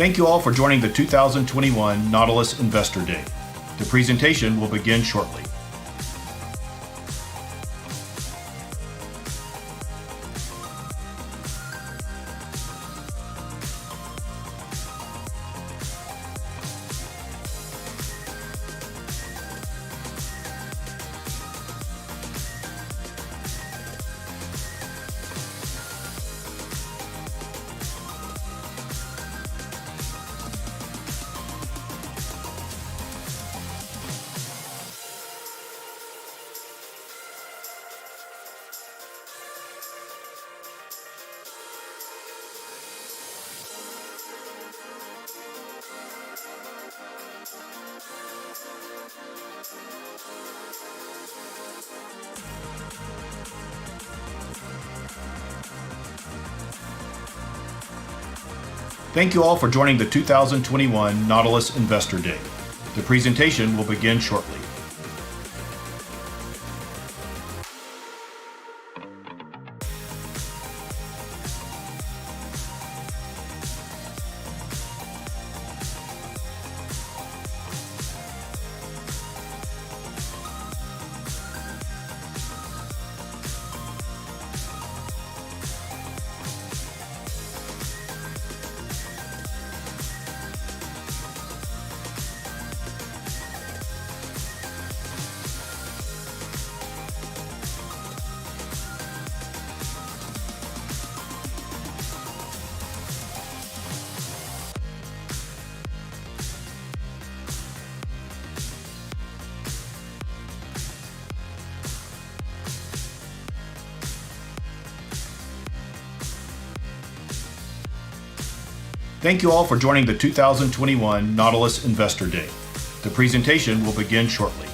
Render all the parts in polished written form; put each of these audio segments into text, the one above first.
Thank you all for joining the 2021 Nautilus Investor Day. The presentation will begin shortly. Thank you all for joining the 2021 Nautilus Investor Day. The presentation will begin shortly. Thank you all for joining the 2021 Nautilus Investor Day. The presentation will begin shortly.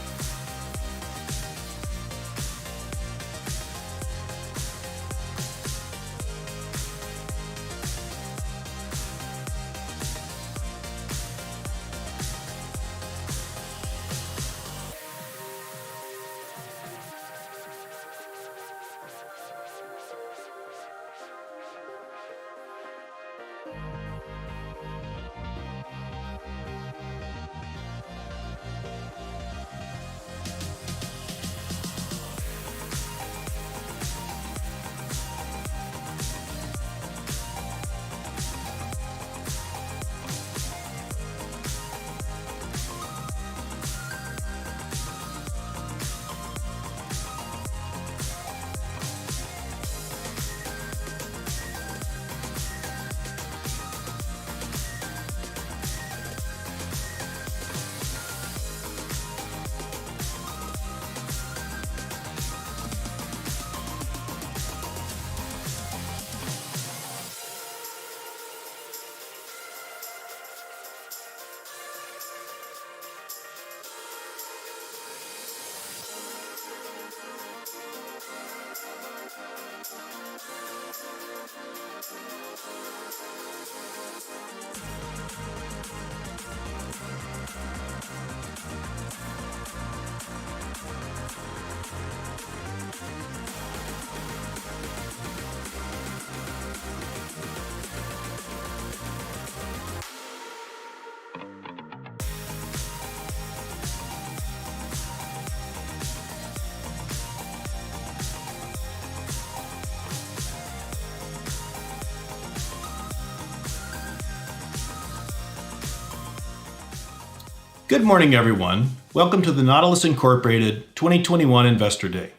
Good morning, everyone. Welcome to the Nautilus Incorporated 2021 Investor Day.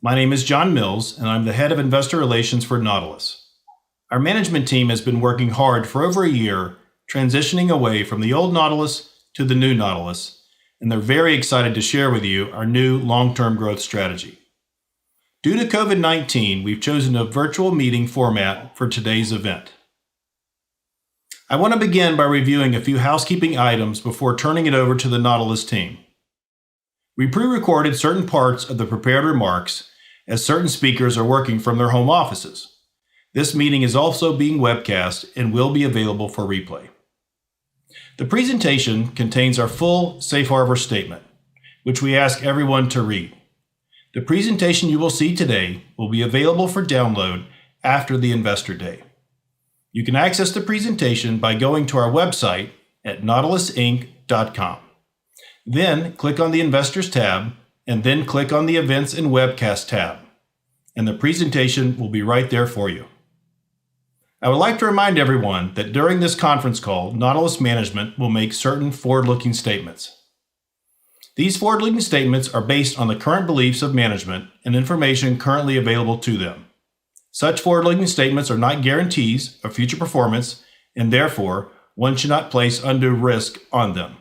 My name is John Mills, and I'm the Head of Investor Relations for Nautilus. Our management team has been working hard for over a year, transitioning away from the old Nautilus to the new Nautilus, and they're very excited to share with you our new long-term growth strategy. Due to COVID-19, we've chosen a virtual meeting format for today's event. I want to begin by reviewing a few housekeeping items before turning it over to the Nautilus team. We pre-recorded certain parts of the prepared remarks as certain speakers are working from their home offices. This meeting is also being webcast and will be available for replay. The presentation contains our full Safe Harbor statement, which we ask everyone to read. The presentation you will see today will be available for download after the Investor Day. You can access the presentation by going to our website at nautilusinc.com. Then click on the Investors tab, and then click on the Events and Webcast tab, and the presentation will be right there for you. I would like to remind everyone that during this conference call, Nautilus management will make certain forward-looking statements. These forward-looking statements are based on the current beliefs of management and information currently available to them. Such forward-looking statements are not guarantees of future performance, and therefore, one should not place undue risk on them.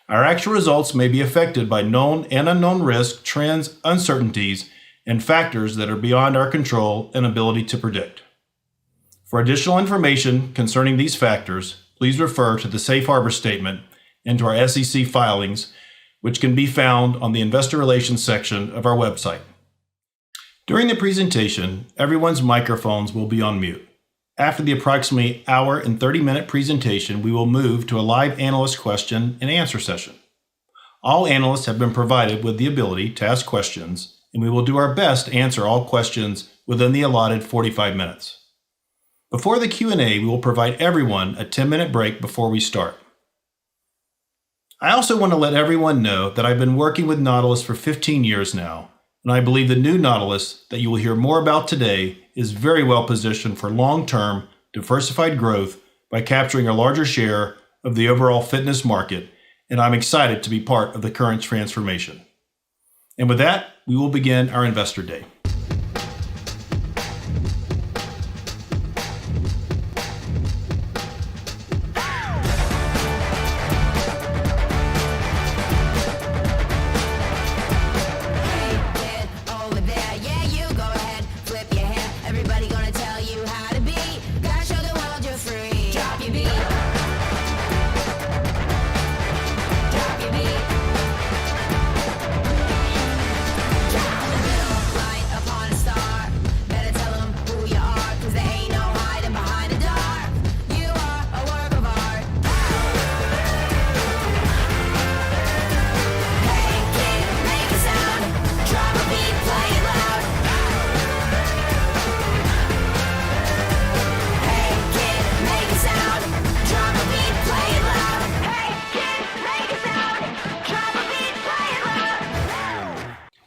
Our actual results may be affected by known and unknown risks, trends, uncertainties, and factors that are beyond our control and ability to predict. For additional information concerning these factors, please refer to the Safe Harbor Statement and to our SEC filings, which can be found on the Investor Relations section of our website. During the presentation, everyone's microphones will be on mute. After the approximately hour and 30-minute presentation, we will move to a live analyst question and answer session. All analysts have been provided with the ability to ask questions, and we will do our best to answer all questions within the allotted 45 minutes. Before the Q&A, we will provide everyone a 10-minute break before we start. I also want to let everyone know that I've been working with Nautilus for 15 years now, and I believe the new Nautilus that you will hear more about today is very well positioned for long-term, diversified growth by capturing a larger share of the overall fitness market, and I'm excited to be part of the current transformation. And with that, we will begin our Investor Day.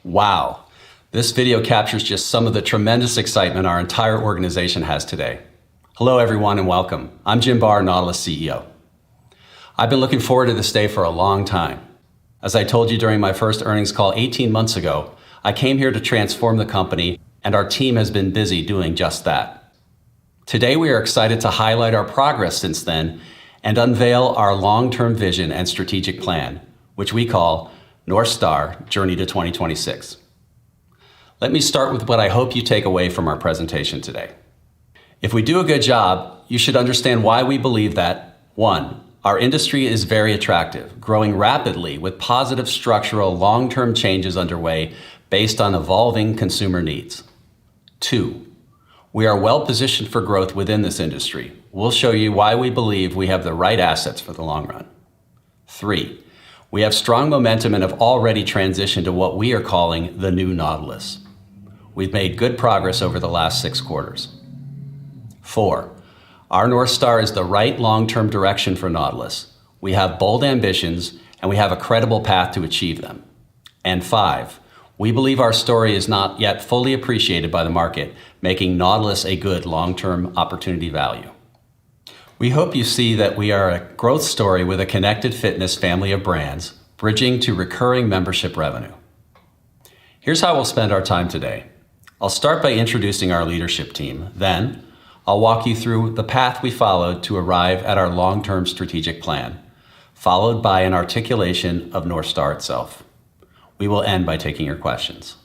Wow, this video captures just some of the tremendous excitement our entire organization has today. Hello everyone and welcome. I'm Jim Barr, Nautilus CEO. I've been looking forward to this day for a long time. As I told you during my first earnings call 18 months ago, I came here to transform the company, and our team has been busy doing just that. Today we are excited to highlight our progress since then and unveil our long-term vision and strategic plan, which we call North Star Journey to 2026. Let me start with what I hope you take away from our presentation today. If we do a good job, you should understand why we believe that, 1, our industry is very attractive, growing rapidly with positive structural long-term changes underway based on evolving consumer needs. 2, we are well positioned for growth within this industry. We'll show you why we believe we have the right assets for the long run. 3, we have strong momentum and have already transitioned to what we are calling the new Nautilus. We've made good progress over the last 6 quarters. 4, our North Star is the right long-term direction for Nautilus. We have bold ambitions and we have a credible path to achieve them. And 5, we believe our story is not yet fully appreciated by the market, making Nautilus a good long-term opportunity value. We hope you see that we are a growth story with a connected fitness family of brands, bridging to recurring membership revenue. Here's how we'll spend our time today. I'll start by introducing our leadership team. Then, I'll walk you through the path we followed to arrive at our long-term strategic plan, followed by an articulation of North Star itself. We will end by taking your questions.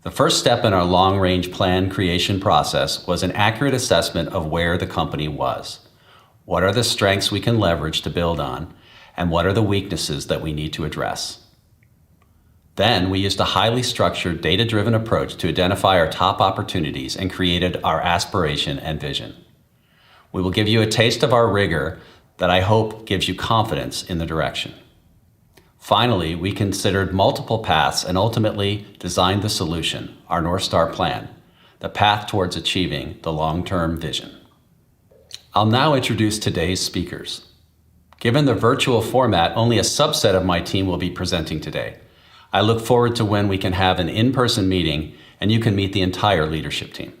The first step in our long-range plan creation process was an accurate assessment of where the company was. What are the strengths we can leverage to build on, and what are the weaknesses that we need to address? Then we used a highly structured, data-driven approach to identify our top opportunities and created our aspiration and vision. We will give you a taste of our rigor that I hope gives you confidence in the direction. Finally, we considered multiple paths and ultimately designed the solution, our North Star plan, the path towards achieving the long-term vision. I'll now introduce today's speakers. Given the virtual format, only a subset of my team will be presenting today. I look forward to when we can have an in-person meeting and you can meet the entire leadership team.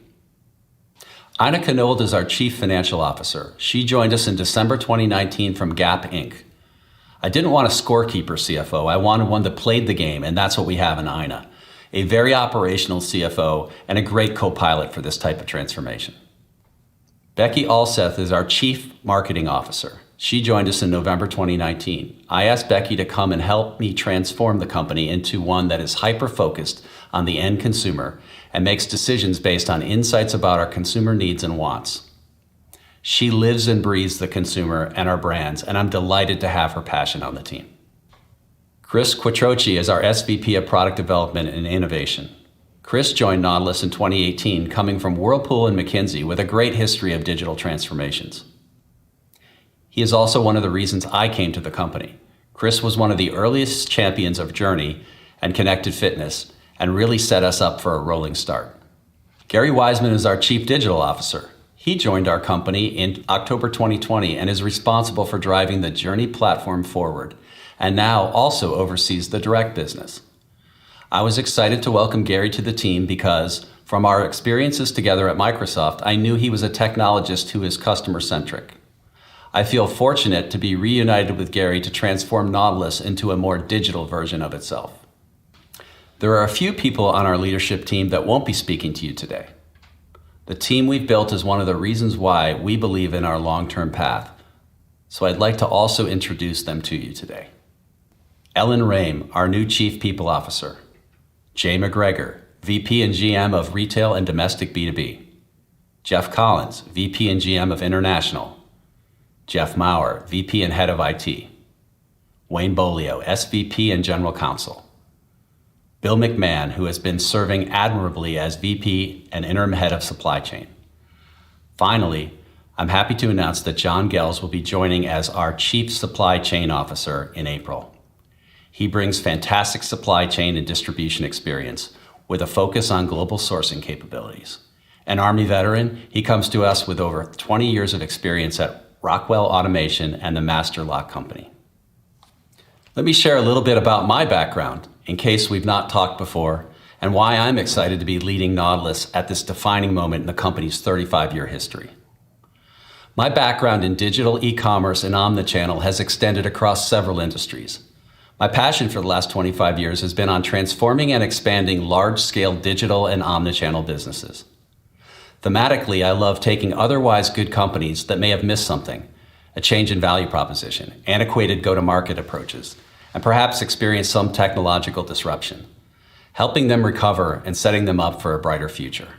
Ina Knold is our Chief Financial Officer. She joined us in December 2019 from Gap Inc. I didn't want a scorekeeper CFO. I wanted one that played the game, and that's what we have in Ina. A very operational CFO and a great co-pilot for this type of transformation. Becky Alseth is our Chief Marketing Officer. She joined us in November 2019. I asked Becky to come and help me transform the company into one that is hyper-focused on the end consumer and makes decisions based on insights about our consumer needs and wants. She lives and breathes the consumer and our brands, and I'm delighted to have her passion on the team. Chris Quattrochi is our SVP of Product Development and Innovation. Chris joined Nautilus in 2018, coming from Whirlpool and McKinsey with a great history of digital transformations. He is also one of the reasons I came to the company. Chris was one of the earliest champions of Journey and Connected Fitness and really set us up for a rolling start. Gary Wiseman is our Chief Digital Officer. He joined our company in October 2020 and is responsible for driving the Journey platform forward, and now also oversees the direct business. I was excited to welcome Gary to the team because, from our experiences together at Microsoft, I knew he was a technologist who is customer-centric. I feel fortunate to be reunited with Gary to transform Nautilus into a more digital version of itself. There are a few people on our leadership team that won't be speaking to you today. The team we've built is one of the reasons why we believe in our long-term path, so I'd like to also introduce them to you today. Ellen Rame, our new Chief People Officer. Jay McGregor, VP and GM of Retail and Domestic B2B. Jeff Collins, VP and GM of International. Jeff Maurer, VP and Head of IT. Wayne Bolio, SVP and General Counsel. Bill McMahon, who has been serving admirably as VP and Interim Head of Supply Chain. Finally, I'm happy to announce that John Gels will be joining as our Chief Supply Chain Officer in April. He brings fantastic supply chain and distribution experience with a focus on global sourcing capabilities. An Army veteran, he comes to us with over 20 years of experience at Rockwell Automation and the Master Lock Company. Let me share a little bit about my background, in case we've not talked before, and why I'm excited to be leading Nautilus at this defining moment in the company's 35-year history. My background in digital e-commerce and omnichannel has extended across several industries. My passion for the last 25 years has been on transforming and expanding large-scale digital and omnichannel businesses. Thematically, I love taking otherwise good companies that may have missed something, a change in value proposition, antiquated go-to-market approaches, and perhaps experience some technological disruption, helping them recover and setting them up for a brighter future.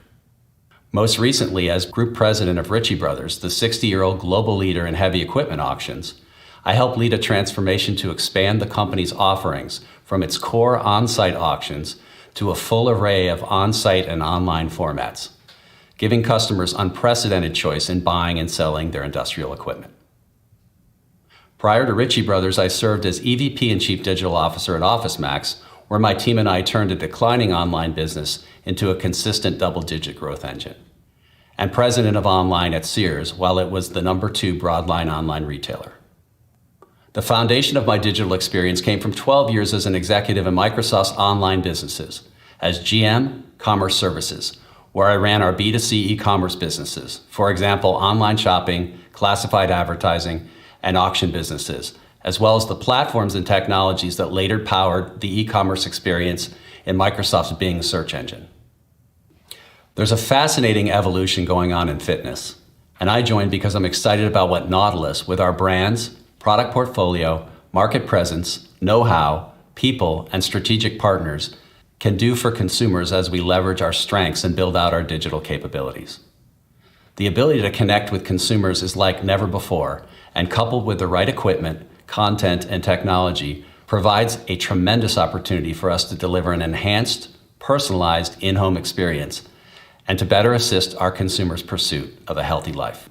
Most recently, as Group President of Ritchie Brothers, the 60-year-old global leader in heavy equipment auctions, I helped lead a transformation to expand the company's offerings from its core on-site auctions to a full array of on-site and online formats, giving customers unprecedented choice in buying and selling their industrial equipment. Prior to Ritchie Brothers, I served as EVP and Chief Digital Officer at OfficeMax, where my team and I turned a declining online business into a consistent double-digit growth engine, and President of Online at Sears, while it was the #2 broadline online retailer. The foundation of my digital experience came from 12 years as an executive in Microsoft's online businesses, as GM, Commerce Services, where I ran our B2C e-commerce businesses, for example, online shopping, classified advertising, and auction businesses, as well as the platforms and technologies that later powered the e-commerce experience in Microsoft's Bing search engine. There's a fascinating evolution going on in fitness, and I joined because I'm excited about what Nautilus, with our brands, product portfolio, market presence, know-how, people, and strategic partners, can do for consumers as we leverage our strengths and build out our digital capabilities. The ability to connect with consumers is like never before, and coupled with the right equipment, content, and technology, provides a tremendous opportunity for us to deliver an enhanced, personalized in-home experience and to better assist our consumers' pursuit of a healthy life.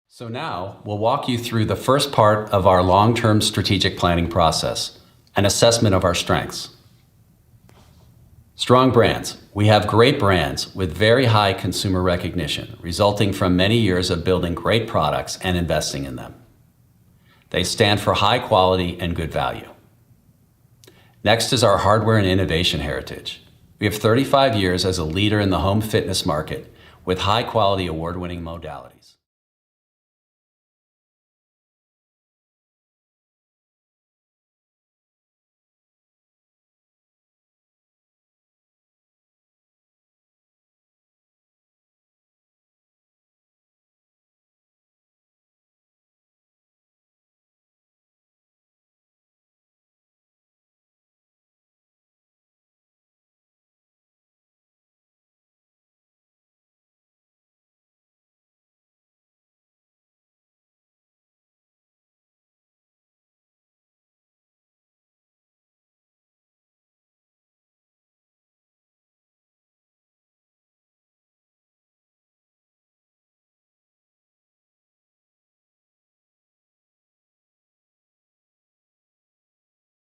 So now, we'll walk you through the first part of our long-term strategic planning process, an assessment of our strengths. Strong brands. We have great brands with very high consumer recognition, resulting from many years of building great products and investing in them. They stand for high quality and good value. Next is our hardware and innovation heritage. We have 35 years as a leader in the home fitness market with high quality award-winning modalities.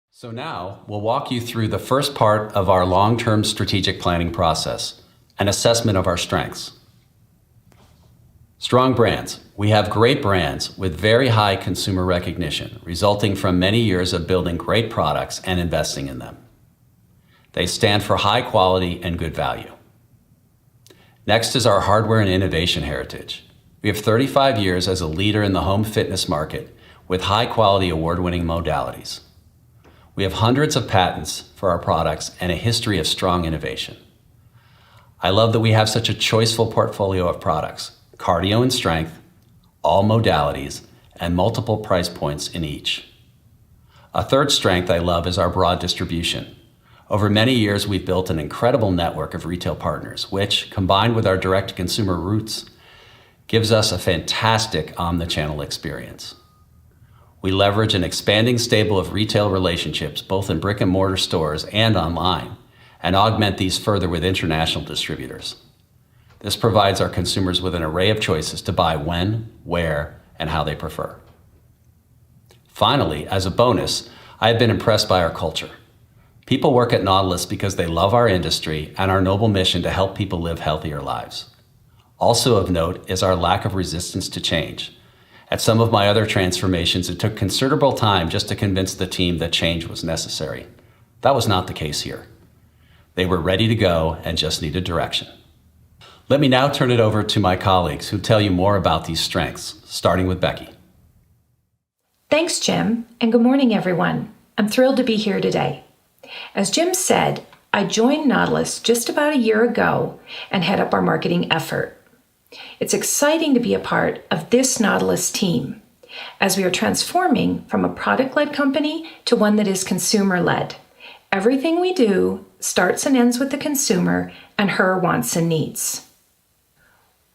So now we'll walk you through the first part of our long-term strategic planning process, an assessment of our strengths. Strong brands. We have great brands with very high consumer recognition, resulting from many years of building great products and investing in them. They stand for high quality and good value. Next is our hardware and innovation heritage. We have 35 years as a leader in the home fitness market with high quality award-winning modalities. We have hundreds of patents for our products and a history of strong innovation. I love that we have such a choiceful portfolio of products, cardio and strength, all modalities, and multiple price points in each. A third strength I love is our broad distribution. Over many years, we've built an incredible network of retail partners, which, combined with our direct-to-consumer roots, gives us a fantastic omnichannel experience. We leverage an expanding stable of retail relationships, both in brick and mortar stores and online, and augment these further with international distributors. This provides our consumers with an array of choices to buy when, where, and how they prefer. Finally, as a bonus, I have been impressed by our culture. People work at Nautilus because they love our industry and our noble mission to help people live healthier lives. Also of note is our lack of resistance to change. At some of my other transformations, it took considerable time just to convince the team that change was necessary. That was not the case here. They were ready to go and just needed direction. Let me now turn it over to my colleagues who tell you more about these strengths, starting with Becky. Thanks, Jim, and good morning, everyone. I'm thrilled to be here today. As Jim said, I joined Nautilus just about a year ago and head up our marketing effort. It's exciting to be a part of this Nautilus team, as we are transforming from a product-led company to one that is consumer-led. Everything we do starts and ends with the consumer and her wants and needs.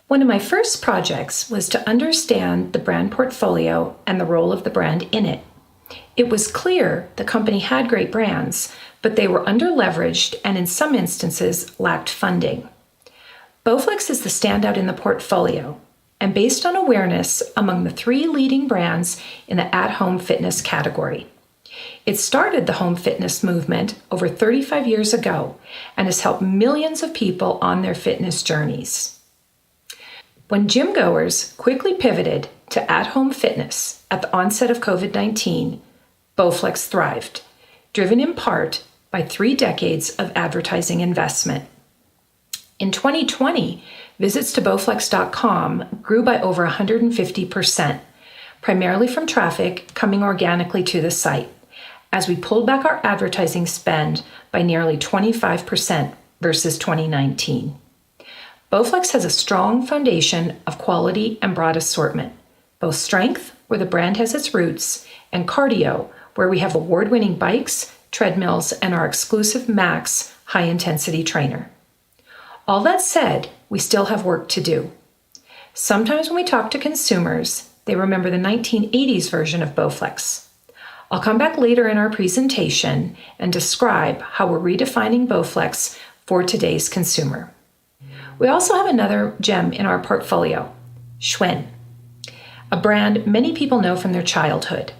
One of my first projects was to understand the brand portfolio and the role of the brand in it. It was clear the company had great brands, but they were under-leveraged and in some instances lacked funding. Bowflex is the standout in the portfolio, and based on awareness among the 3 leading brands in the at-home fitness category. It started the home fitness movement over 35 years ago and has helped millions of people on their fitness journeys. When gym goers quickly pivoted to at-home fitness at the onset of COVID-19, Bowflex thrived, driven in part by 3 decades of advertising investment. In 2020, visits to Bowflex.com grew by over 150%, primarily from traffic coming organically to the site, as we pulled back our advertising spend by nearly 25% versus 2019. Bowflex has a strong foundation of quality and broad assortment, both strength, where the brand has its roots, and cardio, where we have award-winning bikes, treadmills, and our exclusive Max high-intensity trainer. All that said, we still have work to do. Sometimes when we talk to consumers, they remember the 1980s version of Bowflex. I'll come back later in our presentation and describe how we're redefining Bowflex for today's consumer. We also have another gem in our portfolio, Schwinn, a brand many people know from their childhood.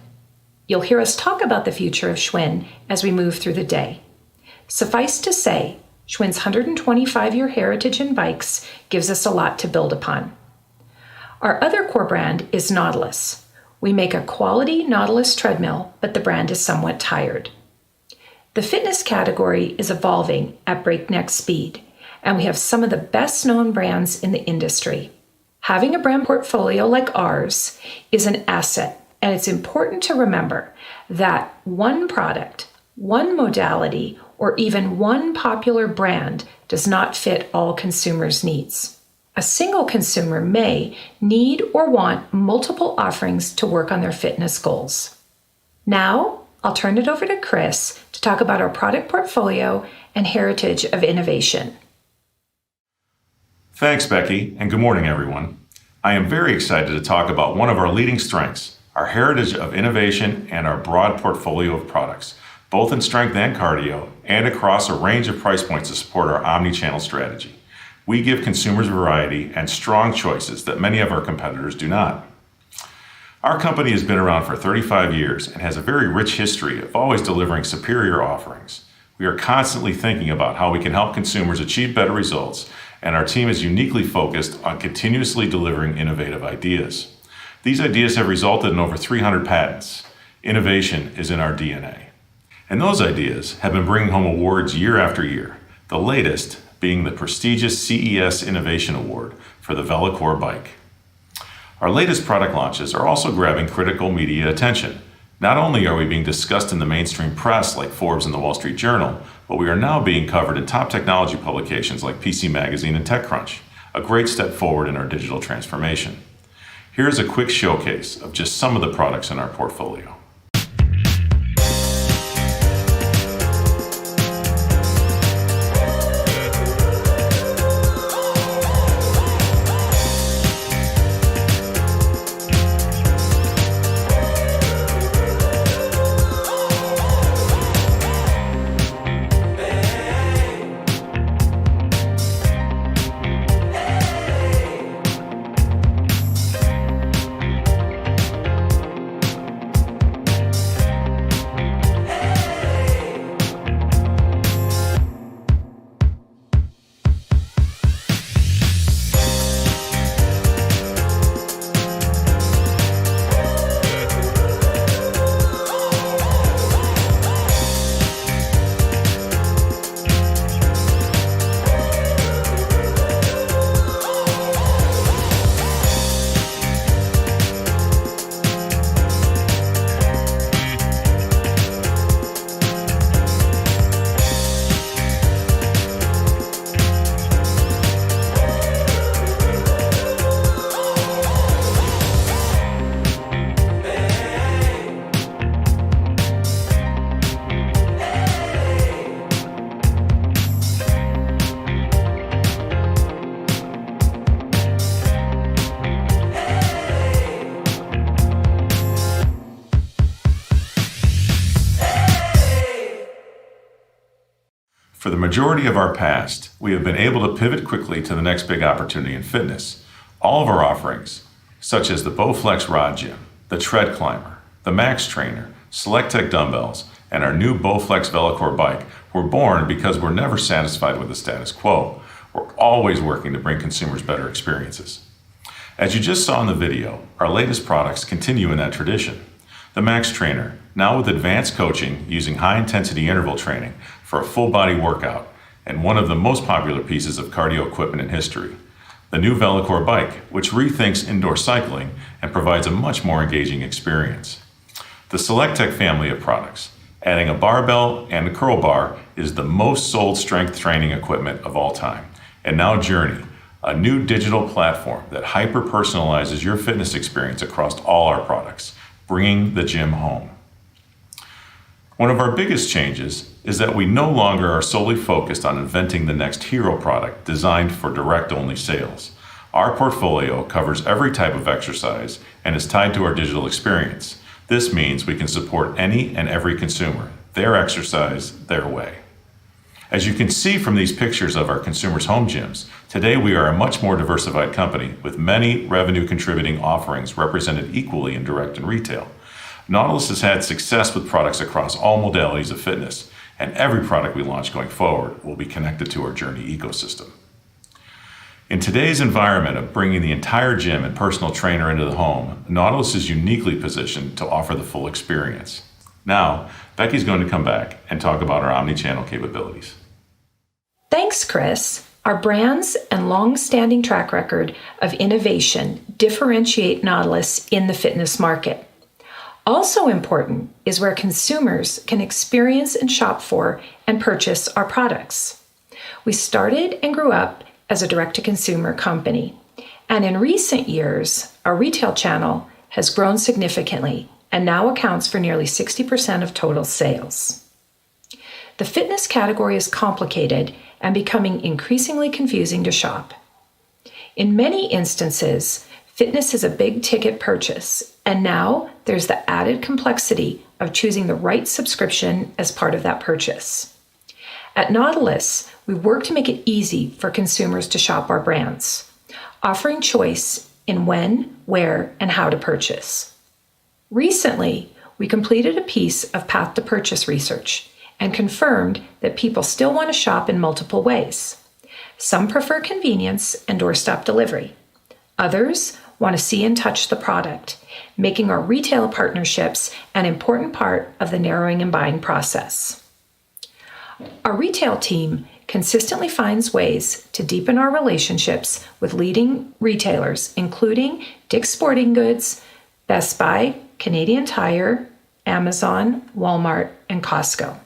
You'll hear us talk about the future of Schwinn as we move through the day. Suffice to say, Schwinn's 125-year heritage in bikes gives us a lot to build upon. Our other core brand is Nautilus. We make a quality Nautilus treadmill, but the brand is somewhat tired. The fitness category is evolving at breakneck speed, and we have some of the best-known brands in the industry. Having a brand portfolio like ours is an asset, and it's important to remember that one product, one modality, or even one popular brand does not fit all consumers' needs. A single consumer may need or want multiple offerings to work on their fitness goals. Now, I'll turn it over to Chris to talk about our product portfolio and heritage of innovation. Thanks, Becky, and good morning, everyone. I am very excited to talk about one of our leading strengths, our heritage of innovation and our broad portfolio of products, both in strength and cardio, and across a range of price points to support our omni-channel strategy. We give consumers variety and strong choices that many of our competitors do not. Our company has been around for 35 years and has a very rich history of always delivering superior offerings. We are constantly thinking about how we can help consumers achieve better results, and our team is uniquely focused on continuously delivering innovative ideas. These ideas have resulted in over 300 patents. Innovation is in our DNA. And those ideas have been bringing home awards year after year, the latest being the prestigious CES Innovation Award for the VeloCore bike. Our latest product launches are also grabbing critical media attention. Not only are we being discussed in the mainstream press like Forbes and the Wall Street Journal, but we are now being covered in top technology publications like PC Magazine and TechCrunch, a great step forward in our digital transformation. Here's a quick showcase of just some of the products in our portfolio. For the majority of our past, we have been able to pivot quickly to the next big opportunity in fitness. All of our offerings, such as the Bowflex Rod Gym, the Tread Climber, the Max Trainer, SelectTech dumbbells, and our new Bowflex VeloCore bike, were born because we're never satisfied with the status quo. We're always working to bring consumers better experiences. As you just saw in the video, our latest products continue in that tradition. The Max Trainer, now with advanced coaching using high-intensity interval training for a full-body workout, and one of the most popular pieces of cardio equipment in history. The new VeloCore bike, which rethinks indoor cycling and provides a much more engaging experience. The SelectTech family of products, adding a barbell and a curl bar, is the most sold strength training equipment of all time. And now Journey, a new digital platform that hyper-personalizes your fitness experience across all our products, bringing the gym home. One of our biggest changes is that we no longer are solely focused on inventing the next hero product designed for direct-only sales. Our portfolio covers every type of exercise and is tied to our digital experience. This means we can support any and every consumer, their exercise, their way. As you can see from these pictures of our consumers' home gyms, today we are a much more diversified company with many revenue-contributing offerings represented equally in direct and retail. Nautilus has had success with products across all modalities of fitness, and every product we launch going forward will be connected to our Journey ecosystem. In today's environment of bringing the entire gym and personal trainer into the home, Nautilus is uniquely positioned to offer the full experience. Now, Becky's going to come back and talk about our omni-channel capabilities. Thanks, Chris. Our brands and long-standing track record of innovation differentiate Nautilus in the fitness market. Also important is where consumers can experience and shop for and purchase our products. We started and grew up as a direct-to-consumer company, and in recent years, our retail channel has grown significantly and now accounts for nearly 60% of total sales. The fitness category is complicated and becoming increasingly confusing to shop. In many instances, fitness is a big-ticket purchase, and now there's the added complexity of choosing the right subscription as part of that purchase. At Nautilus, we work to make it easy for consumers to shop our brands, offering choice in when, where, and how to purchase. Recently, we completed a piece of path to purchase research and confirmed that people still want to shop in multiple ways. Some prefer convenience and doorstep delivery. Others want to see and touch the product, making our retail partnerships an important part of the narrowing and buying process. Our retail team consistently finds ways to deepen our relationships with leading retailers, including Dick's Sporting Goods, Best Buy, Canadian Tire, Amazon, Walmart, and Costco,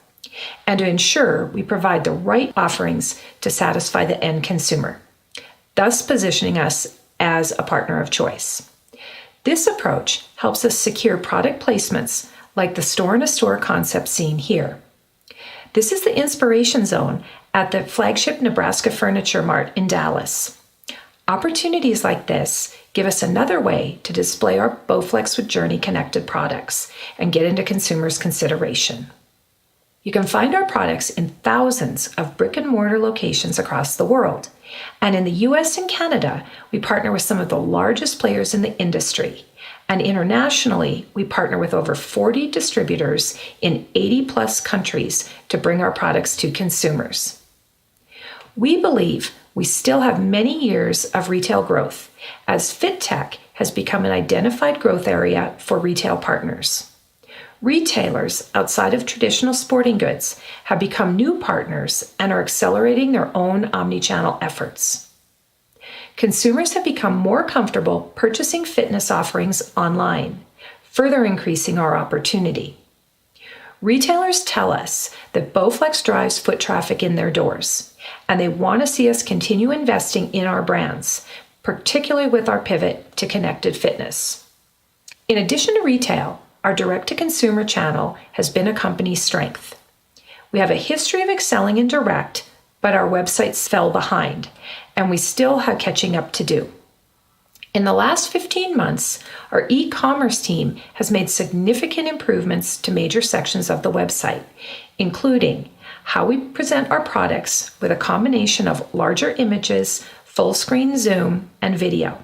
and to ensure we provide the right offerings to satisfy the end consumer, thus positioning us as a partner of choice. This approach helps us secure product placements like the store-in-a-store concept seen here. This is the inspiration zone at the flagship Nebraska Furniture Mart in Dallas. Opportunities like this give us another way to display our Bowflex with Journey connected products and get into consumers' consideration. You can find our products in thousands of brick-and-mortar locations across the world. And in the US and Canada, we partner with some of the largest players in the industry. And internationally, we partner with over 40 distributors in 80+ countries to bring our products to consumers. We believe we still have many years of retail growth, as fit tech has become an identified growth area for retail partners. Retailers outside of traditional sporting goods have become new partners and are accelerating their own omnichannel efforts. Consumers have become more comfortable purchasing fitness offerings online, further increasing our opportunity. Retailers tell us that Bowflex drives foot traffic in their doors, and they want to see us continue investing in our brands, particularly with our pivot to connected fitness. In addition to retail, our direct-to-consumer channel has been a company's strength. We have a history of excelling in direct, but our websites fell behind, and we still have catching up to do. In the last 15 months, our e-commerce team has made significant improvements to major sections of the website, including how we present our products with a combination of larger images, full-screen zoom, and video.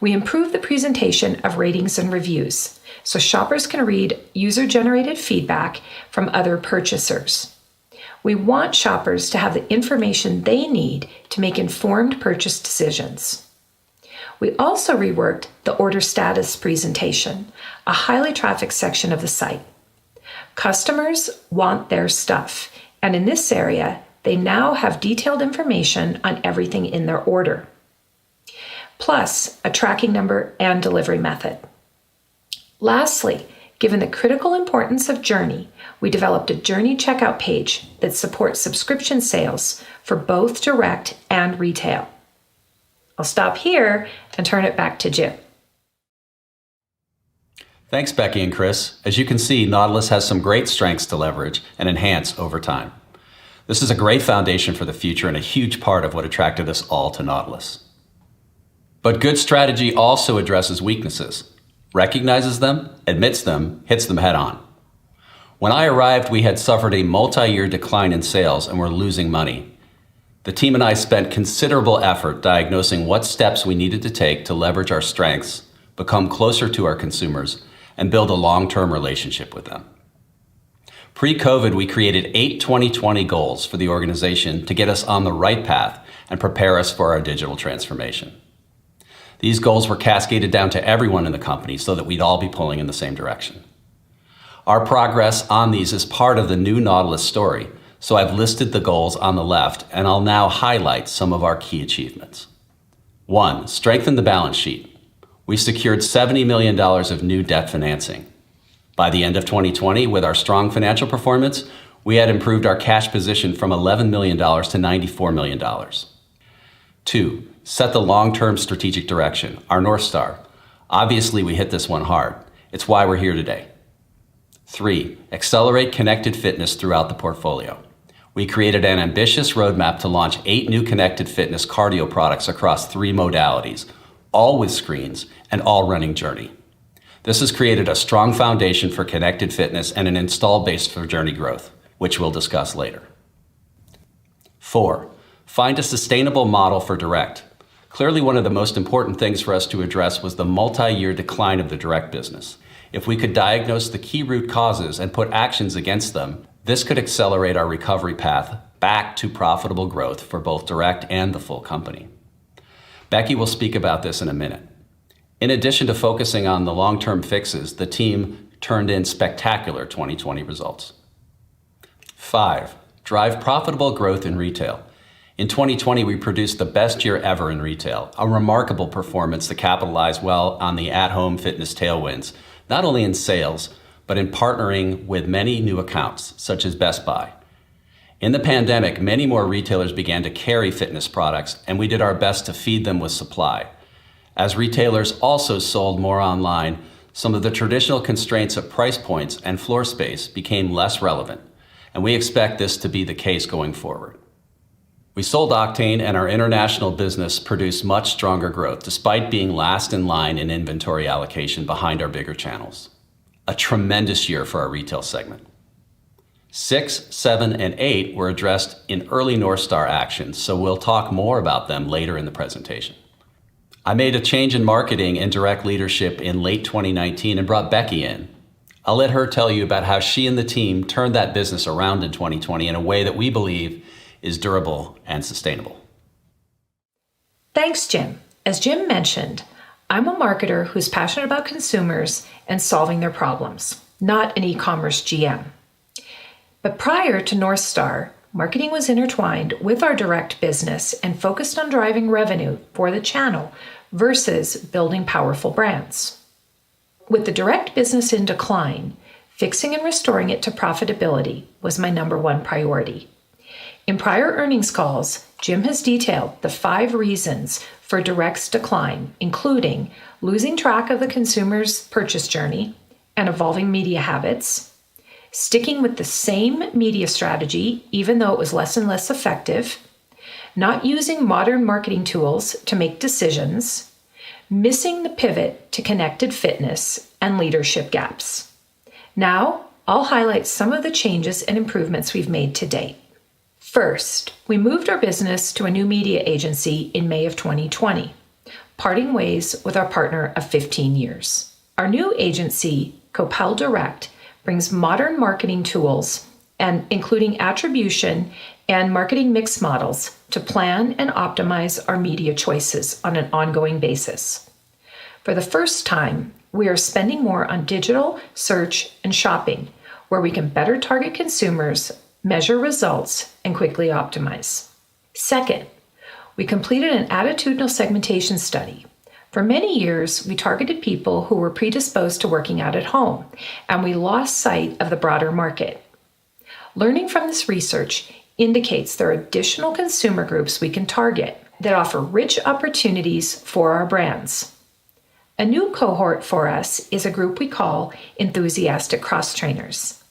We improved the presentation of ratings and reviews, so shoppers can read user-generated feedback from other purchasers. We want shoppers to have the information they need to make informed purchase decisions. We also reworked the order status presentation, a highly trafficked section of the site. Customers want their stuff, and in this area, they now have detailed information on everything in their order, plus a tracking number and delivery method. Lastly, given the critical importance of Journey, we developed a Journey checkout page that supports subscription sales for both direct and retail. I'll stop here and turn it back to Jim. Thanks, Becky and Chris. As you can see, Nautilus has some great strengths to leverage and enhance over time. This is a great foundation for the future and a huge part of what attracted us all to Nautilus. But good strategy also addresses weaknesses, recognizes them, admits them, hits them head on. When I arrived, we had suffered a multi-year decline in sales and were losing money. The team and I spent considerable effort diagnosing what steps we needed to take to leverage our strengths, become closer to our consumers, and build a long-term relationship with them. Pre-COVID, we created 8 2020 goals for the organization to get us on the right path and prepare us for our digital transformation. These goals were cascaded down to everyone in the company so that we'd all be pulling in the same direction. Our progress on these is part of the new Nautilus story, so I've listed the goals on the left, and I'll now highlight some of our key achievements. 1, strengthen the balance sheet. We secured $70 million of new debt financing. By the end of 2020, with our strong financial performance, we had improved our cash position from $11 million to $94 million. 2, set the long-term strategic direction, our North Star. Obviously, we hit this one hard. It's why we're here today. 3, accelerate connected fitness throughout the portfolio. We created an ambitious roadmap to launch 8 new connected fitness cardio products across 3 modalities, all with screens and all running Journey. This has created a strong foundation for connected fitness and an install base for Journey growth, which we'll discuss later. 4, find a sustainable model for direct. Clearly, one of the most important things for us to address was the multi-year decline of the direct business. If we could diagnose the key root causes and put actions against them, this could accelerate our recovery path back to profitable growth for both direct and the full company. Becky will speak about this in a minute. In addition to focusing on the long-term fixes, the team turned in spectacular 2020 results. 5, drive profitable growth in retail. In 2020, we produced the best year ever in retail, a remarkable performance to capitalize well on the at-home fitness tailwinds, not only in sales, but in partnering with many new accounts, such as Best Buy. In the pandemic, many more retailers began to carry fitness products, and we did our best to feed them with supply. As retailers also sold more online, some of the traditional constraints of price points and floor space became less relevant, and we expect this to be the case going forward. We sold Octane, and our international business produced much stronger growth despite being last in line in inventory allocation behind our bigger channels. A tremendous year for our retail segment. 6, 7, and 8 were addressed in early North Star actions, so we'll talk more about them later in the presentation. I made a change in marketing and direct leadership in late 2019 and brought Becky in. I'll let her tell you about how she and the team turned that business around in 2020 in a way that we believe is durable and sustainable. Thanks, Jim. As Jim mentioned, I'm a marketer who's passionate about consumers and solving their problems, not an e-commerce GM. But prior to North Star, marketing was intertwined with our direct business and focused on driving revenue for the channel versus building powerful brands. With the direct business in decline, fixing and restoring it to profitability was my number one priority. In prior earnings calls, Jim has detailed the 5 reasons for direct's decline, including losing track of the consumer's purchase journey and evolving media habits, sticking with the same media strategy even though it was less and less effective, not using modern marketing tools to make decisions, missing the pivot to connected fitness, and leadership gaps. Now, I'll highlight some of the changes and improvements we've made to date. First, we moved our business to a new media agency in May of 2020, parting ways with our partner of 15 years. Our new agency, Copel Direct, brings modern marketing tools and including attribution and marketing mix models to plan and optimize our media choices on an ongoing basis. For the first time, we are spending more on digital, search, and shopping, where we can better target consumers, measure results, and quickly optimize. Second, we completed an attitudinal segmentation study. For many years, we targeted people who were predisposed to working out at home, and we lost sight of the broader market. Learning from this research indicates there are additional consumer groups we can target that offer rich opportunities for our brands. A new cohort for us is a group we call enthusiastic cross-trainers.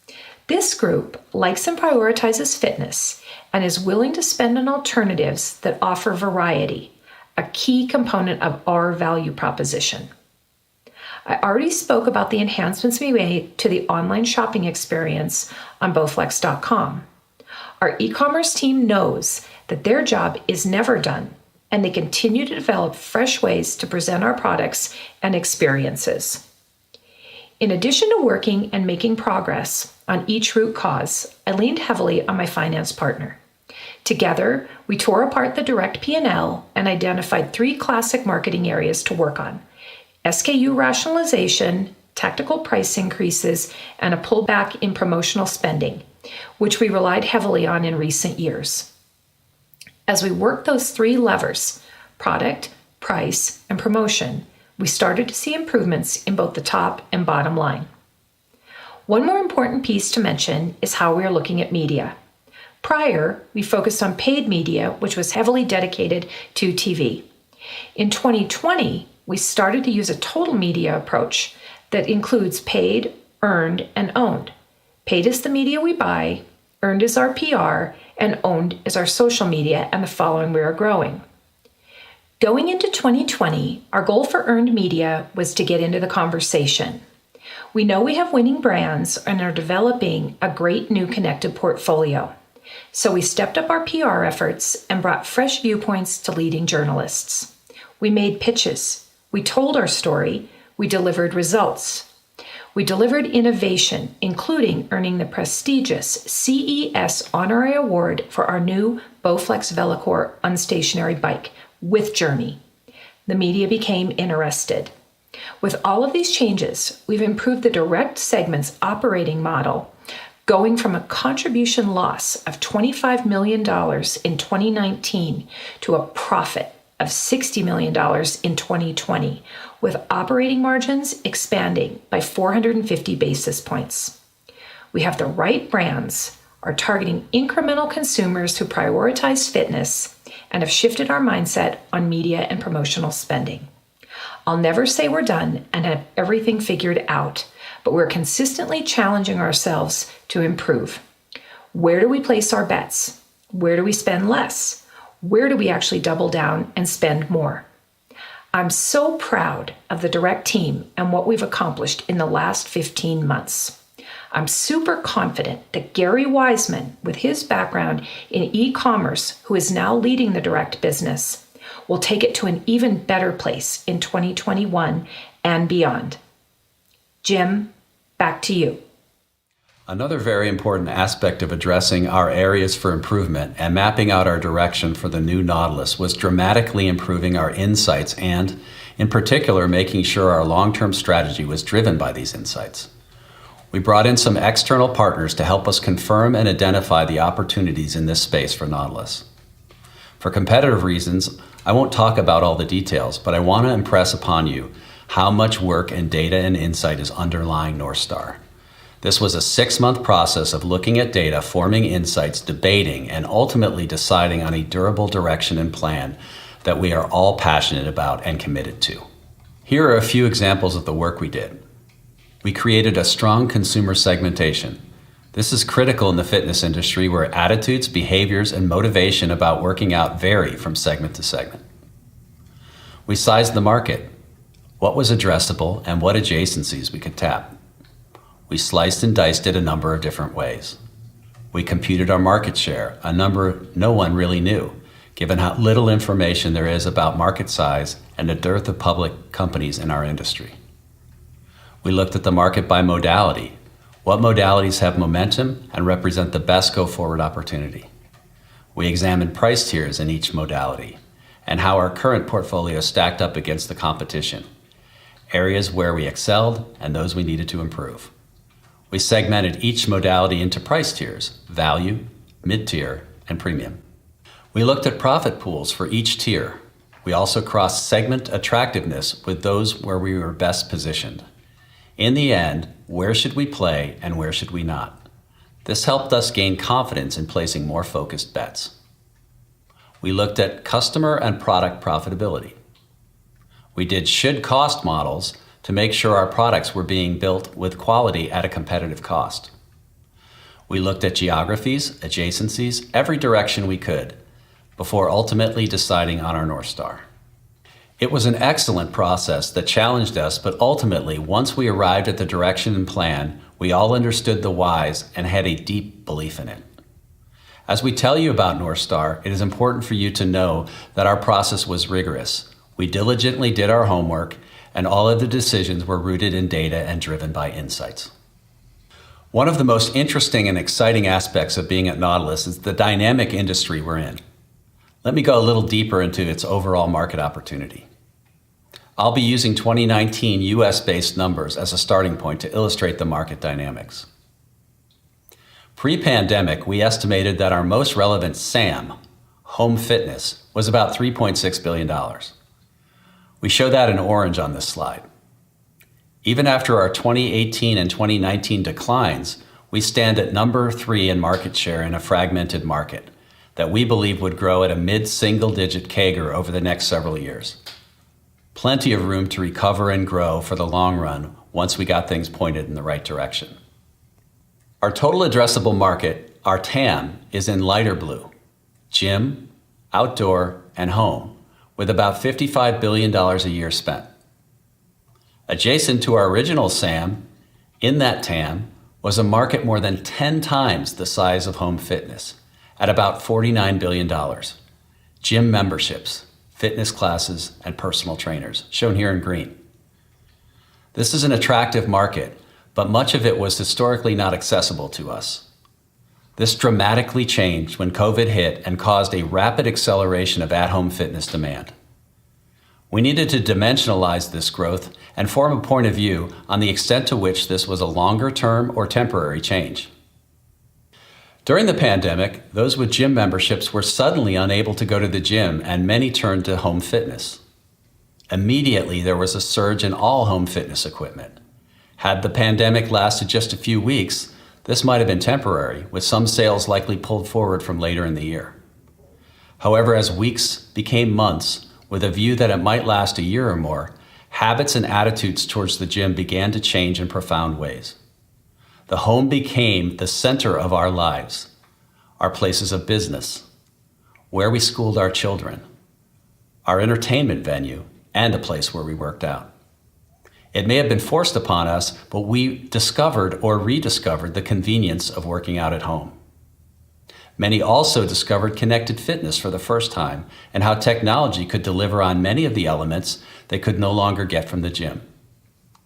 This group likes and prioritizes fitness and is willing to spend on alternatives that offer variety, a key component of our value proposition. I already spoke about the enhancements we made to the online shopping experience on bowflex.com. Our e-commerce team knows that their job is never done, and they continue to develop fresh ways to present our products and experiences. In addition to working and making progress on each root cause, I leaned heavily on my finance partner. Together, we tore apart the direct P&L and identified 3 classic marketing areas to work on: SKU rationalization, tactical price increases, and a pullback in promotional spending, which we relied heavily on in recent years. As we worked those 3 levers, product, price, and promotion, we started to see improvements in both the top and bottom line. One more important piece to mention is how we are looking at media. Prior, we focused on paid media, which was heavily dedicated to TV. In 2020, we started to use a total media approach that includes paid, earned, and owned. Paid is the media we buy, earned is our PR, and owned is our social media and the following we are growing. Going into 2020, our goal for earned media was to get into the conversation. We know we have winning brands and are developing a great new connected portfolio. So we stepped up our PR efforts and brought fresh viewpoints to leading journalists. We made pitches. We told our story. We delivered results. We delivered innovation, including earning the prestigious CES Honorary Award for our new Bowflex VeloCore unstationary bike with Journey. The media became interested. With all of these changes, we've improved the direct segment's operating model, going from a contribution loss of $25 million in 2019 to a profit of $60 million in 2020, with operating margins expanding by 450 basis points. We have the right brands, are targeting incremental consumers who prioritize fitness, and have shifted our mindset on media and promotional spending. I'll never say we're done and have everything figured out, but we're consistently challenging ourselves to improve. Where do we place our bets? Where do we spend less? Where do we actually double down and spend more? I'm so proud of the direct team and what we've accomplished in the last 15 months. I'm super confident that Gary Wiseman, with his background in e-commerce, who is now leading the direct business, will take it to an even better place in 2021 and beyond. Jim, back to you. Another very important aspect of addressing our areas for improvement and mapping out our direction for the new Nautilus was dramatically improving our insights and, in particular, making sure our long-term strategy was driven by these insights. We brought in some external partners to help us confirm and identify the opportunities in this space for Nautilus. For competitive reasons, I won't talk about all the details, but I want to impress upon you how much work and data and insight is underlying North Star. This was a 6-month process of looking at data, forming insights, debating, and ultimately deciding on a durable direction and plan that we are all passionate about and committed to. Here are a few examples of the work we did. We created a strong consumer segmentation. This is critical in the fitness industry where attitudes, behaviors, and motivation about working out vary from segment to segment. We sized the market. What was addressable and what adjacencies we could tap. We sliced and diced it a number of different ways. We computed our market share, a number no one really knew, given how little information there is about market size and a dearth of public companies in our industry. We looked at the market by modality. What modalities have momentum and represent the best go-forward opportunity? We examined price tiers in each modality and how our current portfolio stacked up against the competition, areas where we excelled and those we needed to improve. We segmented each modality into price tiers, value, mid-tier, and premium. We looked at profit pools for each tier. We also crossed segment attractiveness with those where we were best positioned. In the end, where should we play and where should we not? This helped us gain confidence in placing more focused bets. We looked at customer and product profitability. We did should-cost models to make sure our products were being built with quality at a competitive cost. We looked at geographies, adjacencies, every direction we could, before ultimately deciding on our North Star. It was an excellent process that challenged us, but ultimately, once we arrived at the direction and plan, we all understood the whys and had a deep belief in it. As we tell you about North Star, it is important for you to know that our process was rigorous. We diligently did our homework and all of the decisions were rooted in data and driven by insights. One of the most interesting and exciting aspects of being at Nautilus is the dynamic industry we're in. Let me go a little deeper into its overall market opportunity. I'll be using 2019 US-based numbers as a starting point to illustrate the market dynamics. Pre-pandemic, we estimated that our most relevant SAM, home fitness, was about $3.6 billion. We show that in orange on this slide. Even after our 2018 and 2019 declines, we stand at number 3 in market share in a fragmented market that we believe would grow at a mid-single-digit CAGR over the next several years. Plenty of room to recover and grow for the long run once we got things pointed in the right direction. Our total addressable market, our TAM, is in lighter blue: gym, outdoor, and home, with about $55 billion a year spent. Adjacent to our original SAM, in that TAM, was a market more than 10 times the size of home fitness, at about $49 billion. Gym memberships, fitness classes, and personal trainers, shown here in green. This is an attractive market, but much of it was historically not accessible to us. This dramatically changed when COVID hit and caused a rapid acceleration of at-home fitness demand. We needed to dimensionalize this growth and form a point of view on the extent to which this was a longer-term or temporary change. During the pandemic, those with gym memberships were suddenly unable to go to the gym, and many turned to home fitness. Immediately, there was a surge in all home fitness equipment. Had the pandemic lasted just a few weeks, this might have been temporary, with some sales likely pulled forward from later in the year. However, as weeks became months, with a view that it might last a year or more, habits and attitudes towards the gym began to change in profound ways. The home became the center of our lives, our places of business, where we schooled our children, our entertainment venue, and a place where we worked out. It may have been forced upon us, but we discovered or rediscovered the convenience of working out at home. Many also discovered connected fitness for the first time and how technology could deliver on many of the elements they could no longer get from the gym: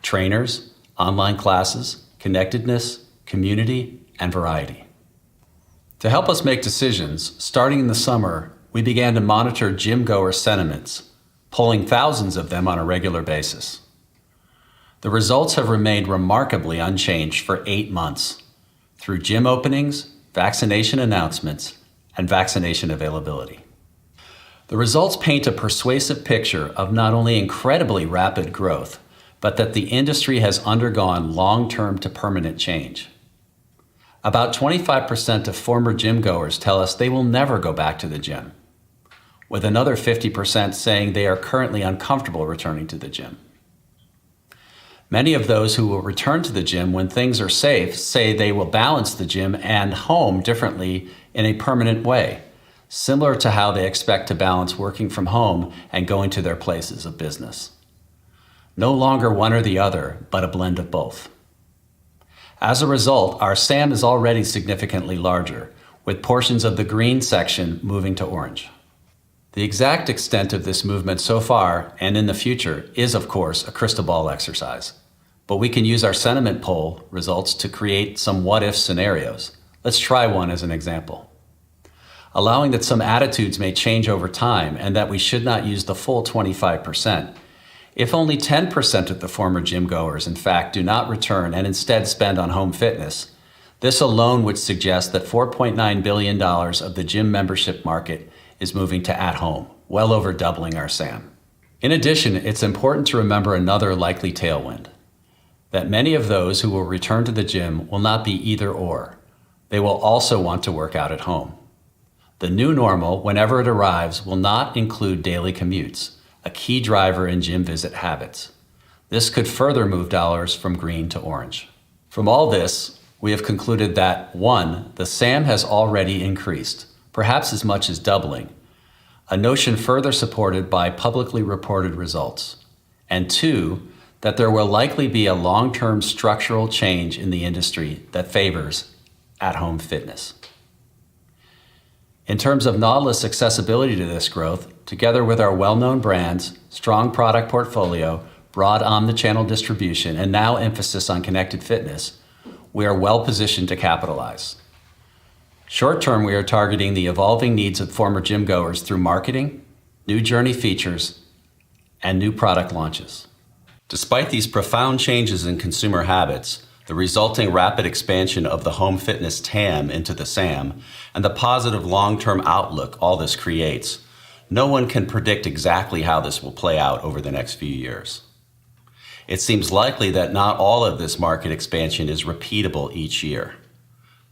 trainers, online classes, connectedness, community, and variety. To help us make decisions, starting in the summer, we began to monitor gym-goer sentiments, polling thousands of them on a regular basis. The results have remained remarkably unchanged for 8 months, through gym openings, vaccination announcements, and vaccination availability. The results paint a persuasive picture of not only incredibly rapid growth, but that the industry has undergone long-term to permanent change. About 25% of former gym goers tell us they will never go back to the gym, with another 50% saying they are currently uncomfortable returning to the gym. Many of those who will return to the gym when things are safe say they will balance the gym and home differently in a permanent way, similar to how they expect to balance working from home and going to their places of business. No longer one or the other, but a blend of both. As a result, our SAM is already significantly larger, with portions of the green section moving to orange. The exact extent of this movement so far and in the future is, of course, a crystal ball exercise. But we can use our sentiment poll results to create some what-if scenarios. Let's try one as an example. Allowing that some attitudes may change over time and that we should not use the full 25%, if only 10% of the former gym goers, in fact, do not return and instead spend on home fitness, this alone would suggest that $4.9 billion of the gym membership market is moving to at-home, well over doubling our SAM. In addition, it's important to remember another likely tailwind, that many of those who will return to the gym will not be either or. They will also want to work out at home. The new normal, whenever it arrives, will not include daily commutes, a key driver in gym visit habits. This could further move dollars from green to orange. From all this, we have concluded that 1, the SAM has already increased, perhaps as much as doubling, a notion further supported by publicly reported results, and 2, that there will likely be a long-term structural change in the industry that favors at-home fitness. In terms of Nautilus' accessibility to this growth, together with our well-known brands, strong product portfolio, broad omnichannel distribution, and now emphasis on connected fitness, we are well positioned to capitalize. Short term, we are targeting the evolving needs of former gym goers through marketing, new journey features, and new product launches. Despite these profound changes in consumer habits, the resulting rapid expansion of the home fitness TAM into the SAM, and the positive long-term outlook all this creates, no one can predict exactly how this will play out over the next few years. It seems likely that not all of this market expansion is repeatable each year.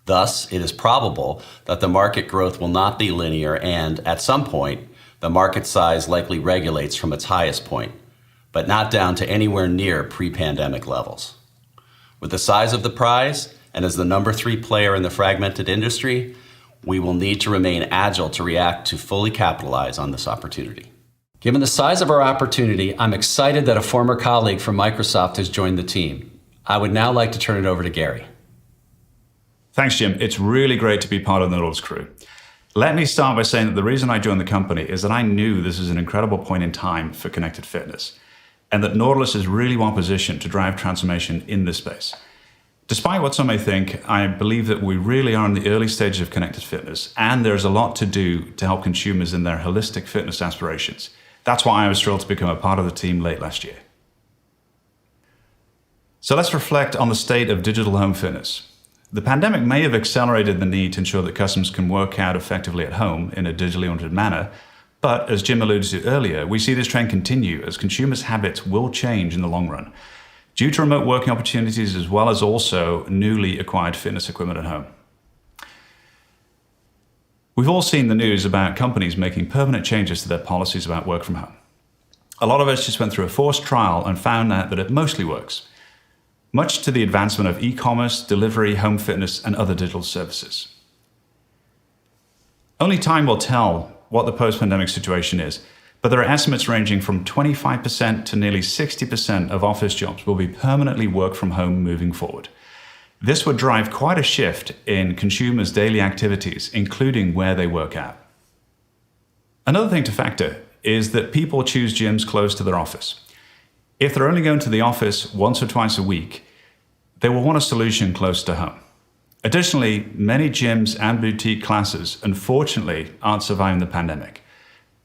Thus, it is probable that the market growth will not be linear and, at some point, the market size likely regulates from its highest point, but not down to anywhere near pre-pandemic levels. With the size of the prize, and as the number 3 player in the fragmented industry, we will need to remain agile to react to fully capitalize on this opportunity. Given the size of our opportunity, I'm excited that a former colleague from Microsoft has joined the team. I would now like to turn it over to Gary. Thanks, Jim. It's really great to be part of the Nautilus crew. Let me start by saying that the reason I joined the company is that I knew this is an incredible point in time for connected fitness, and that Nautilus is really well positioned to drive transformation in this space. Despite what some may think, I believe that we really are in the early stages of connected fitness, and there's a lot to do to help consumers in their holistic fitness aspirations. That's why I was thrilled to become a part of the team late last year. So let's reflect on the state of digital home fitness. The pandemic may have accelerated the need to ensure that customers can work out effectively at home in a digitally oriented manner, but as Jim alluded to earlier, we see this trend continue as consumers' habits will change in the long run, due to remote working opportunities as well as also newly acquired fitness equipment at home. We've all seen the news about companies making permanent changes to their policies about work from home. A lot of us just went through a forced trial and found out that it mostly works, much to the advancement of e-commerce, delivery, home fitness, and other digital services. Only time will tell what the post-pandemic situation is, but there are estimates ranging from 25% to nearly 60% of office jobs will be permanently work from home moving forward. This would drive quite a shift in consumers' daily activities, including where they work out. Another thing to factor is that people choose gyms close to their office. If they're only going to the office once or twice a week, they will want a solution close to home. Additionally, many gyms and boutique classes, unfortunately, aren't surviving the pandemic.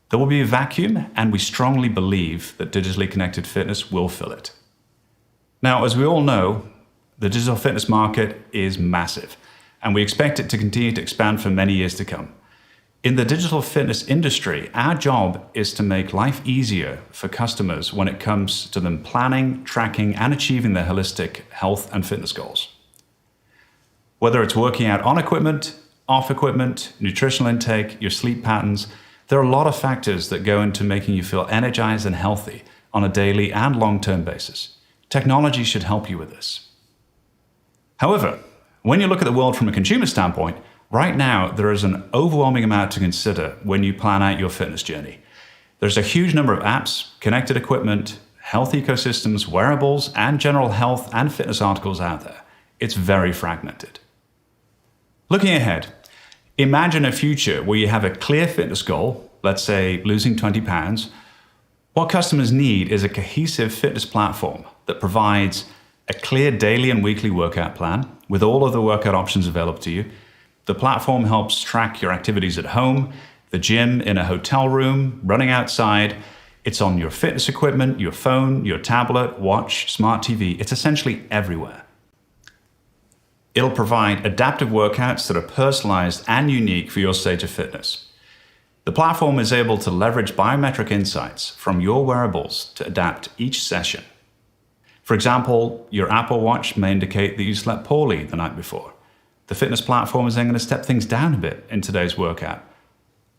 There will be a vacuum, and we strongly believe that digitally connected fitness will fill it. Now, as we all know, the digital fitness market is massive, and we expect it to continue to expand for many years to come. In the digital fitness industry, our job is to make life easier for customers when it comes to them planning, tracking, and achieving their holistic health and fitness goals. Whether it's working out on equipment, off equipment, nutritional intake, your sleep patterns, there are a lot of factors that go into making you feel energized and healthy on a daily and long-term basis. Technology should help you with this. However, when you look at the world from a consumer standpoint, right now there is an overwhelming amount to consider when you plan out your fitness journey. There's a huge number of apps, connected equipment, health ecosystems, wearables, and general health and fitness articles out there. It's very fragmented. Looking ahead, imagine a future where you have a clear fitness goal, let's say losing 20 pounds. What customers need is a cohesive fitness platform that provides a clear daily and weekly workout plan with all of the workout options available to you. The platform helps track your activities at home, the gym, in a hotel room, running outside. It's on your fitness equipment, your phone, your tablet, watch, smart TV. It's essentially everywhere. It'll provide adaptive workouts that are personalized and unique for your stage of fitness. The platform is able to leverage biometric insights from your wearables to adapt each session. For example, your Apple Watch may indicate that you slept poorly the night before. The fitness platform is then going to step things down a bit in today's workout.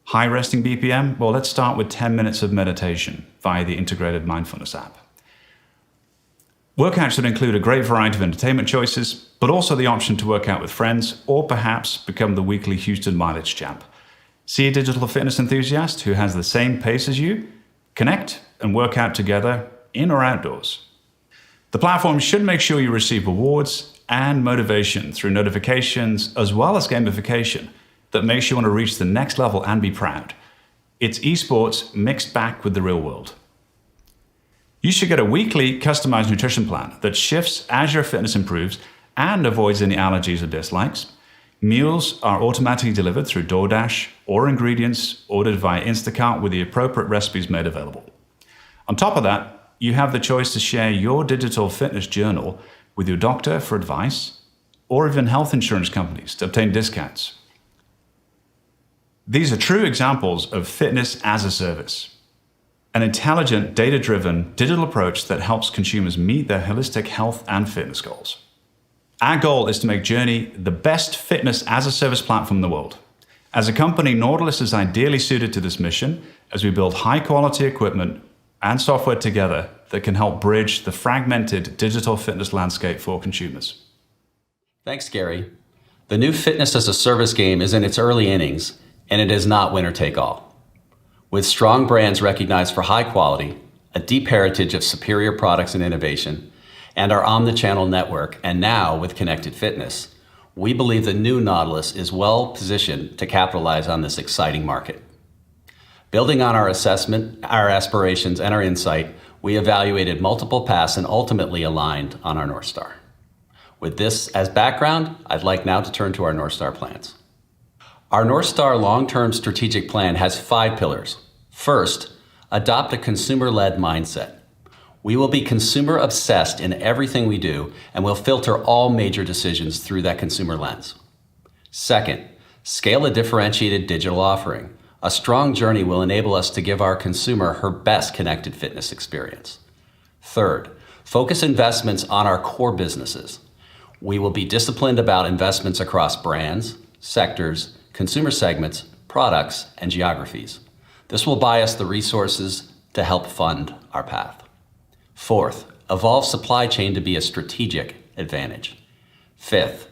High resting BPM? Well, let's start with 10 minutes of meditation via the integrated mindfulness app. Workouts should include a great variety of entertainment choices, but also the option to work out with friends or perhaps become the weekly Houston mileage champ. See a digital fitness enthusiast who has the same pace as you? Connect and work out together, in or outdoors. The platform should make sure you receive rewards and motivation through notifications as well as gamification that makes you want to reach the next level and be proud. It's esports mixed back with the real world. You should get a weekly customized nutrition plan that shifts as your fitness improves and avoids any allergies or dislikes. Meals are automatically delivered through DoorDash or ingredients ordered via Instacart with the appropriate recipes made available. On top of that, you have the choice to share your digital fitness journal with your doctor for advice or even health insurance companies to obtain discounts. These are true examples of fitness as a service, an intelligent, data-driven digital approach that helps consumers meet their holistic health and fitness goals. Our goal is to make Journey the best fitness as a service platform in the world. As a company, Nautilus is ideally suited to this mission as we build high-quality equipment and software together that can help bridge the fragmented digital fitness landscape for consumers. Thanks, Gary. The new fitness as a service game is in its early innings, and it is not winner take all. With strong brands recognized for high quality, a deep heritage of superior products and innovation, and our omni-channel network, and now with Connected Fitness, we believe the new Nautilus is well positioned to capitalize on this exciting market. Building on our assessment, our aspirations, and our insight, we evaluated multiple paths and ultimately aligned on our North Star. With this as background, I'd like now to turn to our North Star plans. Our North Star long-term strategic plan has 5 pillars. First, adopt a consumer-led mindset. We will be consumer-obsessed in everything we do, and will filter all major decisions through that consumer lens. Second, scale a differentiated digital offering. A strong Journey will enable us to give our consumer her best connected fitness experience. Third, focus investments on our core businesses. We will be disciplined about investments across brands, sectors, consumer segments, products, and geographies. This will buy us the resources to help fund our path. Fourth, evolve supply chain to be a strategic advantage. Fifth,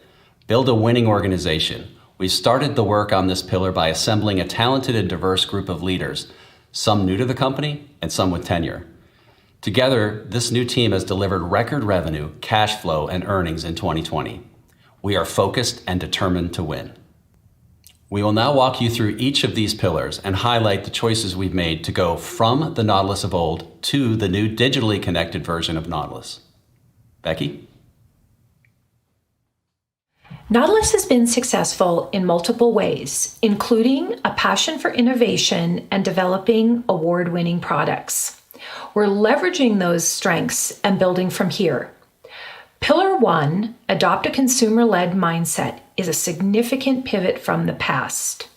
build a winning organization. We started the work on this pillar by assembling a talented and diverse group of leaders, some new to the company and some with tenure. Together, this new team has delivered record revenue, cash flow, and earnings in 2020. We are focused and determined to win. We will now walk you through each of these pillars and highlight the choices we've made to go from the Nautilus of old to the new digitally connected version of Nautilus. Becky? Nautilus has been successful in multiple ways, including a passion for innovation and developing award-winning products. We're leveraging those strengths and building from here. Pillar 1, adopt a consumer-led mindset, is a significant pivot from the past.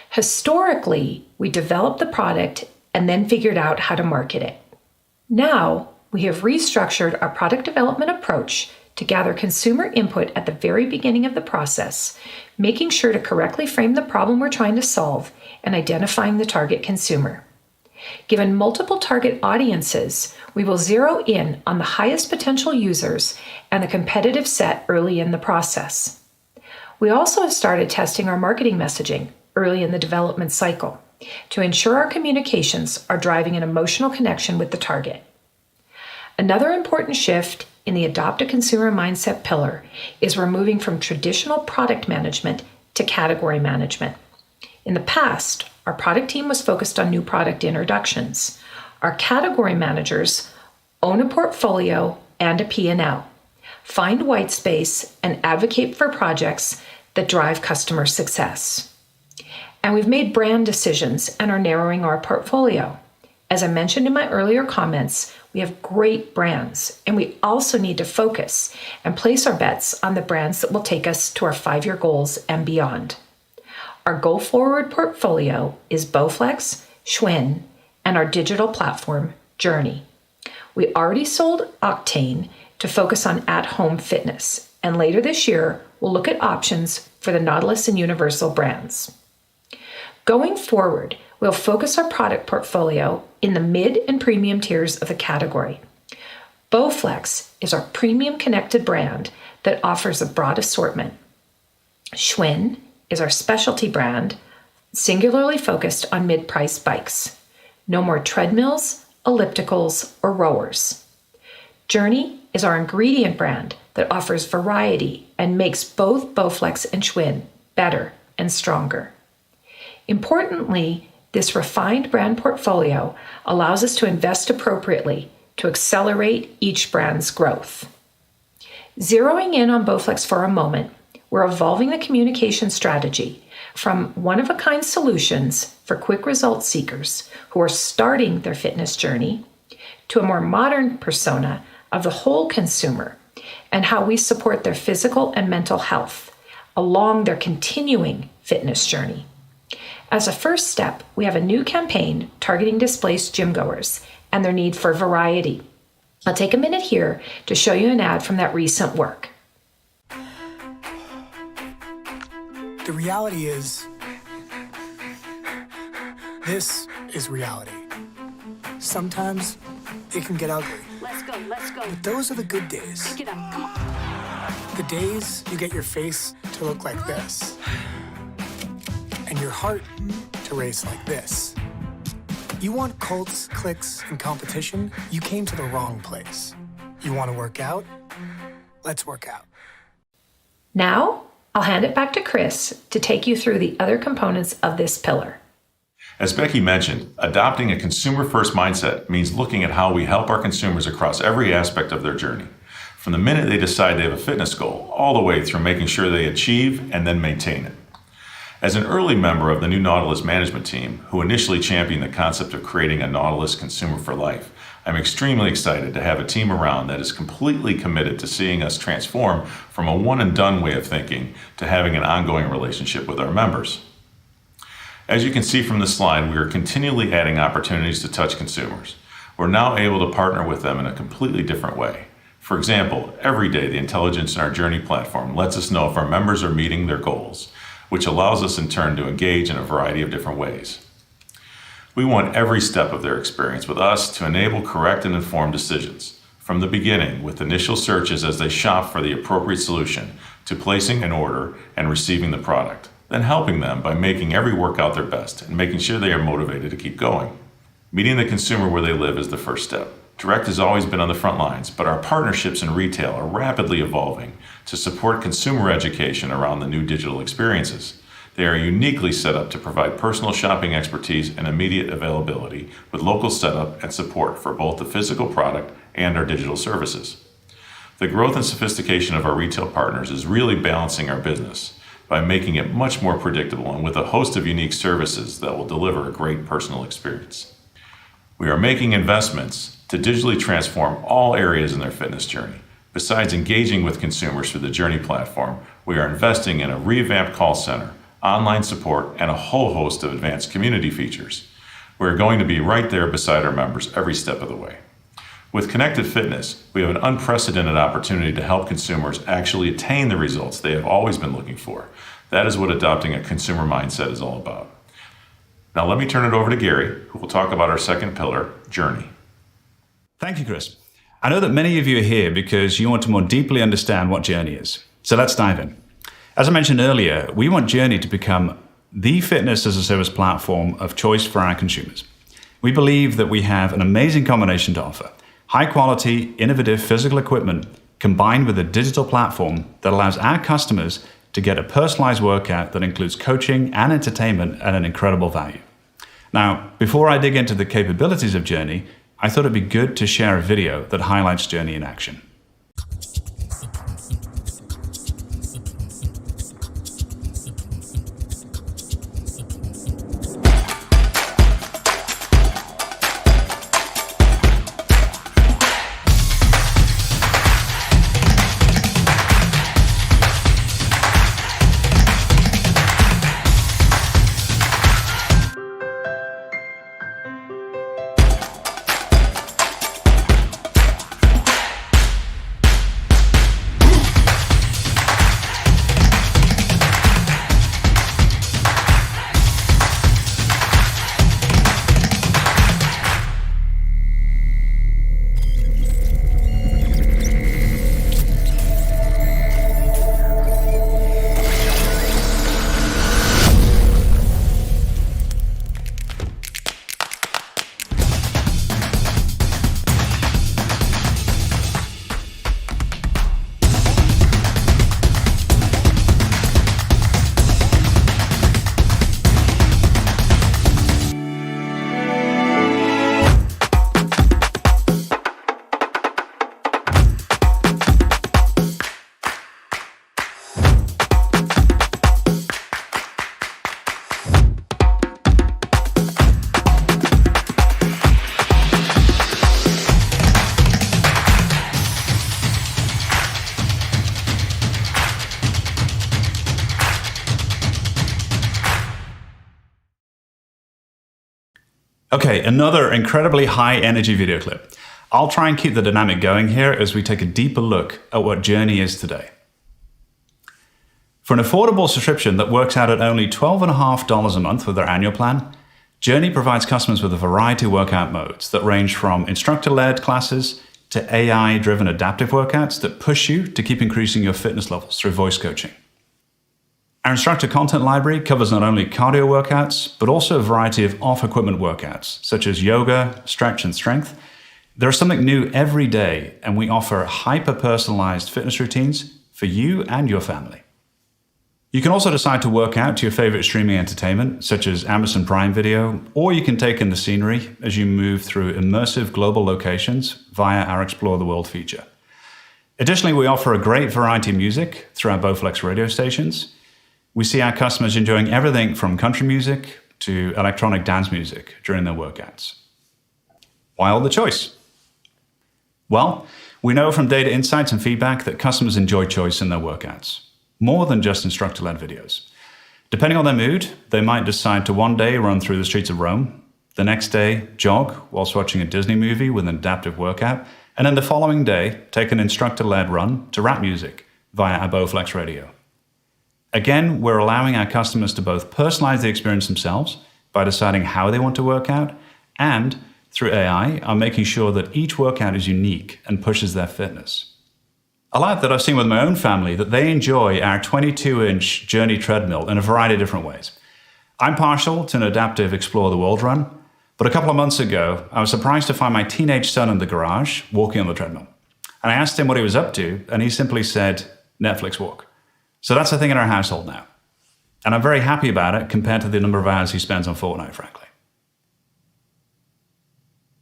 Historically, we developed the product and then figured out how to market it. Now, we have restructured our product development approach to gather consumer input at the very beginning of the process, making sure to correctly frame the problem we're trying to solve and identifying the target consumer. Given multiple target audiences, we will zero in on the highest potential users and the competitive set early in the process. We also have started testing our marketing messaging early in the development cycle to ensure our communications are driving an emotional connection with the target. Another important shift in the Adopt a Consumer Mindset pillar is we're moving from traditional product management to category management. In the past, our product team was focused on new product introductions. Our category managers own a portfolio and a P&L, find white space, and advocate for projects that drive customer success. And we've made brand decisions and are narrowing our portfolio. As I mentioned in my earlier comments, we have great brands, and we also need to focus and place our bets on the brands that will take us to our 5-year goals and beyond. Our go-forward portfolio is Bowflex, Schwinn, and our digital platform, Journey. We already sold Octane to focus on at-home fitness, and later this year, we'll look at options for the Nautilus and Universal brands. Going forward, we'll focus our product portfolio in the mid and premium tiers of the category. Bowflex is our premium connected brand that offers a broad assortment. Schwinn is our specialty brand, singularly focused on mid-price bikes. No more treadmills, ellipticals, or rowers. Journey is our ingredient brand that offers variety and makes both Bowflex and Schwinn better and stronger. Importantly, this refined brand portfolio allows us to invest appropriately to to accelerate each brand's growth. Zeroing in on Bowflex for a moment, we're evolving the communication strategy from one-of-a-kind solutions for quick result seekers who are starting their fitness journey to a more modern persona of the whole consumer and how we support their physical and mental health along their continuing fitness journey. As a first step, we have a new campaign targeting displaced gym goers and their need for variety. I'll take a minute here to show you an ad from that recent work. The reality is, this is reality. Sometimes it can get ugly. Let's go. But those are the good days. Pick it up, come on. The days you get your face to look like this. And your heart to race like this. You want cults, clicks, and competition? You came to the wrong place. You want to work out? Let's work out. Now, I'll hand it back to Chris to take you through the other components of this pillar. As Becky mentioned, adopting a consumer-first mindset means looking at how we help our consumers across every aspect of their journey, from the minute they decide they have a fitness goal, all the way through making sure they achieve and then maintain it. As an early member of the new Nautilus management team, who initially championed the concept of creating a Nautilus consumer for life, I'm extremely excited to have a team around that is completely committed to seeing us transform from a one-and-done way of thinking to having an ongoing relationship with our members. As you can see from this slide, we are continually adding opportunities to touch consumers. We're now able to partner with them in a completely different way. For example, every day the intelligence in our Journey platform lets us know if our members are meeting their goals, which allows us in turn to engage in a variety of different ways. We want every step of their experience with us to enable correct and informed decisions, from the beginning with initial searches as they shop for the appropriate solution, to placing an order and receiving the product, then helping them by making every workout their best and making sure they are motivated to keep going. Meeting the consumer where they live is the first step. Direct has always been on the front lines, but our partnerships in retail are rapidly evolving to support consumer education around the new digital experiences. They are uniquely set up to provide personal shopping expertise and immediate availability with local setup and support for both the physical product and our digital services. The growth and sophistication of our retail partners is really balancing our business by making it much more predictable and with a host of unique services that will deliver a great personal experience. We are making investments to digitally transform all areas in their fitness journey. Besides engaging with consumers through the Journey platform, we are investing in a revamped call center, online support, and a whole host of advanced community features. We're going to be right there beside our members every step of the way. With Connected Fitness, we have an unprecedented opportunity to help consumers actually attain the results they have always been looking for. That is what adopting a consumer mindset is all about. Now let me turn it over to Gary, who will talk about our second pillar, Journey. Thank you, Chris. I know that many of you are here because you want to more deeply understand what Journey is. So let's dive in. As I mentioned earlier, we want Journey to become the fitness as a service platform of choice for our consumers. We believe that we have an amazing combination to offer. High quality, innovative physical equipment combined with a digital platform that allows our customers to get a personalized workout that includes coaching and entertainment at an incredible value. Now, before I dig into the capabilities of Journey, I thought it'd be good to share a video that highlights Journey in action. Okay, another incredibly high energy video clip. I'll try and keep the dynamic going here as we take a deeper look at what Journey is today. For an affordable subscription that works out at only $12.50 a month with their annual plan, Journey provides customers with a variety of workout modes that range from instructor-led classes to AI-driven adaptive workouts that push you to keep increasing your fitness levels through voice coaching. Our instructor content library covers not only cardio workouts, but also a variety of off-equipment workouts, such as yoga, stretch, and strength. There's something new every day, and we offer hyper-personalized fitness routines for you and your family. You can also decide to work out to your favorite streaming entertainment, such as Amazon Prime Video, or you can take in the scenery as you move through immersive global locations via our Explore the World feature. Additionally, we offer a great variety of music through our Bowflex radio stations. We see our customers enjoying everything from country music to electronic dance music during their workouts. Why all the choice? Well, we know from data insights and feedback that customers enjoy choice in their workouts, more than just instructor-led videos. Depending on their mood, they might decide to one day run through the streets of Rome, the next day jog whilst watching a Disney movie with an adaptive workout, and then the following day take an instructor-led run to rap music via our Bowflex radio. Again, we're allowing our customers to both personalize the experience themselves by deciding how they want to work out, and through AI, are making sure that each workout is unique and pushes their fitness. I'll add that I've seen with my own family that they enjoy our 22-inch Journey treadmill in a variety of different ways. I'm partial to an adaptive Explore the World run, but a couple of months ago, I was surprised to find my teenage son in the garage walking on the treadmill. And I asked him what he was up to, and he simply said, Netflix walk. So that's a thing in our household now. And I'm very happy about it compared to the number of hours he spends on Fortnite, frankly.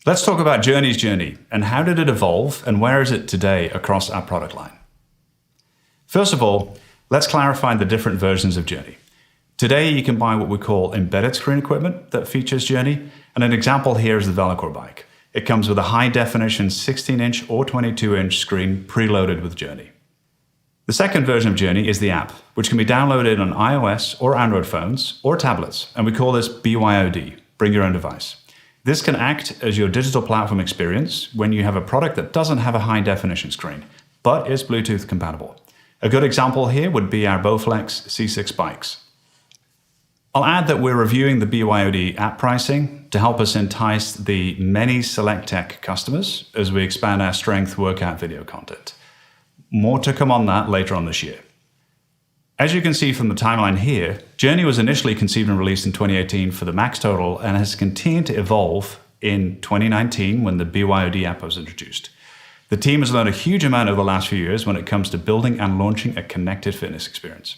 Let's talk about Journey's journey and how did it evolve and where is it today across our product line. First of all, let's clarify the different versions of Journey. Today, you can buy what we call embedded screen equipment that features Journey, and an example here is the VeloCore bike. It comes with a high-definition 16-inch or 22-inch screen preloaded with Journey. The second version of Journey is the app, which can be downloaded on iOS or Android phones or tablets, and we call this BYOD, Bring Your Own Device. This can act as your digital platform experience when you have a product that doesn't have a high-definition screen, but is Bluetooth compatible. A good example here would be our Bowflex C6 bikes. I'll add that we're reviewing the BYOD app pricing to help us entice the many Select Tech customers as we expand our strength workout video content. More to come on that later on this year. As you can see from the timeline here, Journey was initially conceived and released in 2018 for the Max Total and has continued to evolve in 2019 when the BYOD app was introduced. The team has learned a huge amount over the last few years when it comes to building and launching a connected fitness experience.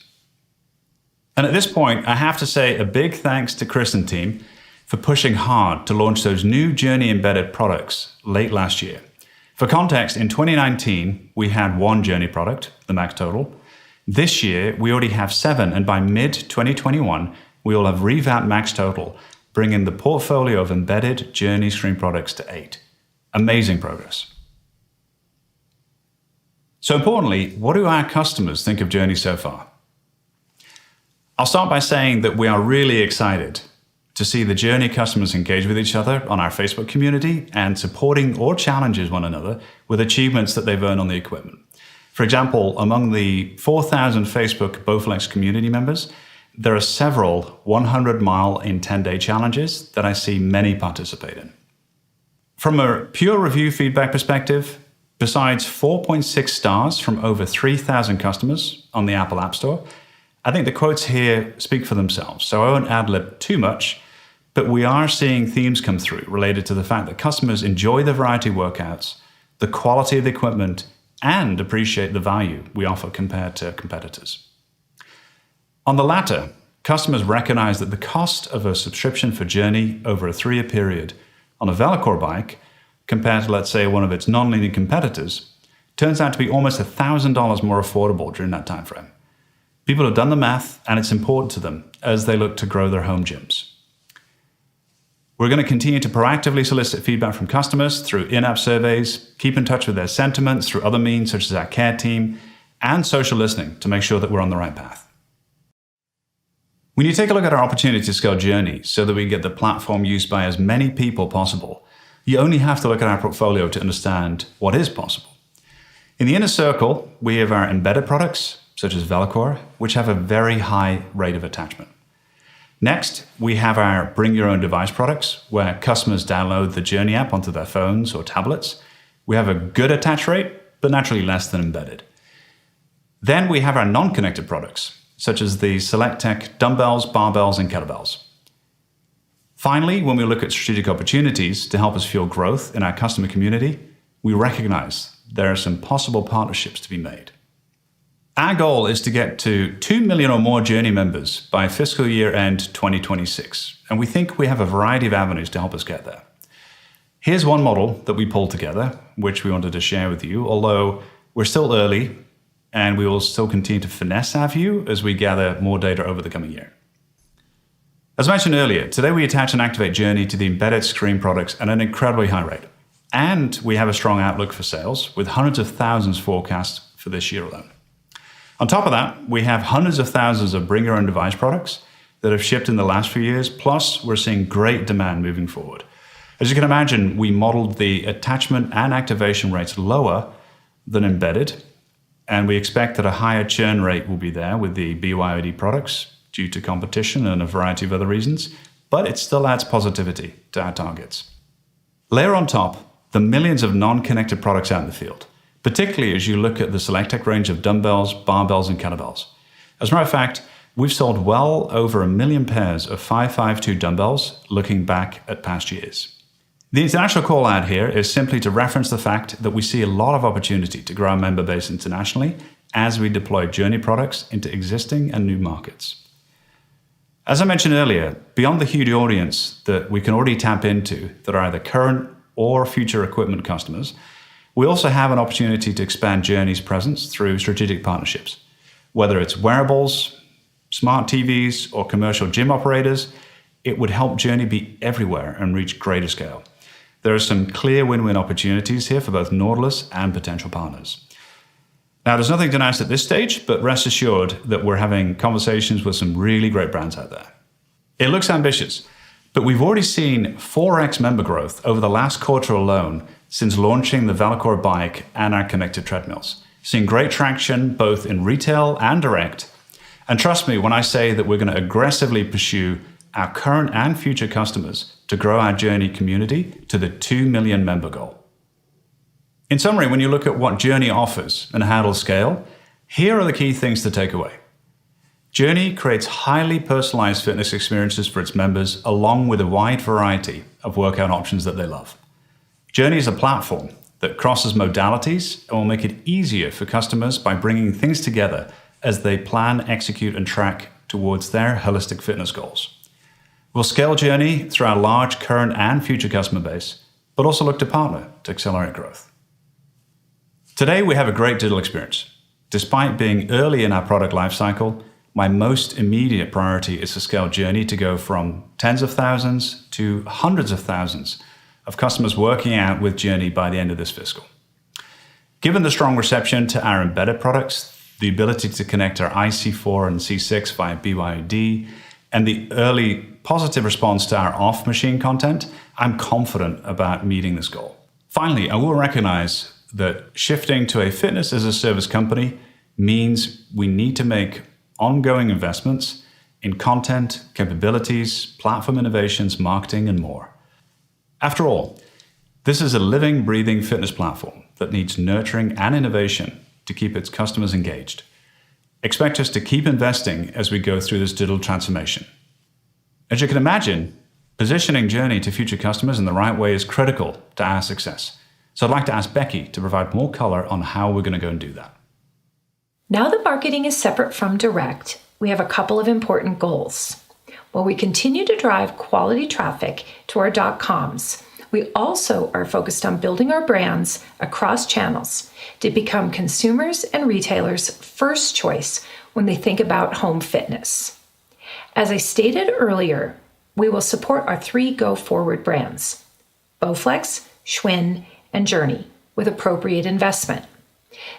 And at this point, I have to say a big thanks to Chris and team for pushing hard to launch those new Journey embedded products late last year. For context, in 2019, we had one Journey product, the Max Total. This year, we already have 7, and by mid-2021, we will have revamped Max Total, bringing the portfolio of embedded Journey screen products to 8. Amazing progress. So importantly, what do our customers think of Journey so far? I'll start by saying that we are really excited to see the Journey customers engage with each other on our Facebook community and supporting or challenges one another with achievements that they've earned on the equipment. For example, among the 4,000 Facebook Bowflex community members, there are several 100-mile in 10-day challenges that I see many participate in. From a pure review feedback perspective, besides 4.6 stars from over 3,000 customers on the Apple App Store, I think the quotes here speak for themselves, so I won't ad-lib too much, but we are seeing themes come through related to the fact that customers enjoy the variety of workouts, the quality of the equipment, and appreciate the value we offer compared to competitors. On the latter, customers recognize that the cost of a subscription for Journey over a 3-year period on a VeloCore bike, compared to, let's say, one of its non-linear competitors, turns out to be almost $1,000 more affordable during that time frame. People have done the math, and it's important to them as they look to grow their home gyms. We're going to continue to proactively solicit feedback from customers through in-app surveys, keep in touch with their sentiments through other means such as our care team, and social listening to make sure that we're on the right path. When you take a look at our opportunity to scale Journey so that we get the platform used by as many people possible, you only have to look at our portfolio to understand what is possible. In the inner circle, we have our embedded products, such as Velocore, which have a very high rate of attachment. Next, we have our bring your own device products, where customers download the Journey app onto their phones or tablets. We have a good attach rate, but naturally less than embedded. Then we have our non-connected products, such as the SelectTech dumbbells, barbells, and kettlebells. Finally, when we look at strategic opportunities to help us fuel growth in our customer community, we recognize there are some possible partnerships to be made. Our goal is to get to 2 million or more Journey members by fiscal year end 2026, and we think we have a variety of avenues to help us get there. Here's one model that we pulled together, which we wanted to share with you, although we're still early and we will still continue to finesse our view as we gather more data over the coming year. As mentioned earlier, today we attach and activate Journey to the embedded screen products at an incredibly high rate. And we have a strong outlook for sales, with hundreds of thousands forecast for this year alone. On top of that, we have hundreds of thousands of bring your own device products that have shipped in the last few years, plus we're seeing great demand moving forward. As you can imagine, we modeled the attachment and activation rates lower than embedded, and we expect that a higher churn rate will be there with the BYOD products due to competition and a variety of other reasons, but it still adds positivity to our targets. Layer on top the millions of non-connected products out in the field, particularly as you look at the SelectTech range of dumbbells, barbells, and kettlebells. As a matter of fact, we've sold well over 1 million pairs of 552 dumbbells looking back at past years. The international call out here is simply to reference the fact that we see a lot of opportunity to grow our member base internationally as we deploy Journey products into existing and new markets. As I mentioned earlier, beyond the huge audience that we can already tap into that are either current or future equipment customers, we also have an opportunity to expand Journey's presence through strategic partnerships. Whether it's wearables, smart TVs, or commercial gym operators, it would help Journey be everywhere and reach greater scale. There are some clear win-win opportunities here for both Nautilus and potential partners. Now, there's nothing to announce at this stage, but rest assured that we're having conversations with some really great brands out there. It looks ambitious, but we've already seen 4x member growth over the last quarter alone since launching the Velocore bike and our connected treadmills. Seeing great traction both in retail and direct. And trust me when I say that we're going to aggressively pursue our current and future customers to grow our Journey community to the 2 million member goal. In summary, when you look at what Journey offers and how it'll scale, here are the key things to take away. Journey creates highly personalized fitness experiences for its members, along with a wide variety of workout options that they love. Journey is a platform that crosses modalities and will make it easier for customers by bringing things together as they plan, execute, and track towards their holistic fitness goals. We'll scale Journey through our large current and future customer base, but also look to partner to accelerate growth. Today, we have a great digital experience. Despite being early in our product lifecycle, my most immediate priority is to scale Journey to go from tens of thousands to hundreds of thousands of customers working out with Journey by the end of this fiscal. Given the strong reception to our embedded products, the ability to connect our IC4 and C6 via BYOD, and the early positive response to our off-machine content, I'm confident about meeting this goal. Finally, I will recognize that shifting to a fitness-as-a-service company means we need to make ongoing investments in content, capabilities, platform innovations, marketing, and more. After all, this is a living, breathing fitness platform that needs nurturing and innovation to keep its customers engaged. Expect us to keep investing as we go through this digital transformation. As you can imagine, positioning Journey to future customers in the right way is critical to our success. So I'd like to ask Becky to provide more color on how we're going to go and do that. Now that marketing is separate from direct, we have a couple of important goals. While we continue to drive quality traffic to our .coms, we also are focused on building our brands across channels to become consumers' and retailers' first choice when they think about home fitness. As I stated earlier, we will support our 3 go-forward brands, Bowflex, Schwinn, and Journey, with appropriate investment.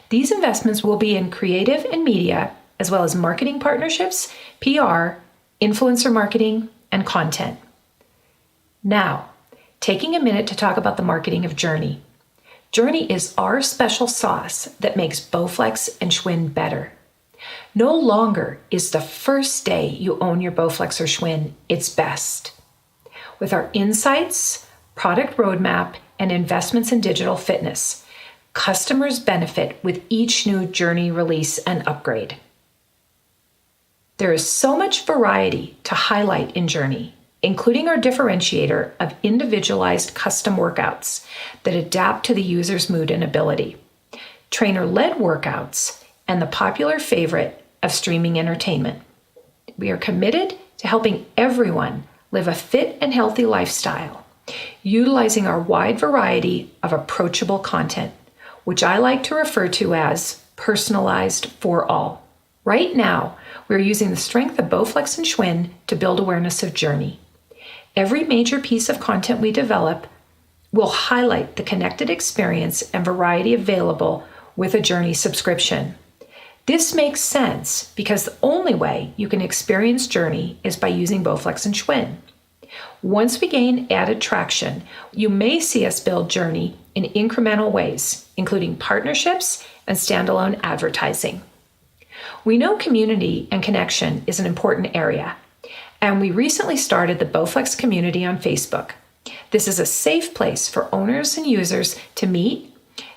These investments will be in creative and media, as well as marketing partnerships, PR, influencer marketing, and content. Now, taking a minute to talk about the marketing of Journey. Journey is our special sauce that makes Bowflex and Schwinn better. No longer is the first day you own your Bowflex or Schwinn its best. With our insights, product roadmap, and investments in digital fitness, customers benefit with each new Journey release and upgrade. There is so much variety to highlight in Journey, including our differentiator of individualized custom workouts that adapt to the user's mood and ability, trainer-led workouts, and the popular favorite of streaming entertainment. We are committed to helping everyone live a fit and healthy lifestyle, utilizing our wide variety of approachable content, which I like to refer to as personalized for all. Right now, we're using the strength of Bowflex and Schwinn to build awareness of Journey. Every major piece of content we develop will highlight the connected experience and variety available with a Journey subscription. This makes sense because the only way you can experience Journey is by using Bowflex and Schwinn. Once we gain added traction, you may see us build Journey in incremental ways, including partnerships and standalone advertising. We know community and connection is an important area, and we recently started the Bowflex community on Facebook. This is a safe place for owners and users to meet,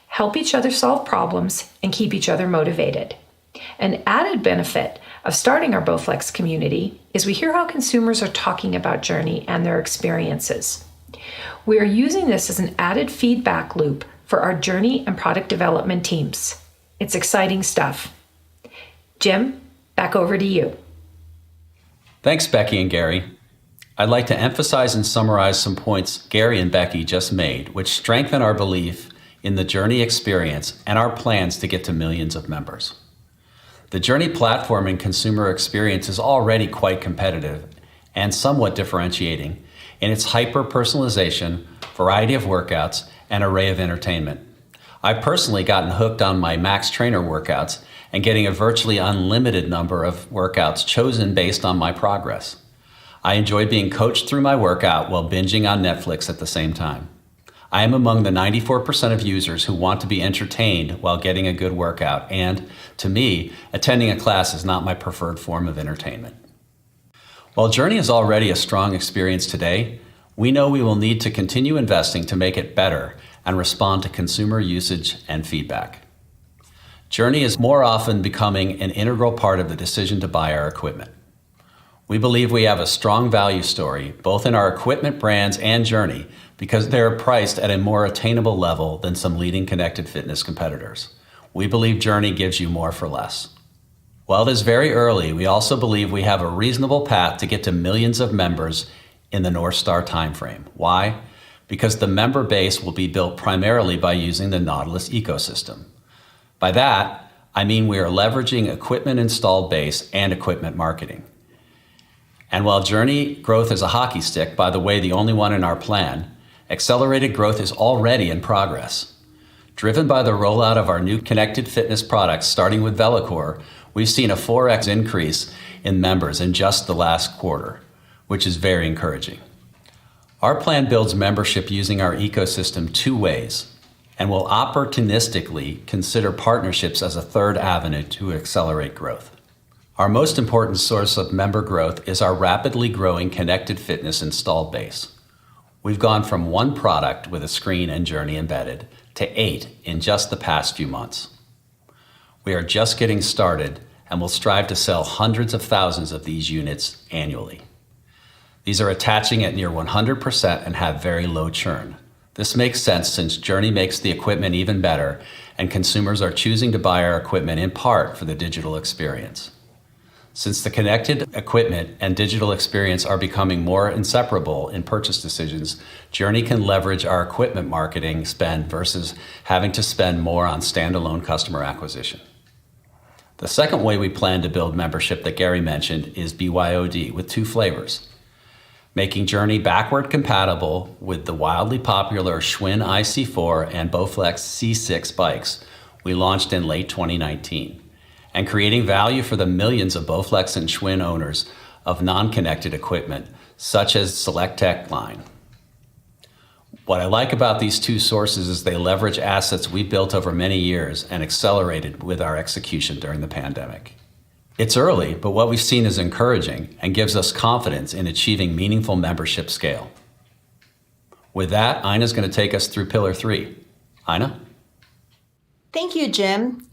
help each other solve problems, and keep each other motivated. An added benefit of starting our Bowflex community is we hear how consumers are talking about Journey and their experiences. We are using this as an added feedback loop for our Journey and product development teams. It's exciting stuff. Jim, back over to you. Thanks, Becky and Gary. I'd like to emphasize and summarize some points Gary and Becky just made, which strengthen our belief in the Journey experience and our plans to get to millions of members. The Journey platform and consumer experience is already quite competitive and somewhat differentiating in its hyper-personalization, variety of workouts, and array of entertainment. I've personally gotten hooked on my Max Trainer workouts and getting a virtually unlimited number of workouts chosen based on my progress. I enjoy being coached through my workout while binging on Netflix at the same time. I am among the 94% of users who want to be entertained while getting a good workout, and to me, attending a class is not my preferred form of entertainment. While Journey is already a strong experience today, we know we will need to continue investing to make it better and respond to consumer usage and feedback. Journey is more often becoming an integral part of the decision to buy our equipment. We believe we have a strong value story, both in our equipment brands and Journey, because they are priced at a more attainable level than some leading connected fitness competitors. We believe Journey gives you more for less. While it is very early, we also believe we have a reasonable path to get to millions of members in the North Star timeframe. Why? Because the member base will be built primarily by using the Nautilus ecosystem. By that, I mean we are leveraging equipment installed base and equipment marketing. And while Journey growth is a hockey stick, by the way, the only one in our plan, accelerated growth is already in progress. Driven by the rollout of our new connected fitness products, starting with VeloCore, we've seen a 4x increase in members in just the last quarter, which is very encouraging. Our plan builds membership using our ecosystem two ways, and will opportunistically consider partnerships as a third avenue to accelerate growth. Our most important source of member growth is our rapidly growing connected fitness installed base. We've gone from one product with a screen and Journey embedded to 8 in just the past few months. We are just getting started and will strive to sell hundreds of thousands of these units annually. These are attaching at near 100% and have very low churn. This makes sense since Journey makes the equipment even better, and consumers are choosing to buy our equipment in part for the digital experience. Since the connected equipment and digital experience are becoming more inseparable in purchase decisions, Journey can leverage our equipment marketing spend versus having to spend more on standalone customer acquisition. The second way we plan to build membership that Gary mentioned is BYOD with 2 flavors. Making Journey backward compatible with the wildly popular Schwinn IC4 and Bowflex C6 bikes we launched in late 2019, and creating value for the millions of Bowflex and Schwinn owners of non-connected equipment, such as SelectTech line. What I like about these two sources is they leverage assets we built over many years and accelerated with our execution during the pandemic. It's early, but what we've seen is encouraging and gives us confidence in achieving meaningful membership scale. With that, Ina's going to take us through Pillar 3. Ina? Thank you, Jim.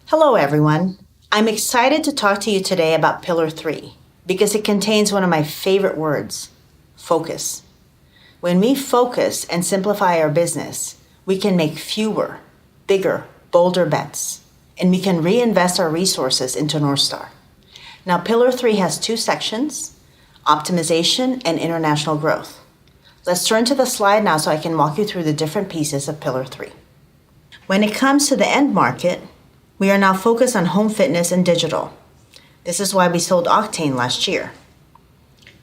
Hello, everyone. I'm excited to talk to you today about Pillar 3 because it contains one of my favorite words, focus. When we focus and simplify our business, we can make fewer, bigger, bolder bets, and we can reinvest our resources into North Star. Now, Pillar 3 has two sections, optimization and international growth. Let's turn to the slide now so I can walk you through the different pieces of Pillar 3. When it comes to the end market, we are now focused on home fitness and digital. This is why we sold Octane last year.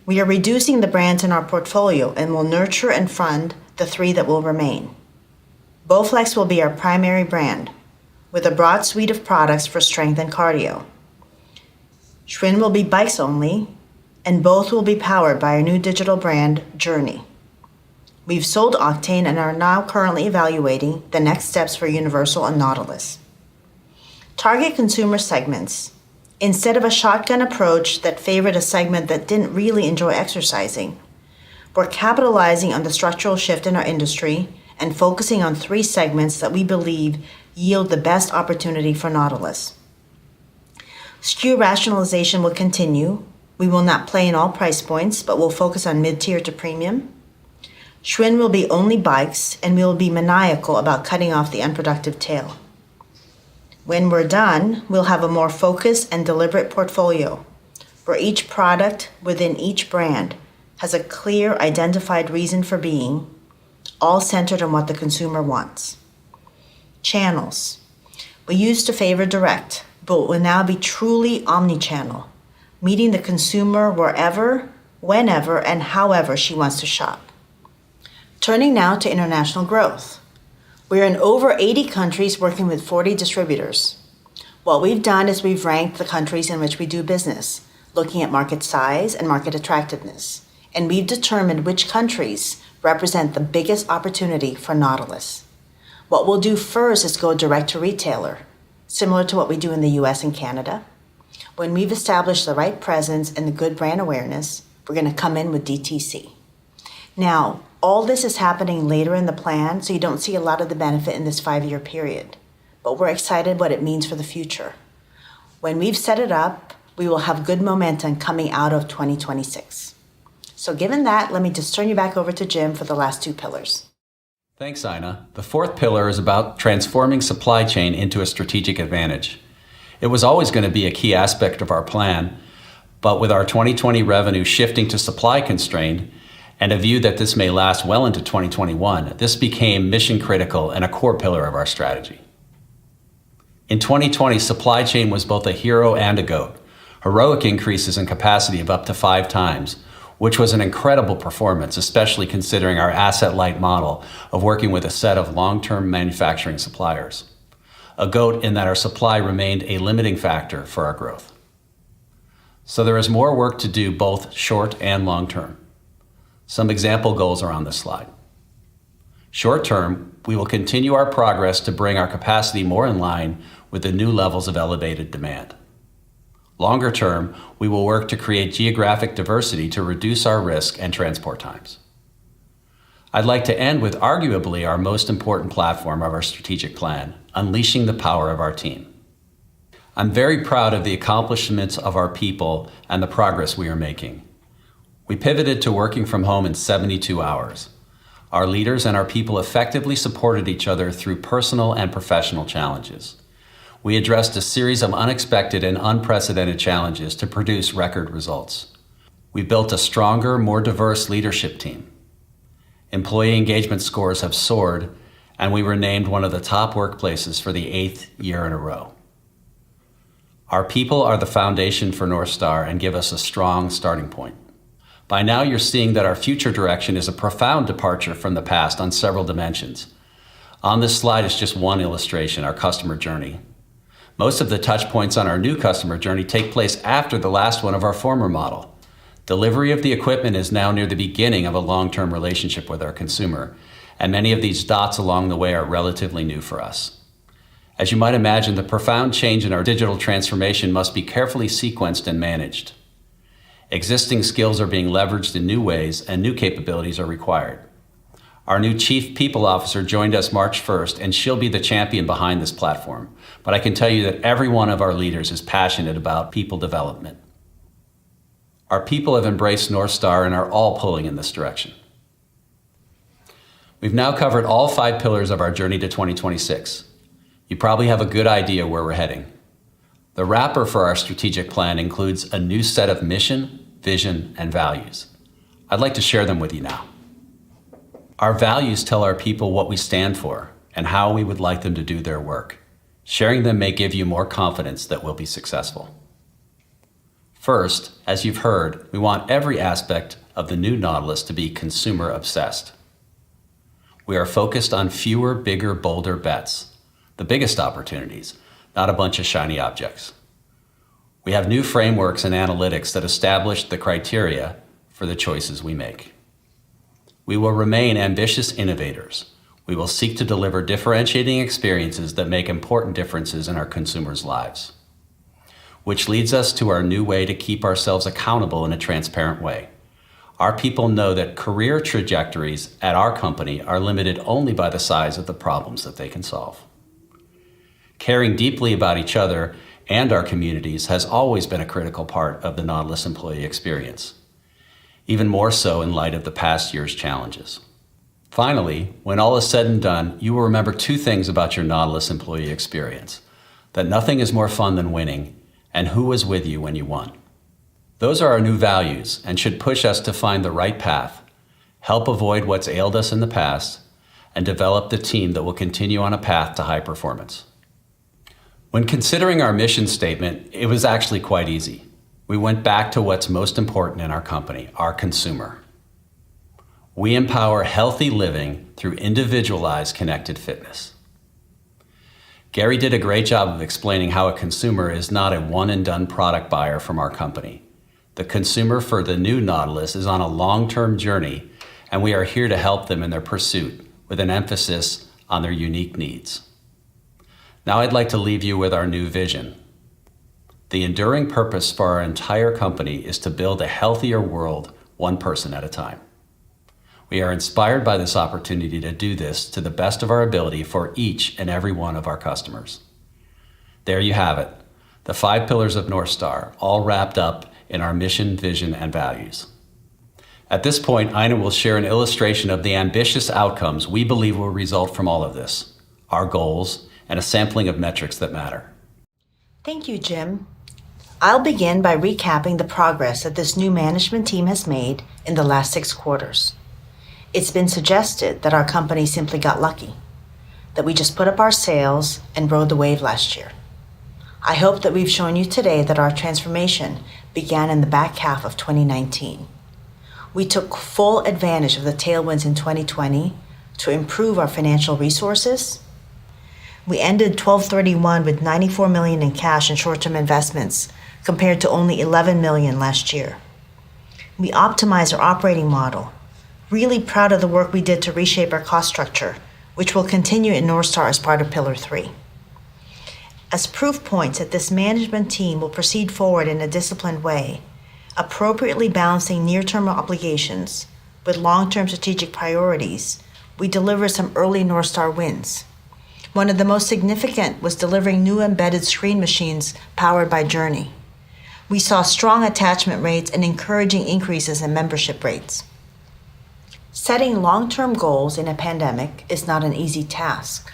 We are reducing the brands in our portfolio and will nurture and fund the three that will remain. Bowflex will be our primary brand, with a broad suite of products for strength and cardio. Schwinn will be bikes only, and both will be powered by our new digital brand, Journey. We've sold Octane and are now currently evaluating the next steps for Universal and Nautilus. Target consumer segments. Instead of a shotgun approach that favored a segment that didn't really enjoy exercising, we're capitalizing on the structural shift in our industry and focusing on three segments that we believe yield the best opportunity for Nautilus. SKU rationalization will continue. We will not play in all price points, but will focus on mid-tier to premium. Schwinn will be only bikes, and we will be maniacal about cutting off the unproductive tail. When we're done, we'll have a more focused and deliberate portfolio, where each product within each brand has a clear, identified reason for being, all centered on what the consumer wants. Channels. We used to favor direct, but will now be truly omni-channel, meeting the consumer wherever, whenever, and however she wants to shop. Turning now to international growth. We're in over 80 countries working with 40 distributors. What we've done is we've ranked the countries in which we do business, looking at market size and market attractiveness, and we've determined which countries represent the biggest opportunity for Nautilus. What we'll do first is go direct to retailer, similar to what we do in the US and Canada. When we've established the right presence and the good brand awareness, we're going to come in with DTC. Now, all this is happening later in the plan, so you don't see a lot of the benefit in this 5-year period. But we're excited what it means for the future. When we've set it up, we will have good momentum coming out of 2026. So given that, let me just turn you back over to Jim for the last two pillars. Thanks, Ina. The fourth pillar is about transforming supply chain into a strategic advantage. It was always going to be a key aspect of our plan, but with our 2020 revenue shifting to supply constrained, and a view that this may last well into 2021, this became mission critical and a core pillar of our strategy. In 2020, supply chain was both a hero and a goat. Heroic increases in capacity of up to 5 times, which was an incredible performance, especially considering our asset-light model of working with a set of long-term manufacturing suppliers. A goat in that our supply remained a limiting factor for our growth. So there is more work to do both short and long term. Some example goals are on this slide. Short term, we will continue our progress to bring our capacity more in line with the new levels of elevated demand. Longer term, we will work to create geographic diversity to reduce our risk and transport times. I'd like to end with arguably our most important platform of our strategic plan, unleashing the power of our team. I'm very proud of the accomplishments of our people and the progress we are making. We pivoted to working from home in 72 hours. Our leaders and our people effectively supported each other through personal and professional challenges. We addressed a series of unexpected and unprecedented challenges to produce record results. We built a stronger, more diverse leadership team. Employee engagement scores have soared, and we were named one of the top workplaces for the 8th year in a row. Our people are the foundation for North Star and give us a strong starting point. By now, you're seeing that our future direction is a profound departure from the past on several dimensions. On this slide is just one illustration, our customer journey. Most of the touch points on our new customer journey take place after the last one of our former model. Delivery of the equipment is now near the beginning of a long-term relationship with our consumer, and many of these dots along the way are relatively new for us. As you might imagine, the profound change in our digital transformation must be carefully sequenced and managed. Existing skills are being leveraged in new ways, and new capabilities are required. Our new Chief People Officer joined us March 1st, and she'll be the champion behind this platform. But I can tell you that every one of our leaders is passionate about people development. Our people have embraced North Star and are all pulling in this direction. We've now covered all 5 pillars of our journey to 2026. You probably have a good idea where we're heading. The wrapper for our strategic plan includes a new set of mission, vision, and values. I'd like to share them with you now. Our values tell our people what we stand for and how we would like them to do their work. Sharing them may give you more confidence that we'll be successful. First, as you've heard, we want every aspect of the new Nautilus to be consumer obsessed. We are focused on fewer, bigger, bolder bets, the biggest opportunities, not a bunch of shiny objects. We have new frameworks and analytics that establish the criteria for the choices we make. We will remain ambitious innovators. We will seek to deliver differentiating experiences that make important differences in our consumers' lives. Which leads us to our new way to keep ourselves accountable in a transparent way. Our people know that career trajectories at our company are limited only by the size of the problems that they can solve. Caring deeply about each other and our communities has always been a critical part of the Nautilus employee experience, even more so in light of the past year's challenges. Finally, when all is said and done, you will remember 2 things about your Nautilus employee experience: that nothing is more fun than winning, and who was with you when you won. Those are our new values and should push us to find the right path, help avoid what's ailed us in the past, and develop the team that will continue on a path to high performance. When considering our mission statement, it was actually quite easy. We went back to what's most important in our company, our consumer. We empower healthy living through individualized connected fitness. Gary did a great job of explaining how a consumer is not a one-and-done product buyer from our company. The consumer for the new Nautilus is on a long-term journey, and we are here to help them in their pursuit with an emphasis on their unique needs. Now I'd like to leave you with our new vision. The enduring purpose for our entire company is to build a healthier world, one person at a time. We are inspired by this opportunity to do this to the best of our ability for each and every one of our customers. There you have it, the 5 pillars of North Star, all wrapped up in our mission, vision, and values. At this point, Ina will share an illustration of the ambitious outcomes we believe will result from all of this, our goals, and a sampling of metrics that matter. Thank you, Jim. I'll begin by recapping the progress that this new management team has made in the last 6 quarters. It's been suggested that our company simply got lucky, that we just put up our sails and rode the wave last year. I hope that we've shown you today that our transformation began in the back half of 2019. We took full advantage of the tailwinds in 2020 to improve our financial resources. We ended 12/31 with $94 million in cash and short-term investments compared to only $11 million last year. We optimized our operating model. Really proud of the work we did to reshape our cost structure, which will continue in North Star as part of Pillar 3. As proof points that this management team will proceed forward in a disciplined way, appropriately balancing near-term obligations with long-term strategic priorities, we delivered some early North Star wins. One of the most significant was delivering new embedded screen machines powered by Journey. We saw strong attachment rates and encouraging increases in membership rates. Setting long-term goals in a pandemic is not an easy task.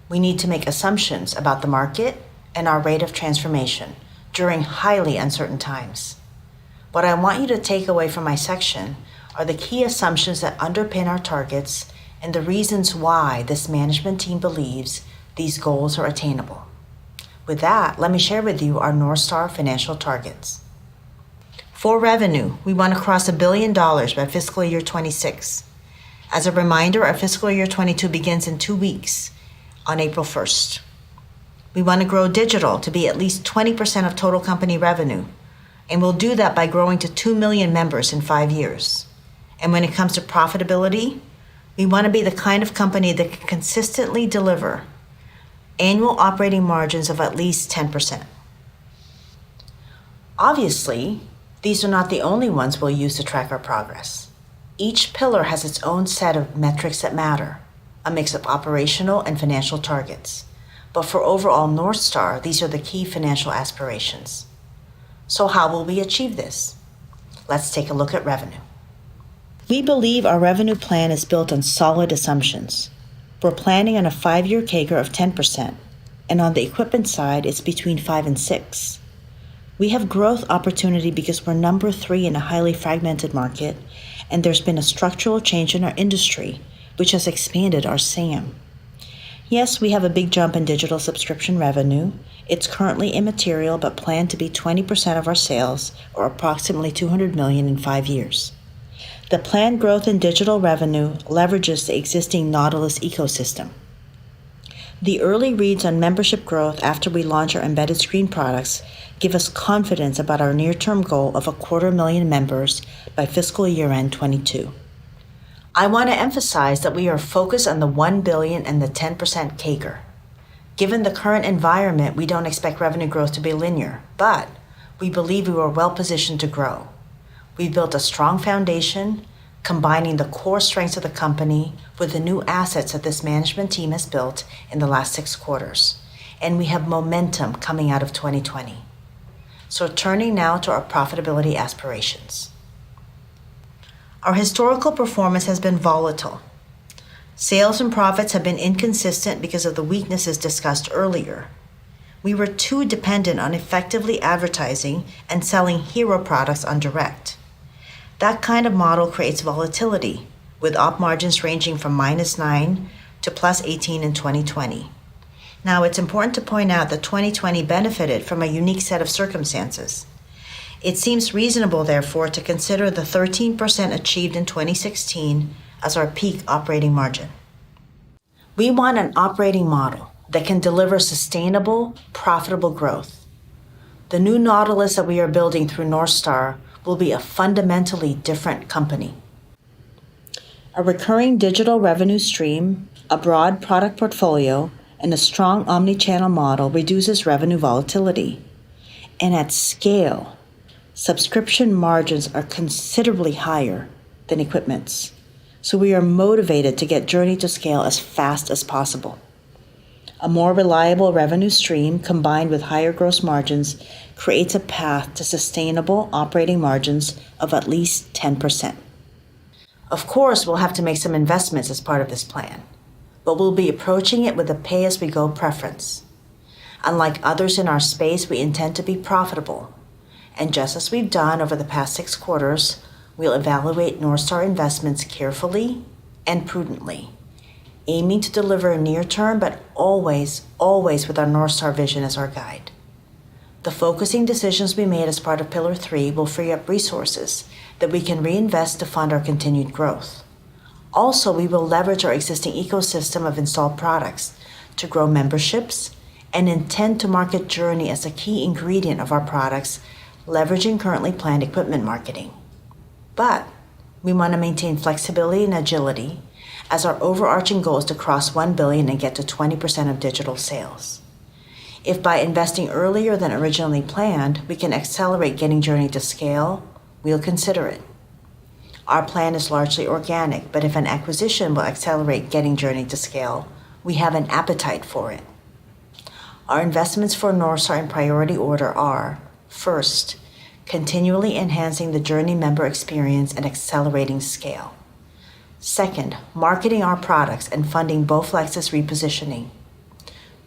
We need to make assumptions about the market and our rate of transformation during highly uncertain times. What I want you to take away from my section are the key assumptions that underpin our targets and the reasons why this management team believes these goals are attainable. With that, let me share with you our North Star financial targets. For revenue, we want to cross $1 billion by fiscal year 26. As a reminder, our fiscal year 22 begins in 2 weeks on April 1st. We want to grow digital to be at least 20% of total company revenue And we'll do that by growing to 2 million members in 5 years. And when it comes to profitability, we want to be the kind of company that can consistently deliver annual operating margins of at least 10%. Obviously, these are not the only ones we'll use to track our progress. Each pillar has its own set of metrics that matter, a mix of operational and financial targets. But for overall North Star, these are the key financial aspirations. So how will we achieve this? Let's take a look at revenue. We believe our revenue plan is built on solid assumptions. We're planning on a 5-year CAGR of 10%, and on the equipment side, it's between 5 and 6. We have growth opportunity because we're number 3 in a highly fragmented market, and there's been a structural change in our industry, which has expanded our SAM. Yes, we have a big jump in digital subscription revenue. It's currently immaterial, but planned to be 20% of our sales, or approximately $200 million in 5 years. The planned growth in digital revenue leverages the existing Nautilus ecosystem. The early reads on membership growth after we launch our embedded screen products give us confidence about our near-term goal of 250,000 members by fiscal year-end 22. I want to emphasize that we are focused on the 1 billion and the 10% CAGR. Given the current environment, we don't expect revenue growth to be linear, but we believe we are well positioned to grow. We've built a strong foundation, combining the core strengths of the company with the new assets that this management team has built in the last 6 quarters, and we have momentum coming out of 2020. So turning now to our profitability aspirations. Our historical performance has been volatile. Sales and profits have been inconsistent because of the weaknesses discussed earlier. We were too dependent on effectively advertising and selling hero products on direct. That kind of model creates volatility, with op margins ranging from -9 to +18 in 2020. Now, it's important to point out that 2020 benefited from a unique set of circumstances. It seems reasonable, therefore, to consider the 13% achieved in 2016 as our peak operating margin. We want an operating model that can deliver sustainable, profitable growth. The new Nautilus that we are building through North Star will be a fundamentally different company. A recurring digital revenue stream, a broad product portfolio, and a strong omni-channel model reduces revenue volatility. And at scale, subscription margins are considerably higher than equipment's. So we are motivated to get Journey to scale as fast as possible. A more reliable revenue stream combined with higher gross margins creates a path to sustainable operating margins of at least 10%. Of course, we'll have to make some investments as part of this plan, but we'll be approaching it with a pay-as-we-go preference. Unlike others in our space, we intend to be profitable. And just as we've done over the past 6 quarters, we'll evaluate North Star investments carefully and prudently, aiming to deliver near-term, but always with our North Star vision as our guide. The focusing decisions we made as part of Pillar 3 will free up resources that we can reinvest to fund our continued growth. Also, we will leverage our existing ecosystem of installed products to grow memberships and intend to market Journey as a key ingredient of our products, leveraging currently planned equipment marketing. But we want to maintain flexibility and agility, as our overarching goal is to cross 1 billion and get to 20% of digital sales. If by investing earlier than originally planned, we can accelerate getting Journey to scale, we'll consider it. Our plan is largely organic, but if an acquisition will accelerate getting Journey to scale, we have an appetite for it. Our investments for North Star in priority order are, first, continually enhancing the Journey member experience and accelerating scale. Second, marketing our products and funding Bowflex's repositioning.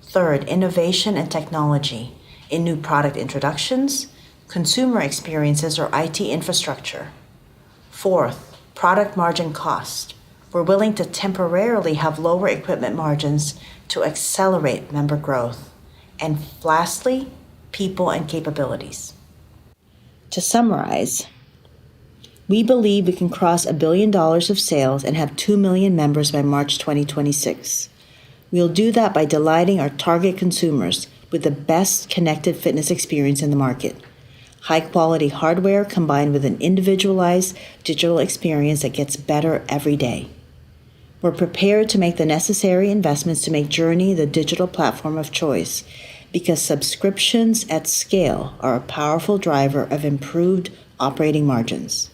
Third, innovation and technology in new product introductions, consumer experiences, or IT infrastructure. Fourth, product margin cost. We're willing to temporarily have lower equipment margins to accelerate member growth. And lastly, people and capabilities. To summarize, we believe we can cross $1 billion of sales and have 2 million members by March 2026. We'll do that by delighting our target consumers with the best connected fitness experience in the market, high-quality hardware combined with an individualized digital experience that gets better every day. We're prepared to make the necessary investments to make Journey the digital platform of choice because subscriptions at scale are a powerful driver of improved operating margins.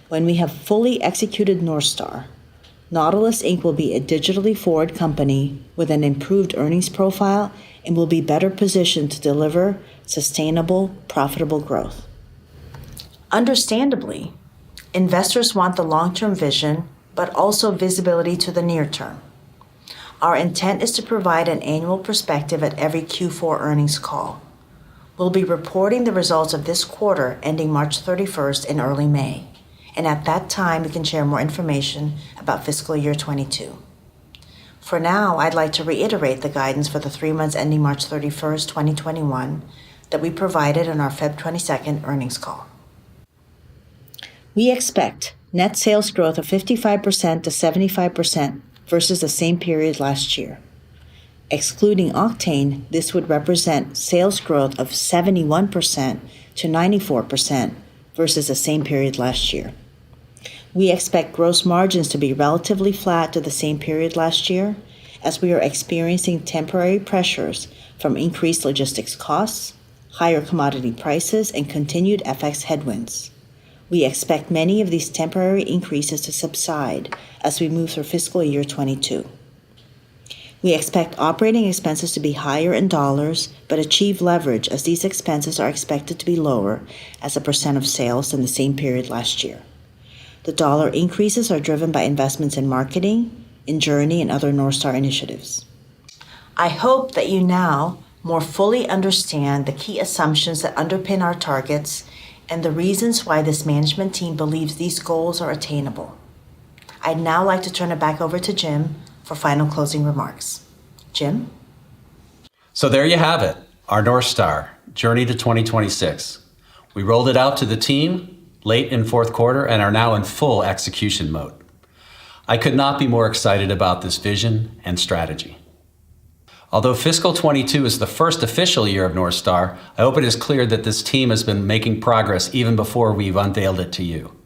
When we have fully executed North Star, Nautilus Inc. will be a digitally forward company with an improved earnings profile and will be better positioned to deliver sustainable, profitable growth. Understandably, investors want the long-term vision, but also visibility to the near term. Our intent is to provide an annual perspective at every Q4 earnings call. We'll be reporting the results of this quarter ending March 31st in early May, and at that time we can share more information about fiscal year 22. For now, I'd like to reiterate the guidance for the 3 months ending March 31st, 2021 that we provided on our Feb 22nd earnings call. We expect net sales growth of 55% to 75% versus the same period last year. Excluding Octane, this would represent sales growth of 71% to 94% versus the same period last year. We expect gross margins to be relatively flat to the same period last year, as we are experiencing temporary pressures from increased logistics costs, higher commodity prices, and continued FX headwinds. We expect many of these temporary increases to subside as we move through fiscal year 22. We expect operating expenses to be higher in dollars, but achieve leverage as these expenses are expected to be lower as a percent of sales than the same period last year. The dollar increases are driven by investments in marketing, in Journey, and other North Star initiatives. I hope that you now more fully understand the key assumptions that underpin our targets and the reasons why this management team believes these goals are attainable. I'd now like to turn it back over to Jim for final closing remarks. Jim? So there you have it, our North Star, Journey to 2026. We rolled it out to the team late in fourth quarter and are now in full execution mode. I could not be more excited about this vision and strategy. Although fiscal 22 is the first official year of North Star, I hope it is clear that this team has been making progress even before we've unveiled it to you.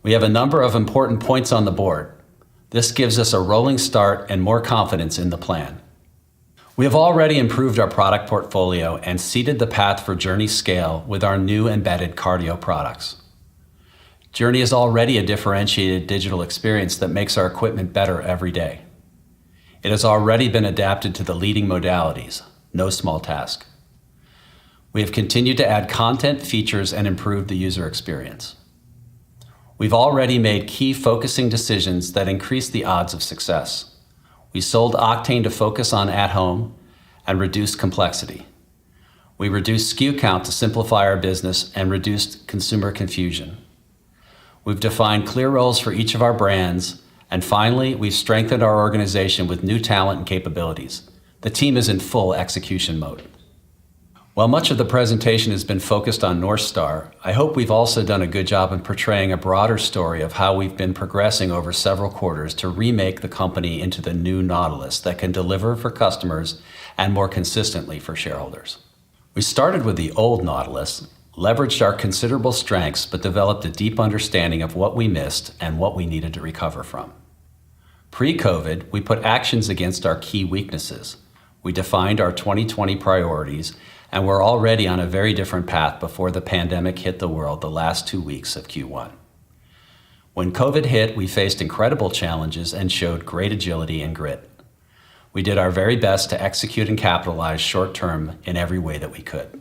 We have a number of important points on the board. This gives us a rolling start and more confidence in the plan. We have already improved our product portfolio and seeded the path for Journey scale with our new embedded cardio products. Journey is already a differentiated digital experience that makes our equipment better every day. It has already been adapted to the leading modalities, no small task. We have continued to add content, features, and improve the user experience. We've already made key focusing decisions that increase the odds of success. We sold Octane to focus on at-home and reduce complexity. We reduced SKU count to simplify our business and reduced consumer confusion. We've defined clear roles for each of our brands. And finally, we've strengthened our organization with new talent and capabilities. The team is in full execution mode. While much of the presentation has been focused on North Star, I hope we've also done a good job in portraying a broader story of how we've been progressing over several quarters to remake the company into the new Nautilus that can deliver for customers and more consistently for shareholders. We started with the old Nautilus, leveraged our considerable strengths, but developed a deep understanding of what we missed and what we needed to recover from. Pre-COVID, we put actions against our key weaknesses. We defined our 2020 priorities, and we're already on a very different path before the pandemic hit the world the last 2 weeks of Q1. When COVID hit, we faced incredible challenges and showed great agility and grit. We did our very best to execute and capitalize short-term in every way that we could.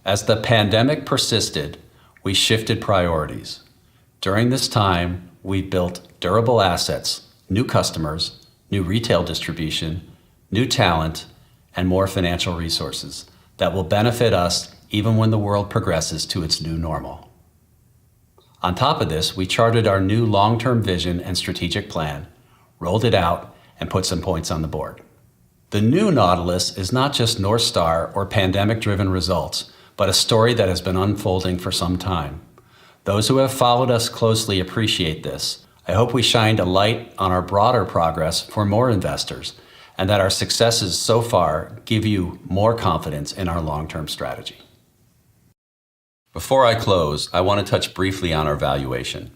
As the pandemic persisted, we shifted priorities. During this time, we built durable assets, new customers, new retail distribution, new talent, and more financial resources that will benefit us even when the world progresses to its new normal. On top of this, we charted our new long-term vision and strategic plan, rolled it out, and put some points on the board. The new Nautilus is not just North Star or pandemic-driven results, but a story that has been unfolding for some time. Those who have followed us closely appreciate this. I hope we shined a light on our broader progress for more investors, and that our successes so far give you more confidence in our long-term strategy. Before I close, I want to touch briefly on our valuation.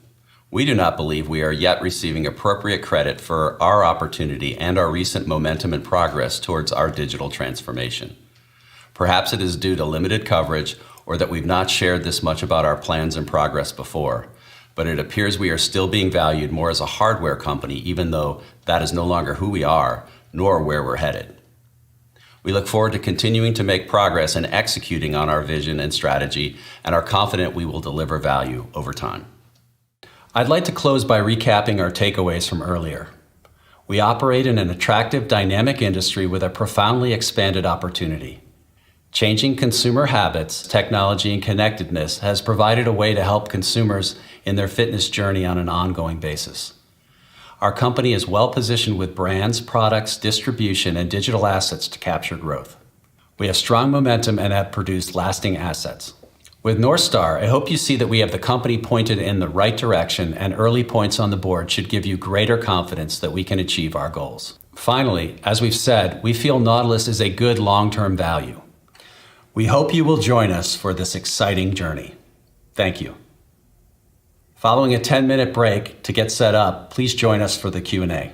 We do not believe we are yet receiving appropriate credit for our opportunity and our recent momentum and progress towards our digital transformation. Perhaps it is due to limited coverage or that we've not shared this much about our plans and progress before, but it appears we are still being valued more as a hardware company, even though that is no longer who we are, nor where we're headed. We look forward to continuing to make progress and executing on our vision and strategy, and are confident we will deliver value over time. I'd like to close by recapping our takeaways from earlier. We operate in an attractive, dynamic industry with a profoundly expanded opportunity. Changing consumer habits, technology, and connectedness has provided a way to help consumers in their fitness journey on an ongoing basis. Our company is well positioned with brands, products, distribution, and digital assets to capture growth. We have strong momentum and have produced lasting assets. With North Star, I hope you see that we have the company pointed in the right direction, and early points on the board should give you greater confidence that we can achieve our goals. Finally, as we've said, we feel Nautilus is a good long-term value. We hope you will join us for this exciting journey. Thank you. Following a 10-minute break to get set up, please join us for the Q&A.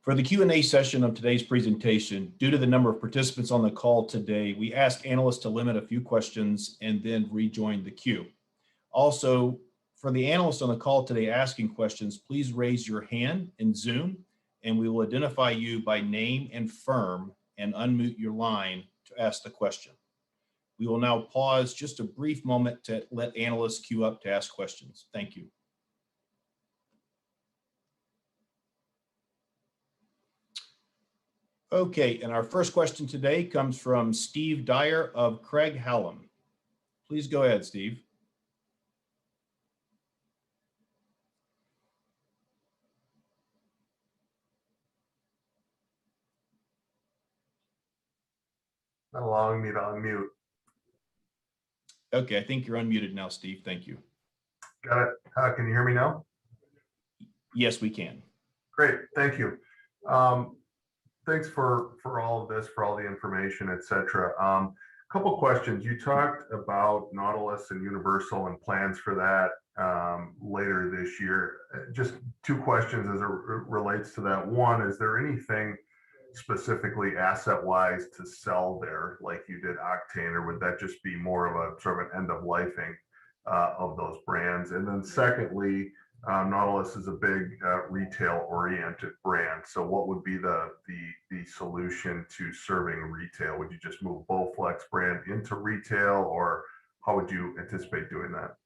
For the Q&A session of today's presentation, due to the number of participants on the call today, we ask analysts to limit a few questions and then rejoin the queue. Also, for the analysts on the call today asking questions, please raise your hand in Zoom and we will identify you by name and firm and unmute your line to ask the question. We will now pause just a brief moment to let analysts queue up to ask questions. Thank you. Okay, and our first question today comes from Steve Dyer of Craig-Hallum. Please go ahead, Steve. Not allowing me to unmute. Okay, I think you're unmuted now, Steve. Thank you. Got it. Can you hear me now? Yes, we can. Great, thank you. Thanks for all of this, for all the information, etc. Couple questions. You talked about Nautilus and Universal and plans for that later this year. Just two questions as it relates to that. One, is there anything specifically asset-wise to sell there like you did Octane, or would that just be more of a sort of an end-of-lifing of those brands? And then secondly, Nautilus is a big retail-oriented brand. So what would be the solution to serving retail? Would you just move Bowflex brand into retail, or how would you anticipate doing that?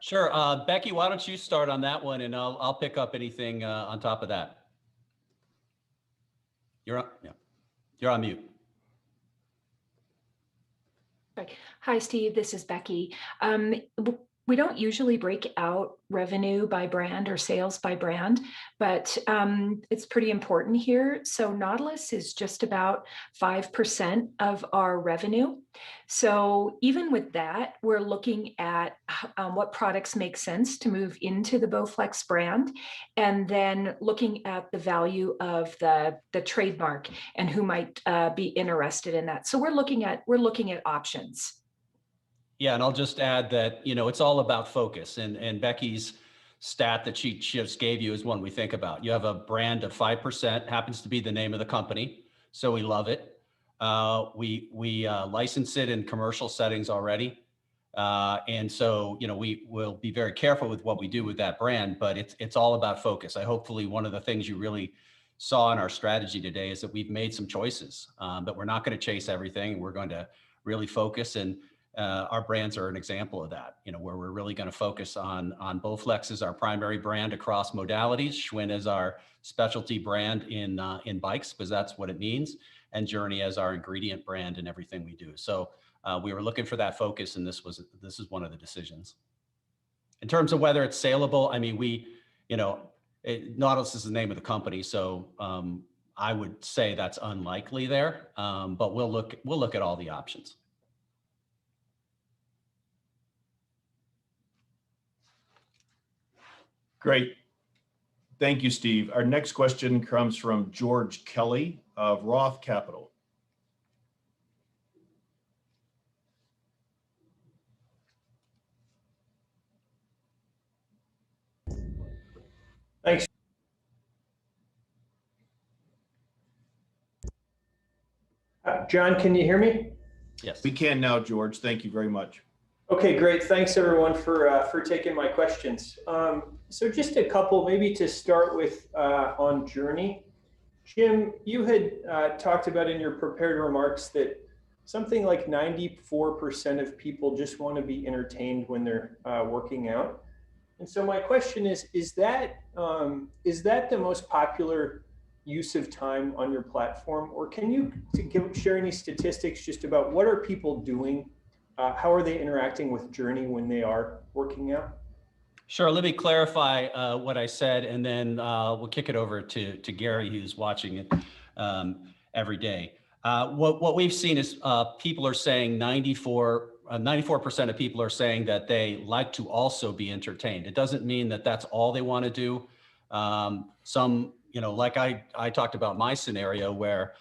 Sure. Becky, why don't you start on that one, and I'll pick up anything on top of that. You're on mute. Hi, Steve. This is Becky. We don't usually break out revenue by brand or sales by brand, but it's pretty important here. So Nautilus is just about 5% of our revenue. So even with that, we're looking at what products make sense to move into the Bowflex brand, and then looking at the value of the trademark and who might be interested in that. So we're looking at options. Yeah, and I'll just add that, it's all about focus. And Becky's stat that she just gave you is one we think about. You have a brand of 5%, happens to be the name of the company, so we love it. We license it in commercial settings already. And so, we will be very careful with what we do with that brand, but it's all about focus. Hopefully one of the things you really saw in our strategy today is that we've made some choices, but we're not going to chase everything. We're going to really focus, and our brands are an example of that, where we're really going to focus on Bowflex as our primary brand across modalities, Schwinn as our specialty brand in bikes, because that's what it means, and Journey as our ingredient brand in everything we do. So we were looking for that focus, and this is one of the decisions. In terms of whether it's saleable, Nautilus is the name of the company, so I would say that's unlikely there, but we'll look at all the options. Great. Thank you, Steve. Our next question comes from George Kelly of Roth Capital. Thanks. John, can you hear me? Yes. We can now, George. Thank you very much. Okay, great. Thanks everyone for taking my questions. So just a couple, maybe to start with on Journey. Jim, you had talked about in your prepared remarks that something like 94% of people just want to be entertained when they're working out. And so my question is that the most popular use of time on your platform, or can you share any statistics just about what are people doing? How are they interacting with Journey when they are working out? Sure. Let me clarify what I said, and then we'll kick it over to Gary, who's watching it every day. What we've seen is people are saying 94% of people are saying that they like to also be entertained. It doesn't mean that that's all they want to do. Some, like I talked about my scenario where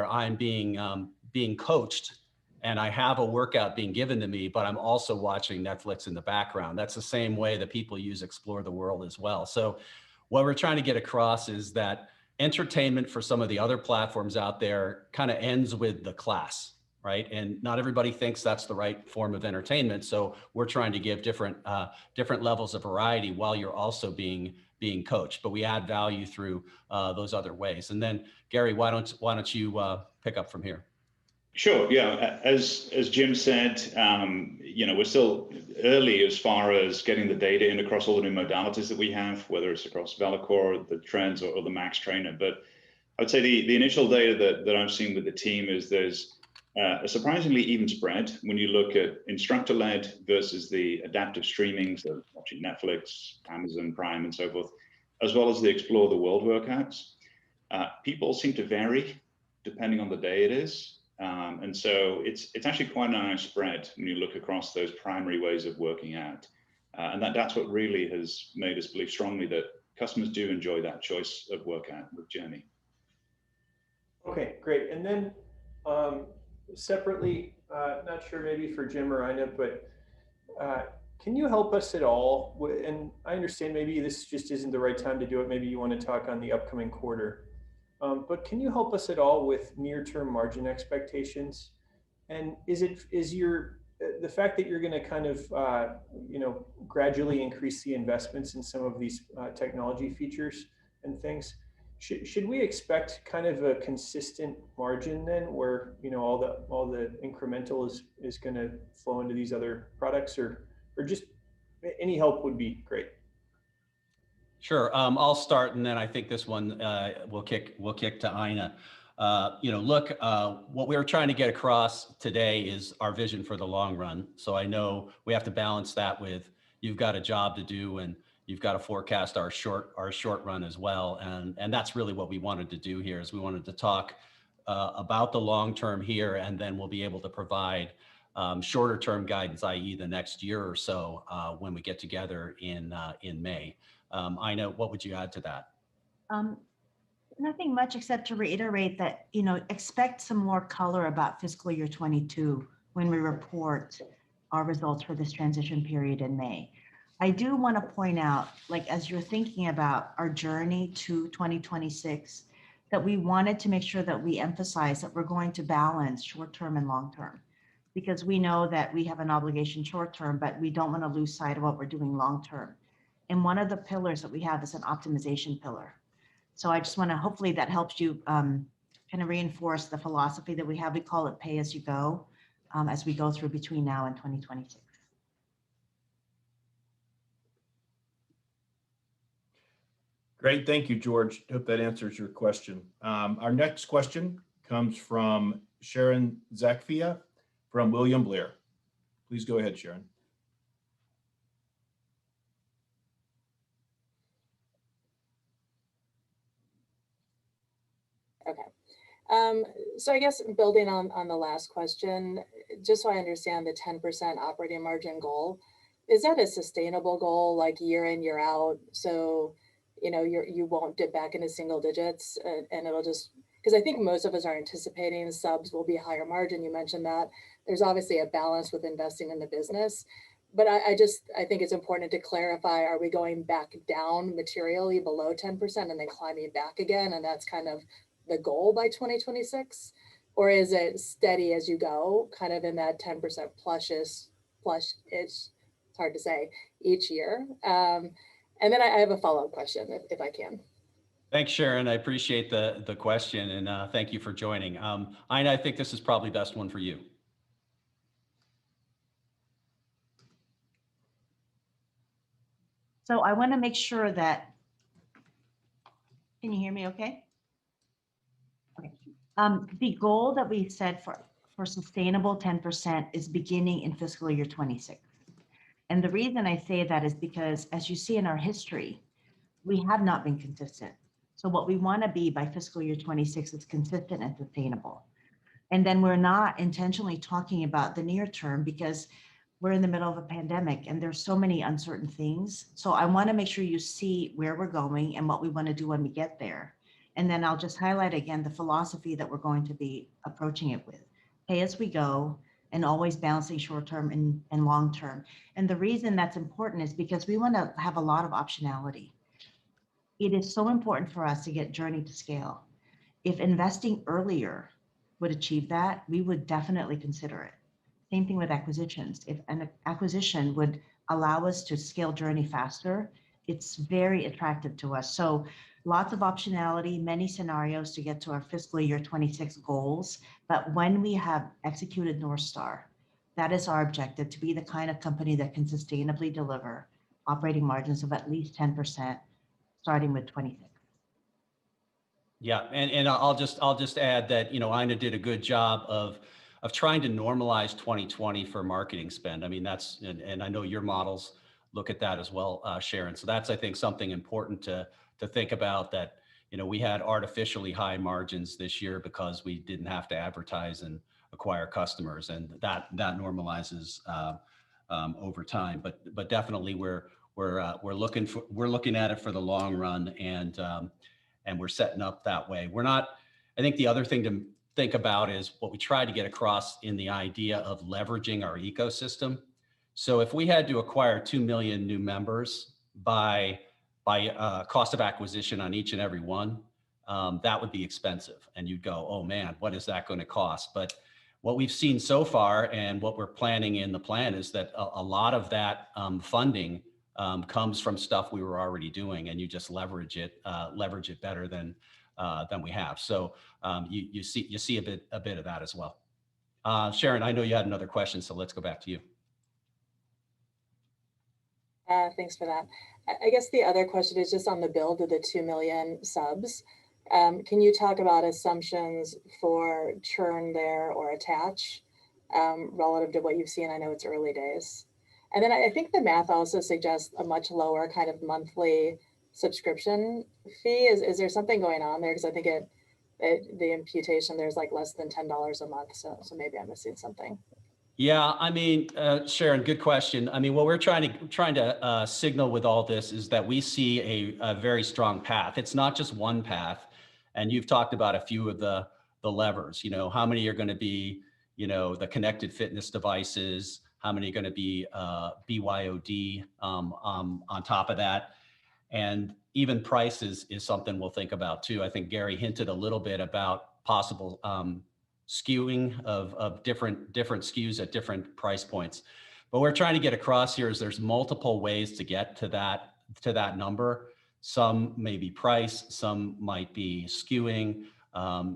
I'm being coached, and I have a workout being given to me, but I'm also watching Netflix in the background. That's the same way that people use Explore the World as well. So what we're trying to get across is that entertainment for some of the other platforms out there kind of ends with the class, right? And not everybody thinks that's the right form of entertainment. So we're trying to give different levels of variety while you're also being coached, but we add value through those other ways. And then Gary, why don't you pick up from here? Sure. Yeah. As Jim said, we're still early as far as getting the data in across all the new modalities that we have, whether it's across VeloCore, the Treads, or the Max Trainer. But I would say the initial data that I've seen with the team is there's a surprisingly even spread when you look at instructor-led versus the adaptive streaming, so watching Netflix, Amazon Prime, and so forth, as well as the Explore the World workouts. People seem to vary depending on the day it is. And so it's actually quite a nice spread when you look across those primary ways of working out. And that's what really has made us believe strongly that customers do enjoy that choice of workout with Journey. Okay, great. And then separately, not sure maybe for Jim or Ina, but can you help us at all? And I understand maybe this just isn't the right time to do it. Maybe you want to talk on the upcoming quarter. But can you help us at all with near-term margin expectations? And is the fact that you're going to kind of gradually increase the investments in some of these technology features and things? Should we expect kind of a consistent margin then, where all the incremental is going to flow into these other products, or just any help would be great. Sure. I'll start, and then I think this one we'll kick to Ina. What we were trying to get across today is our vision for the long run. So I know we have to balance that with you've got a job to do, and you've got to forecast our short run as well. And that's really what we wanted to do here, is we wanted to talk about the long term here, and then we'll be able to provide shorter term guidance, i.e. the next year or so when we get together in May. Ina, what would you add to that? Nothing much except to reiterate that, expect some more color about fiscal year 22 when we report our results for this transition period in May. I do want to point out, as you're thinking about our journey to 2026, that we wanted to make sure that we emphasize that we're going to balance short-term and long-term, because we know that we have an obligation short-term, but we don't want to lose sight of what we're doing long-term. And one of the pillars that we have is an optimization pillar. So I just want to, hopefully that helps you kind of reinforce the philosophy that we have. We call it pay as you go as we go through between now and 2026. Great. Thank you, George. Hope that answers your question. Our next question comes from Sharon Zackfia from William Blair. Please go ahead, Sharon. Okay. So I guess building on the last question, just so I understand the 10% operating margin goal, is that a sustainable goal, like year in, year out? So, you won't dip back into single digits and it'll just, because I think most of us are anticipating subs will be a higher margin. You mentioned that. There's obviously a balance with investing in the business. But I think it's important to clarify, are we going back down materially below 10% and then climbing back again? And that's kind of the goal by 2026? Or is it steady as you go, kind of in that 10% plus-ish, it's hard to say, each year? And then I have a follow-up question, if I can. Thanks, Sharon. I appreciate the question, and thank you for joining. Ina, I think this is probably the best one for you. So I want to make sure that, can you hear me okay? Okay. The goal that we set for sustainable 10% is beginning in fiscal year 26. And the reason I say that is because, as you see in our history, we have not been consistent. So what we want to be by fiscal year 26 is consistent and sustainable. And then we're not intentionally talking about the near term because we're in the middle of a pandemic and there's so many uncertain things. So I want to make sure you see where we're going and what we want to do when we get there. And then I'll just highlight again the philosophy that we're going to be approaching it with. Pay as we go, and always balancing short-term and long-term. And the reason that's important is because we want to have a lot of optionality. It is so important for us to get Journey to scale. If investing earlier would achieve that, we would definitely consider it. Same thing with acquisitions. If an acquisition would allow us to scale Journey faster, it's very attractive to us. So lots of optionality, many scenarios to get to our fiscal year 26 goals. But when we have executed North Star, that is our objective, to be the kind of company that can sustainably deliver operating margins of at least 10%, starting with 26. Yeah, and I'll just add that, Ina did a good job of trying to normalize 2020 for marketing spend. I mean, and I know your models look at that as well, Sharon. So that's, I think, something important to think about, that, we had artificially high margins this year because we didn't have to advertise and acquire customers, and that normalizes over time. But definitely we're looking at it for the long run, and we're setting up that way. I think the other thing to think about is what we try to get across in the idea of leveraging our ecosystem. So if we had to acquire 2 million new members by cost of acquisition on each and every one, that would be expensive. And you'd go, oh man, what is that going to cost? But what we've seen so far, and what we're planning in the plan, is that a lot of that funding comes from stuff we were already doing, and you just leverage it better than we have. So you see a bit of that as well. Sharon, I know you had another question, so let's go back to you. Thanks for that. I guess the other question is just on the build of the 2 million subs. Can you talk about assumptions for churn there or attach relative to what you've seen? I know it's early days. And then I think the math also suggests a much lower kind of monthly subscription fee. Is there something going on there? Because I think the imputation there's like less than $10 a month. So maybe I'm missing something. Yeah, I mean, Sharon, good question. I mean, what we're trying to signal with all this is that we see a very strong path. It's not just one path, and you've talked about a few of the levers. How many are going to be, the connected fitness devices? How many are going to be BYOD on top of that? And even prices is something we'll think about too. I think Gary hinted a little bit about possible skewing of different SKUs at different price points. But we're trying to get across here is there's multiple ways to get to that number. Some may be price, some might be skewing,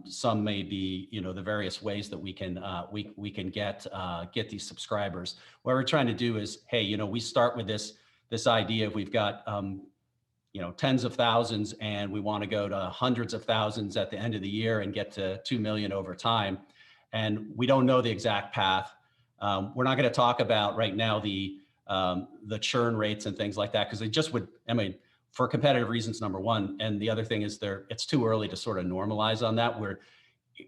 some may be the various ways that we can get these subscribers. What we're trying to do is, hey, we start with this idea of we've got tens of thousands, and we want to go to hundreds of thousands at the end of the year and get to 2 million over time. And we don't know the exact path. We're not going to talk about right now the churn rates and things like that, because it just would, for competitive reasons, number one. And the other thing is it's too early to sort of normalize on that.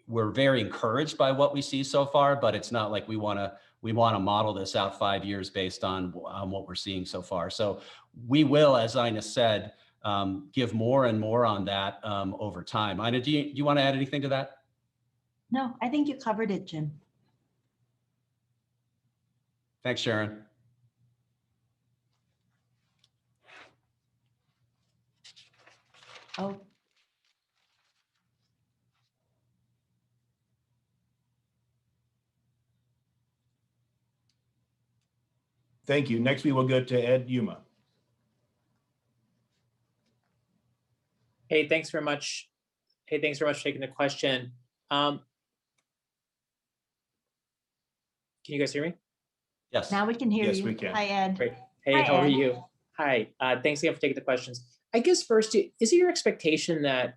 We're very encouraged by what we see so far, but it's not like we want to model this out 5 years based on what we're seeing so far. So we will, as Ina said, give more and more on that over time. Ina, do you want to add anything to that? No, I think you covered it, Jim. Thanks, Sharon. Oh. Thank you. Next, we will go to Ed Yuma. Hey, thanks very much. Hey, thanks very much for taking the question. Can you guys hear me? Yes. Now we can hear you. Yes, we can. Hi, Ed. Great. Hey, Hi, how are Ed. you? Hi. Thanks again for taking the questions. I guess first, is it your expectation that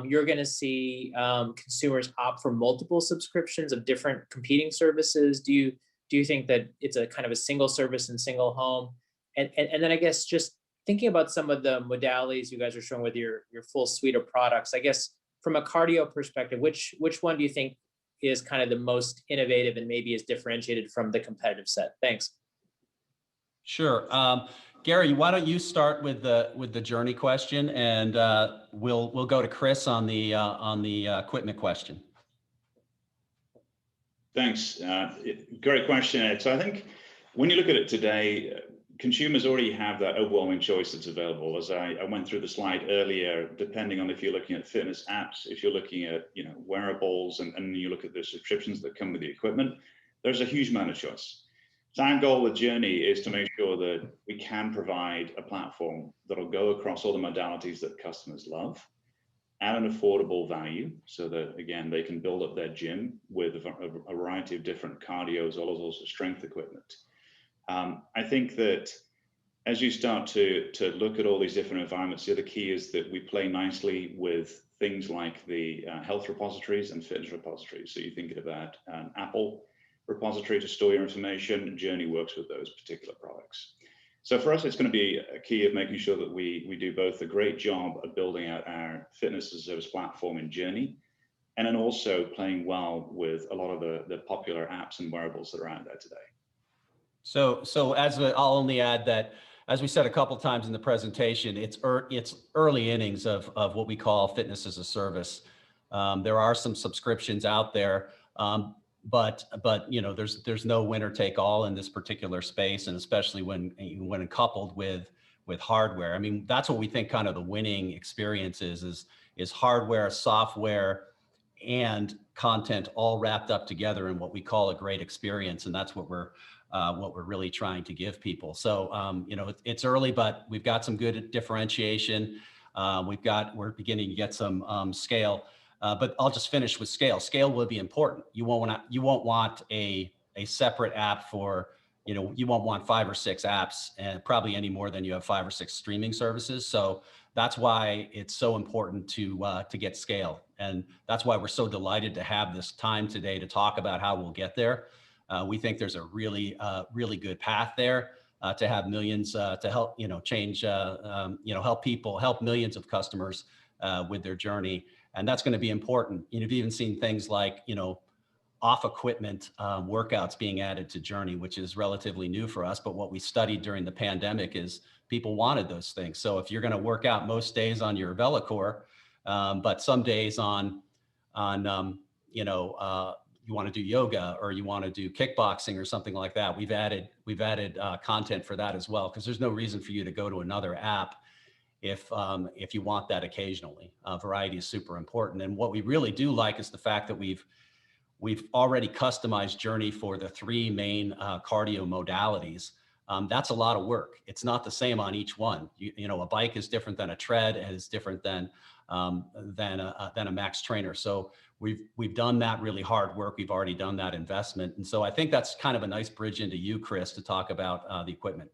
you're going to see consumers opt for multiple subscriptions of different competing services? Do you think that it's a kind of a single service and single home? And then I guess just thinking about some of the modalities you guys are showing with your full suite of products, I guess from a cardio perspective, which one do you think is kind of the most innovative and maybe is differentiated from the competitive set? Thanks. Sure. Gary, why don't you start with the Journey question, and we'll go to Chris on the equipment question. Thanks. Great question, Ed. So I think when you look at it today, consumers already have that overwhelming choice that's available. As I went through the slide earlier, depending on if you're looking at fitness apps, if you're looking at wearables, and you look at the subscriptions that come with the equipment, there's a huge amount of choice. So our goal with Journey is to make sure that we can provide a platform that'll go across all the modalities that customers love at an affordable value, so that, again, they can build up their gym with a variety of different cardios, all of those strength equipment. I think that as you start to look at all these different environments, the other key is that we play nicely with things like the health repositories and fitness repositories. So you're thinking about an Apple repository to store your information. Journey works with those particular products. So for us, it's going to be a key of making sure that we do both a great job of building out our fitness as a service platform in Journey, and then also playing well with a lot of the popular apps and wearables that are out there today. So I'll only add that, as we said a couple times in the presentation, it's early innings of what we call fitness as a service. There are some subscriptions out there, but there's no winner take all in this particular space, and especially when coupled with hardware. I mean, that's what we think kind of the winning experience is hardware, software, and content all wrapped up together in what we call a great experience, and that's what we're really trying to give people. So it's early, but we've got some good differentiation. We're beginning to get some scale. But I'll just finish with scale. Scale will be important. You won't want a separate app for, you won't want 5 or 6 apps, and probably any more than you have 5 or 6 streaming services. So that's why it's so important to get scale. And that's why we're so delighted to have this time today to talk about how we'll get there. We think there's a really good path there to have millions, to help, help millions of customers with their journey. And that's going to be important. You've even seen things like, off equipment workouts being added to Journey, which is relatively new for us. But what we studied during the pandemic is people wanted those things. So if you're going to work out most days on your VeloCore, but some days you want to do yoga, or you want to do kickboxing or something like that, we've added content for that as well, because there's no reason for you to go to another app if you want that occasionally. Variety is super important. And what we really do like is the fact that we've already customized Journey for the 3 main cardio modalities. That's a lot of work. It's not the same on each one. A bike is different than a tread, and is different than a Max Trainer. So we've done that really hard work. We've already done that investment. And so I think that's kind of a nice bridge into you, Chris, to talk about the equipment.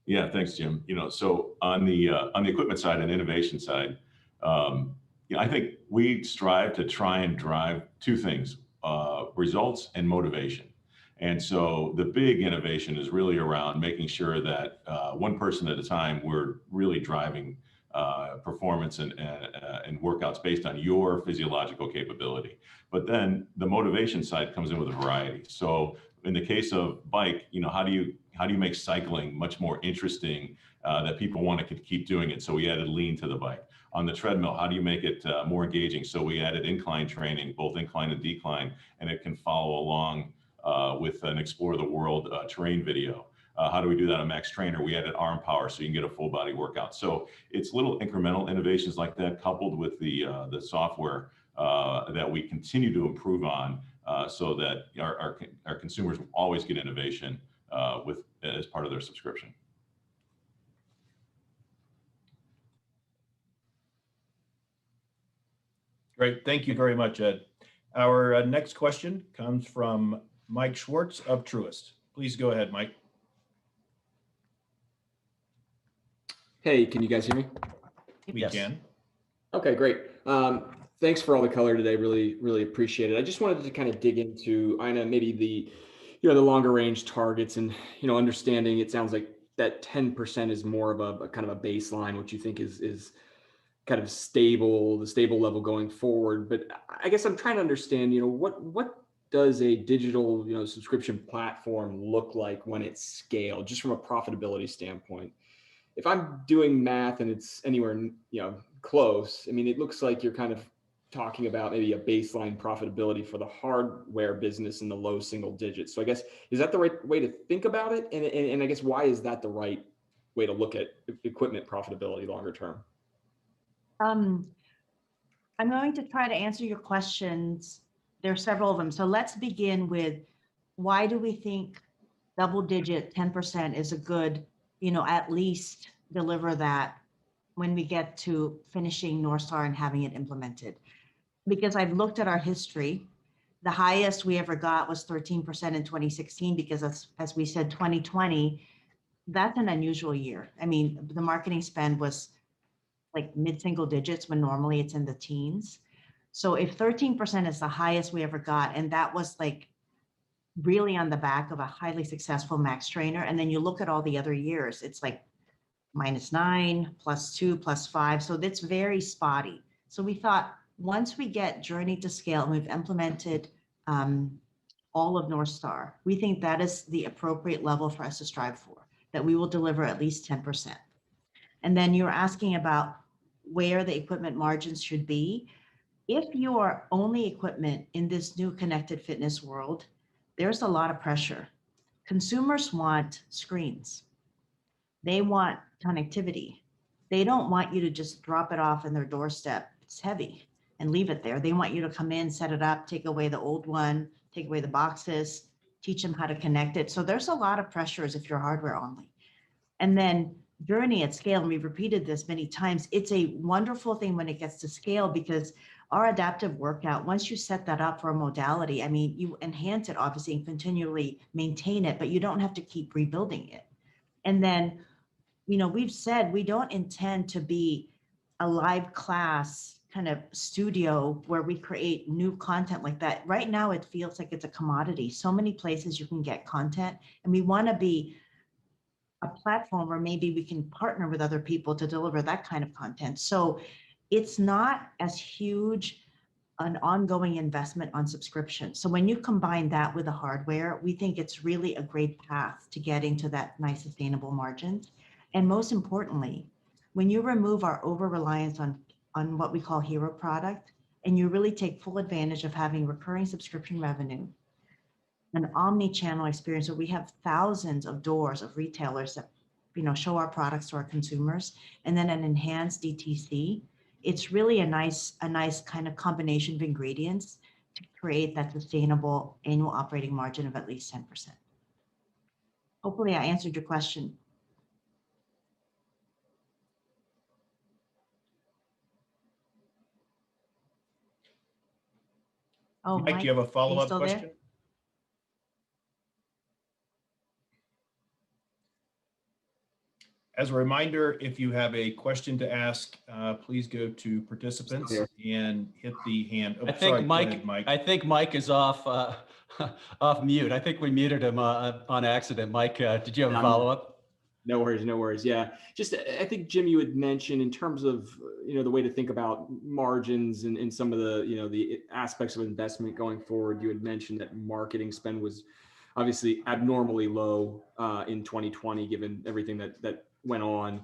Yeah, thanks, Jim. So on the equipment side and innovation side, I think we strive to try and drive 2 things: results and motivation. And so the big innovation is really around making sure that one person at a time, we're really driving performance and workouts based on your physiological capability. But then the motivation side comes in with a variety. So in the case of bike, how do you make cycling much more interesting, that people want to keep doing it? So we added lean to the bike. On the treadmill, how do you make it more engaging? So we added incline training, both incline and decline, and it can follow along with an Explore the World terrain video. How do we do that on Max Trainer? We added arm power so you can get a full body workout. So it's little incremental innovations like that, coupled with the software that we continue to improve on, so that our consumers will always get innovation as part of their subscription. Great. Thank you very much, Ed. Our next question comes from Mike Schwartz of Truist. Please go ahead, Mike. Hey, can you guys hear me? We can. Okay, great. Thanks for all the color today. Really, really appreciate it. I just wanted to kind of dig into, I know, maybe the longer range targets, and, understanding it sounds like that 10% is more of a kind of a baseline, which you think is kind of stable, the stable level going forward. But I guess I'm trying to understand, what does a digital, subscription platform look like when it's scaled, just from a profitability standpoint? If I'm doing math and it's anywhere, close, I mean, it looks like you're kind of talking about maybe a baseline profitability for the hardware business in the low single digits. So I guess, is that the right way to think about it? And I guess, why is that the right way to look at equipment profitability longer term? I'm going to try to answer your questions. There are several of them. So let's begin with, why do we think double digit 10% is a good, at least deliver that when we get to finishing North Star and having it implemented? Because I've looked at our history. The highest we ever got was 13% in 2016, because as we said, 2020, that's an unusual year. I mean, the marketing spend was like mid-single digits when normally it's in the teens. So if 13% is the highest we ever got, and that was like really on the back of a highly successful Max Trainer, and then you look at all the other years, it's like -9, +2, +5. So that's very spotty. So we thought, once we get Journey to scale and we've implemented all of North Star, we think that is the appropriate level for us to strive for, that we will deliver at least 10%. And then you're asking about where the equipment margins should be. If you are only equipment in this new connected fitness world, there's a lot of pressure. Consumers want screens. They want connectivity. They don't want you to just drop it off in their doorstep. It's heavy, and leave it there. They want you to come in, set it up, take away the old one, take away the boxes, teach them how to connect it. So there's a lot of pressures if you're hardware only. And then Journey at scale, and we've repeated this many times, it's a wonderful thing when it gets to scale, because our adaptive workout, once you set that up for a modality, I mean, you enhance it obviously and continually maintain it, but you don't have to keep rebuilding it. And then, we've said we don't intend to be a live class kind of studio where we create new content like that. Right now, it feels like it's a commodity. So many places you can get content, and we want to be a platform where maybe we can partner with other people to deliver that kind of content. So it's not as huge an ongoing investment on subscription. So when you combine that with the hardware, we think it's really a great path to getting to that nice sustainable margins. And most importantly, when you remove our over-reliance on what we call hero product, and you really take full advantage of having recurring subscription revenue, an omni-channel experience where we have thousands of doors of retailers that show our products to our consumers, and then an enhanced DTC, it's really a nice kind of combination of ingredients to create that sustainable annual operating margin of at least 10%. Hopefully I answered your question. Oh, Mike, do you have a follow-up question? There? As a reminder, if you have a question to ask, please go to participants and hit the hand. Oh, I think Mike. I think Mike is off off mute. I think we muted him on accident. Mike, did you have a follow-up? No worries. Yeah, just I think Jim, you had mentioned in terms of the way to think about margins and some of the the aspects of investment going forward. You had mentioned that marketing spend was obviously abnormally low in 2020, given everything that went on.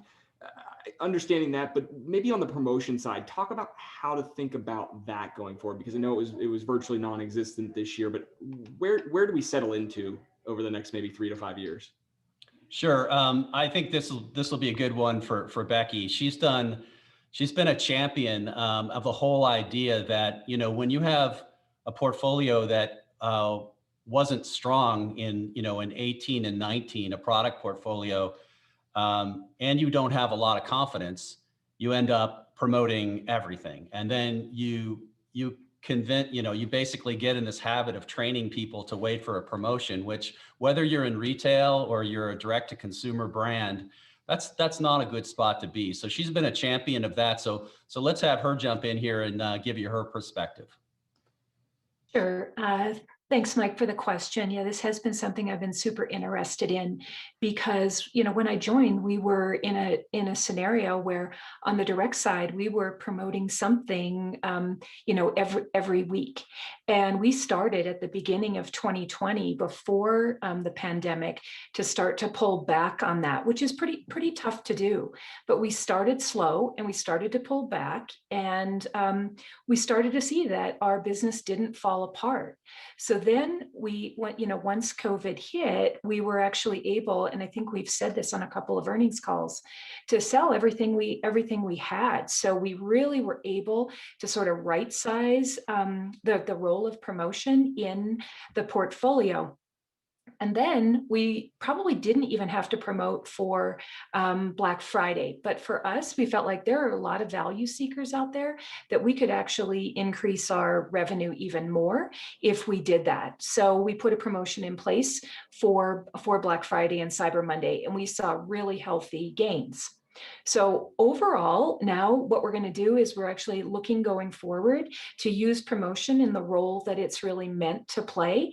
Understanding that, but maybe on the promotion side, talk about how to think about that going forward, because I know it was virtually non-existent this year, but where do we settle into over the next maybe 3 to 5 years? Sure. I think this will be a good one for Becky. She's been a champion of the whole idea that when you have a portfolio that wasn't strong in 18 and 19, a product portfolio, and you don't have a lot of confidence, you end up promoting everything. And then you convince, you basically get in this habit of training people to wait for a promotion, which whether you're in retail or you're a direct to consumer brand, that's not a good spot to be. So she's been a champion of that. So let's have her jump in here and give you her perspective. Sure. Thanks, Mike, for the question. Yeah, this has been something I've been super interested in because, when I joined, we were in a scenario where on the direct side, we were promoting something, every week. And we started at the beginning of 2020, before the pandemic, to start to pull back on that, which is pretty tough to do. But we started slow and we started to pull back, and we started to see that our business didn't fall apart. So then we went, once COVID hit, we were actually able, and I think we've said this on a couple of earnings calls, to sell everything we had. So we really were able to sort of right size the role of promotion in the portfolio. And then we probably didn't even have to promote for Black Friday. But for us, we felt like there are a lot of value seekers out there that we could actually increase our revenue even more if we did that. So we put a promotion in place for Black Friday and Cyber Monday, and we saw really healthy gains. So overall, now what we're going to do is we're actually looking going forward to use promotion in the role that it's really meant to play,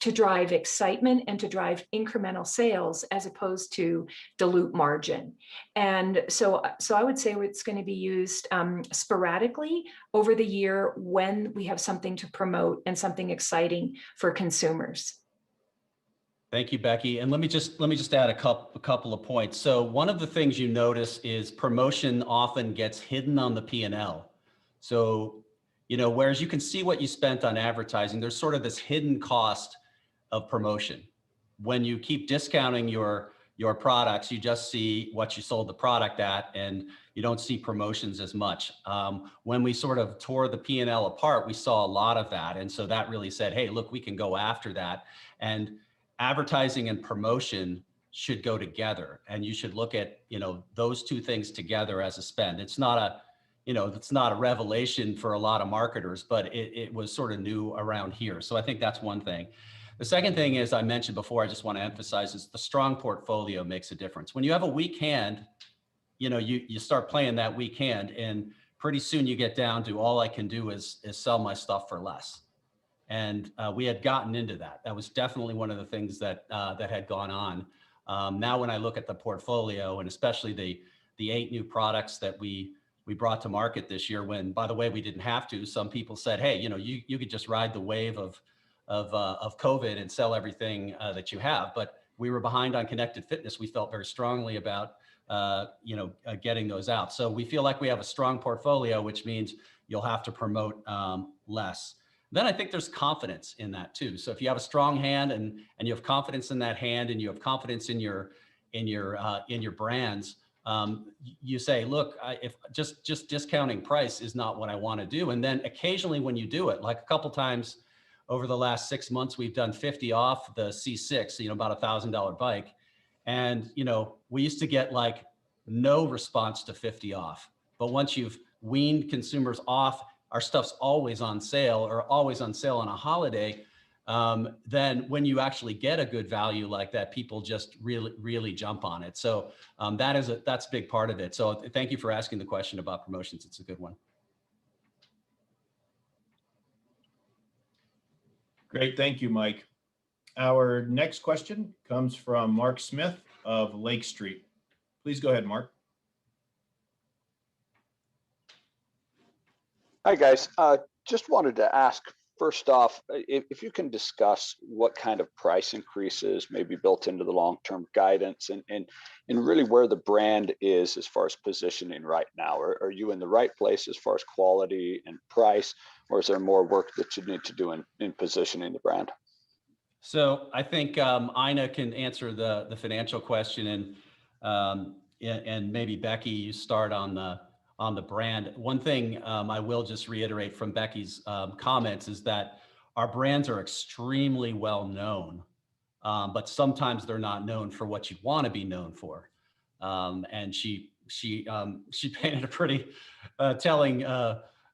to drive excitement and to drive incremental sales as opposed to dilute margin. And so I would say it's going to be used sporadically over the year when we have something to promote and something exciting for consumers. Thank you, Becky. And let me just add a couple of points. So one of the things you notice is promotion often gets hidden on the P&L. So, whereas you can see what you spent on advertising, there's sort of this hidden cost of promotion. When you keep discounting your products, you just see what you sold the product at, and you don't see promotions as much. When we sort of tore the P&L apart, we saw a lot of that. And so that really said, hey, look, we can go after that. And advertising and promotion should go together, and you should look at those two things together as a spend. It's not a revelation for a lot of marketers, but it was sort of new around here. So I think that's one thing. The second thing is, I mentioned before, I just want to emphasize, is the strong portfolio makes a difference. When you have a weak hand, you start playing that weak hand, and pretty soon you get down to all I can do is sell my stuff for less. And we had gotten into that. That was definitely one of the things that had gone on. Now, when I look at the portfolio, and especially the 8 new products that we brought to market this year, when, by the way, we didn't have to. Some people said, hey, you could just ride the wave of COVID and sell everything that you have. But we were behind on connected fitness. We felt very strongly about getting those out. So we feel like we have a strong portfolio, which means you'll have to promote less. Then I think there's confidence in that too. So if you have a strong hand and you have confidence in that hand, and you have confidence in your brands, you say, look, if just discounting price is not what I want to do. And then occasionally when you do it, like a couple times over the last 6 months, we've done 50 off the C6, about $1,000 bike. And, we used to get like no response to 50 off. But once you've weaned consumers off, our stuff's always on sale, or always on sale on a holiday, then when you actually get a good value like that, people just really jump on it. So that's a big part of it. So thank you for asking the question about promotions. It's a good one. Great, thank you, Mike. Our next question comes from Mark Smith of Lake Street. Please go ahead, Mark. Hi, guys. Just wanted to ask, first off, if you can discuss what kind of price increases may be built into the long-term guidance, and really where the brand is as far as positioning right now. Are you in the right place as far as quality and price, or is there more work that you need to do in positioning the brand? So I think Ina can answer the financial question, and maybe Becky, you start on the brand. One thing I will just reiterate from Becky's comments is that our brands are extremely well known, but sometimes they're not known for what you want to be known for. And she painted a pretty telling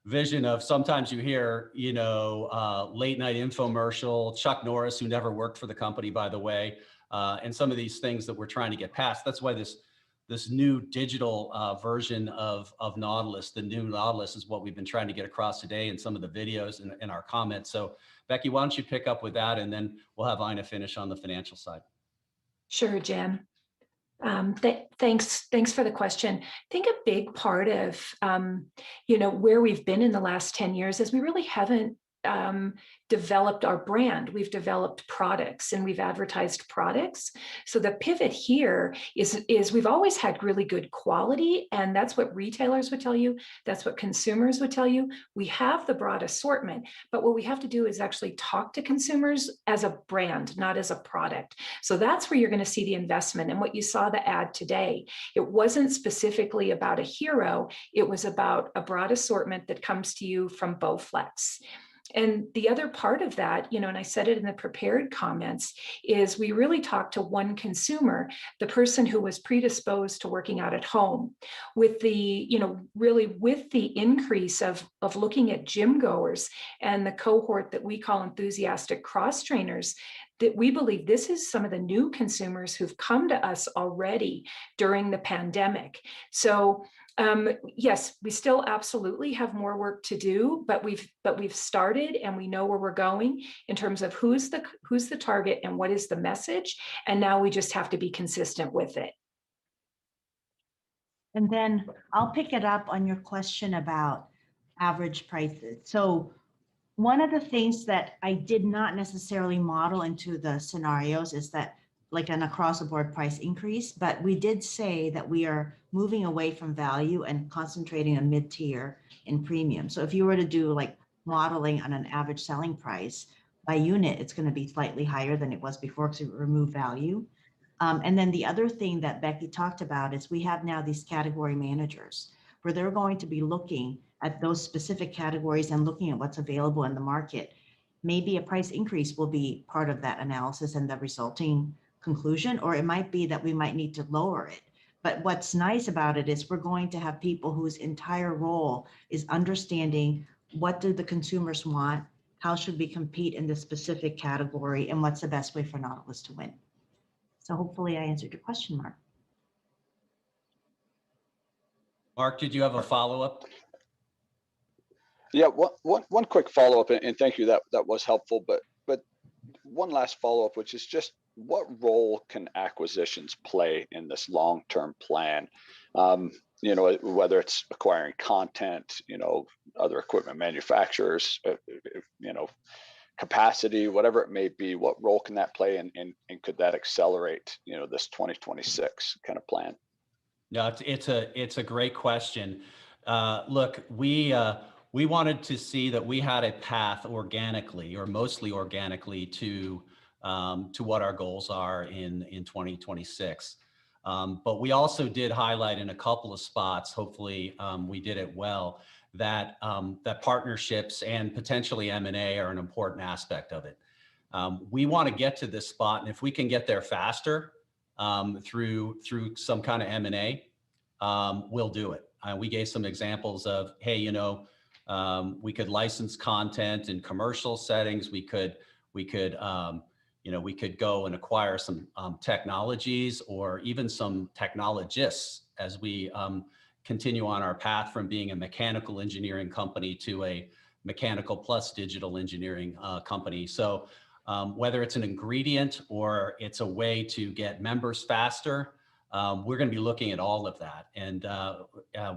vision of, sometimes you hear, late night infomercial, Chuck Norris, who never worked for the company, by the way, and some of these things that we're trying to get past. That's why this new digital version of Nautilus, the new Nautilus, is what we've been trying to get across today in some of the videos and in our comments. So Becky, why don't you pick up with that, and then we'll have Ina finish on the financial side. Sure, Jim. Thanks for the question. I think a big part of, where we've been in the last 10 years is we really haven't developed our brand, we've developed products, and we've advertised products. So the pivot here is we've always had really good quality, and that's what retailers would tell you. That's what consumers would tell you. We have the broad assortment, but what we have to do is actually talk to consumers as a brand, not as a product. So that's where you're going to see the investment. And what you saw the ad today, it wasn't specifically about a hero. It was about a broad assortment that comes to you from Bowflex. And the other part of that, and I said it in the prepared comments, is we really talked to one consumer, the person who was predisposed to working out at home. With the, really with the increase of looking at gym goers and the cohort that we call enthusiastic cross trainers, that we believe this is some of the new consumers who've come to us already during the pandemic. So yes, we still absolutely have more work to do, but we've started and we know where we're going in terms of who's the target and what is the message. And now we just have to be consistent with it. And then I'll pick it up on your question about average prices. So one of the things that I did not necessarily model into the scenarios is that like an across the board price increase, but we did say that we are moving away from value and concentrating on mid-tier and premium. So if you were to do like modeling on an average selling price by unit, it's going to be slightly higher than it was before because we remove value. And then the other thing that Becky talked about is we have now these category managers where they're going to be looking at those specific categories and looking at what's available in the market. Maybe a price increase will be part of that analysis and the resulting conclusion, or it might be that we might need to lower it. But what's nice about it is we're going to have people whose entire role is understanding what do the consumers want, how should we compete in this specific category, and what's the best way for Nautilus to win. So hopefully I answered your question, Mark. Mark, did you have a follow-up? Yeah, one quick follow-up, and thank you, that was helpful, but one last follow-up, which is just what role can acquisitions play in this long-term plan? Whether it's acquiring content, other equipment manufacturers, capacity, whatever it may be, what role can that play, and could that accelerate, this 2026 kind of plan? No, it's a great question. Look, we wanted to see that we had a path organically, or mostly organically, to what our goals are in 2026. But we also did highlight in a couple of spots, hopefully we did it well, that partnerships and potentially M&A are an important aspect of it. We want to get to this spot, and if we can get there faster through some kind of M&A, we'll do it. We gave some examples of, hey, we could license content in commercial settings. We could go and acquire some technologies or even some technologists as we continue on our path from being a mechanical engineering company to a mechanical plus digital engineering company. So whether it's an ingredient or it's a way to get members faster, we're going to be looking at all of that. And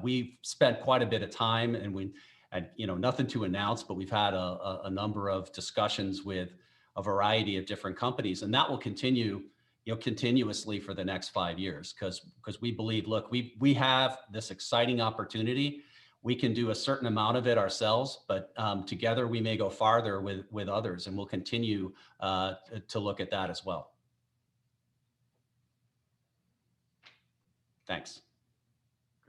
we've spent quite a bit of time, and we had, nothing to announce, but we've had a number of discussions with a variety of different companies, and that will continue, continuously for the next 5 years, because we believe, look, we have this exciting opportunity. We can do a certain amount of it ourselves, but together we may go farther with others, and we'll continue to look at that as well. Thanks.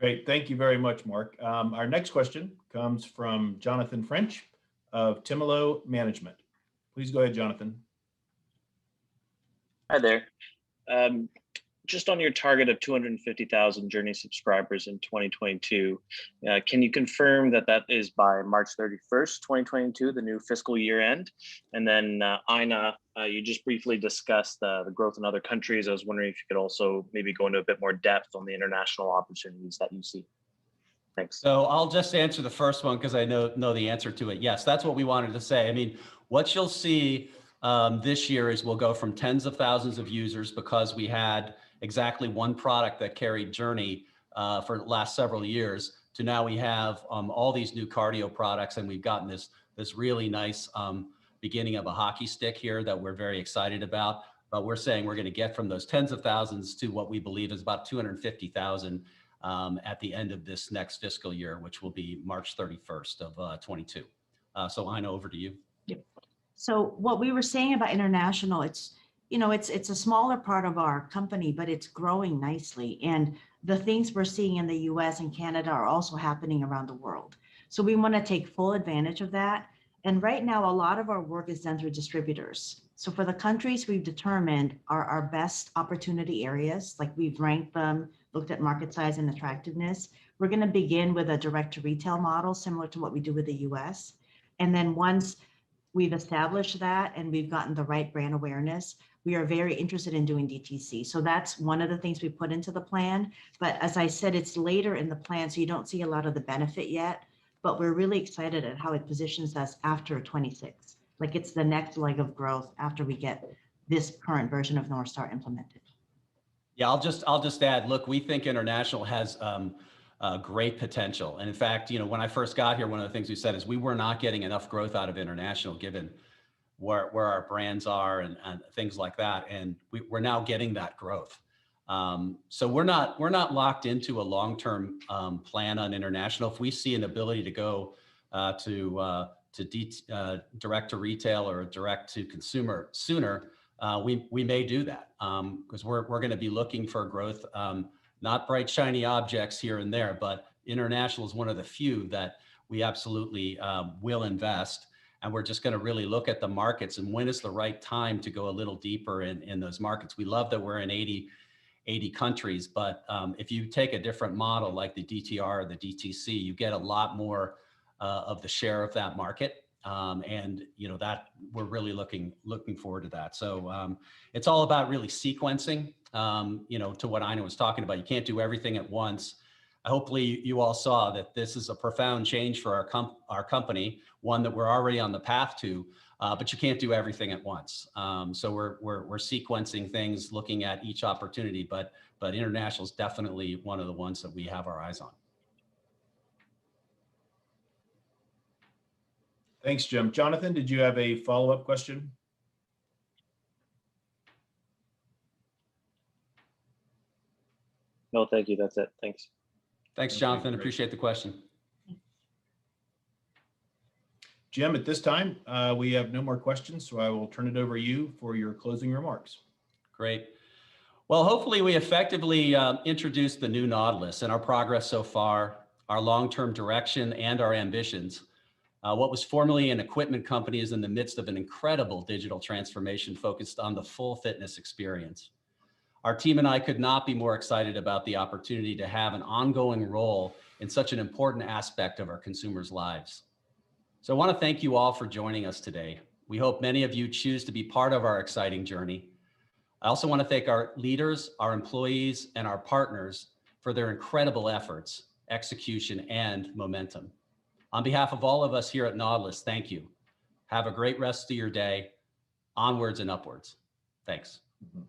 Great. Thank you very much, Mark. Our next question comes from Jonathan French of Timolo Management. Please go ahead, Jonathan. Hi there. Just on your target of 250,000 Journey subscribers in 2022, can you confirm that is by March 31st, 2022, the new fiscal year end? And then Ina, you just briefly discussed the growth in other countries. I was wondering if you could also maybe go into a bit more depth on the international opportunities that you see. Thanks. So I'll just answer the first one because I know the answer to it. Yes, that's what we wanted to say. I mean, what you'll see this year is we'll go from tens of thousands of users because we had exactly one product that carried Journey for the last several years to now we have all these new cardio products, and we've gotten this this really nice beginning of a hockey stick here that we're very excited about. But we're saying we're going to get from those tens of thousands to what we believe is about 250,000 at the end of this next fiscal year, which will be March 31st of 22. So Ina, over to you. So what we were saying about international, it's a smaller part of our company, but it's growing nicely. And the things we're seeing in the US and Canada are also happening around the world. So we want to take full advantage of that. And right now, a lot of our work is done through distributors. So for the countries we've determined are our best opportunity areas, like we've ranked them, looked at market size and attractiveness, we're going to begin with a direct to retail model, similar to what we do with the US. And then once we've established that and we've gotten the right brand awareness, we are very interested in doing DTC. So that's one of the things we put into the plan. But as I said, it's later in the plan, so you don't see a lot of the benefit yet. But we're really excited at how it positions us after 26. Like it's the next leg of growth after we get this current version of North Star implemented. Yeah, I'll just add, look, we think international has great potential. And in fact, when I first got here, one of the things we said is we were not getting enough growth out of international given where our brands are and things like that. And we're now getting that growth. So we're not locked into a long-term plan on international. If we see an ability to go to direct to retail or direct to consumer sooner, we may do that because we're going to be looking for growth, not bright shiny objects here and there, but international is one of the few that we absolutely will invest. And we're just going to really look at the markets and when is the right time to go a little deeper in those markets. We love that we're in 80 countries, but if you take a different model like the DTR or the DTC, you get a lot more of the share of that market. And that we're really looking forward to that. So it's all about really sequencing, to what Ina was talking about. You can't do everything at once. Hopefully you all saw that this is a profound change for our company, one that we're already on the path to, but you can't do everything at once. So we're sequencing things, looking at each opportunity, but international is definitely one of the ones that we have our eyes on. Thanks, Jim. Jonathan, did you have a follow-up question? No, thank you. That's it. Thanks. Thanks, Jonathan. Appreciate the question. Jim, at this time, we have no more questions, so I will turn it over to you for your closing remarks. Great. Well, hopefully we effectively introduced the new Nautilus and our progress so far, our long-term direction and our ambitions. What was formerly an equipment company is in the midst of an incredible digital transformation focused on the full fitness experience. Our team and I could not be more excited about the opportunity to have an ongoing role in such an important aspect of our consumers' lives. So I want to thank you all for joining us today. We hope many of you choose to be part of our exciting journey. I also want to thank our leaders, our employees, and our partners for their incredible efforts, execution, and momentum. On behalf of all of us here at Nautilus, thank you. Have a great rest of your day. Onwards and upwards. Thanks. Mm-hmm.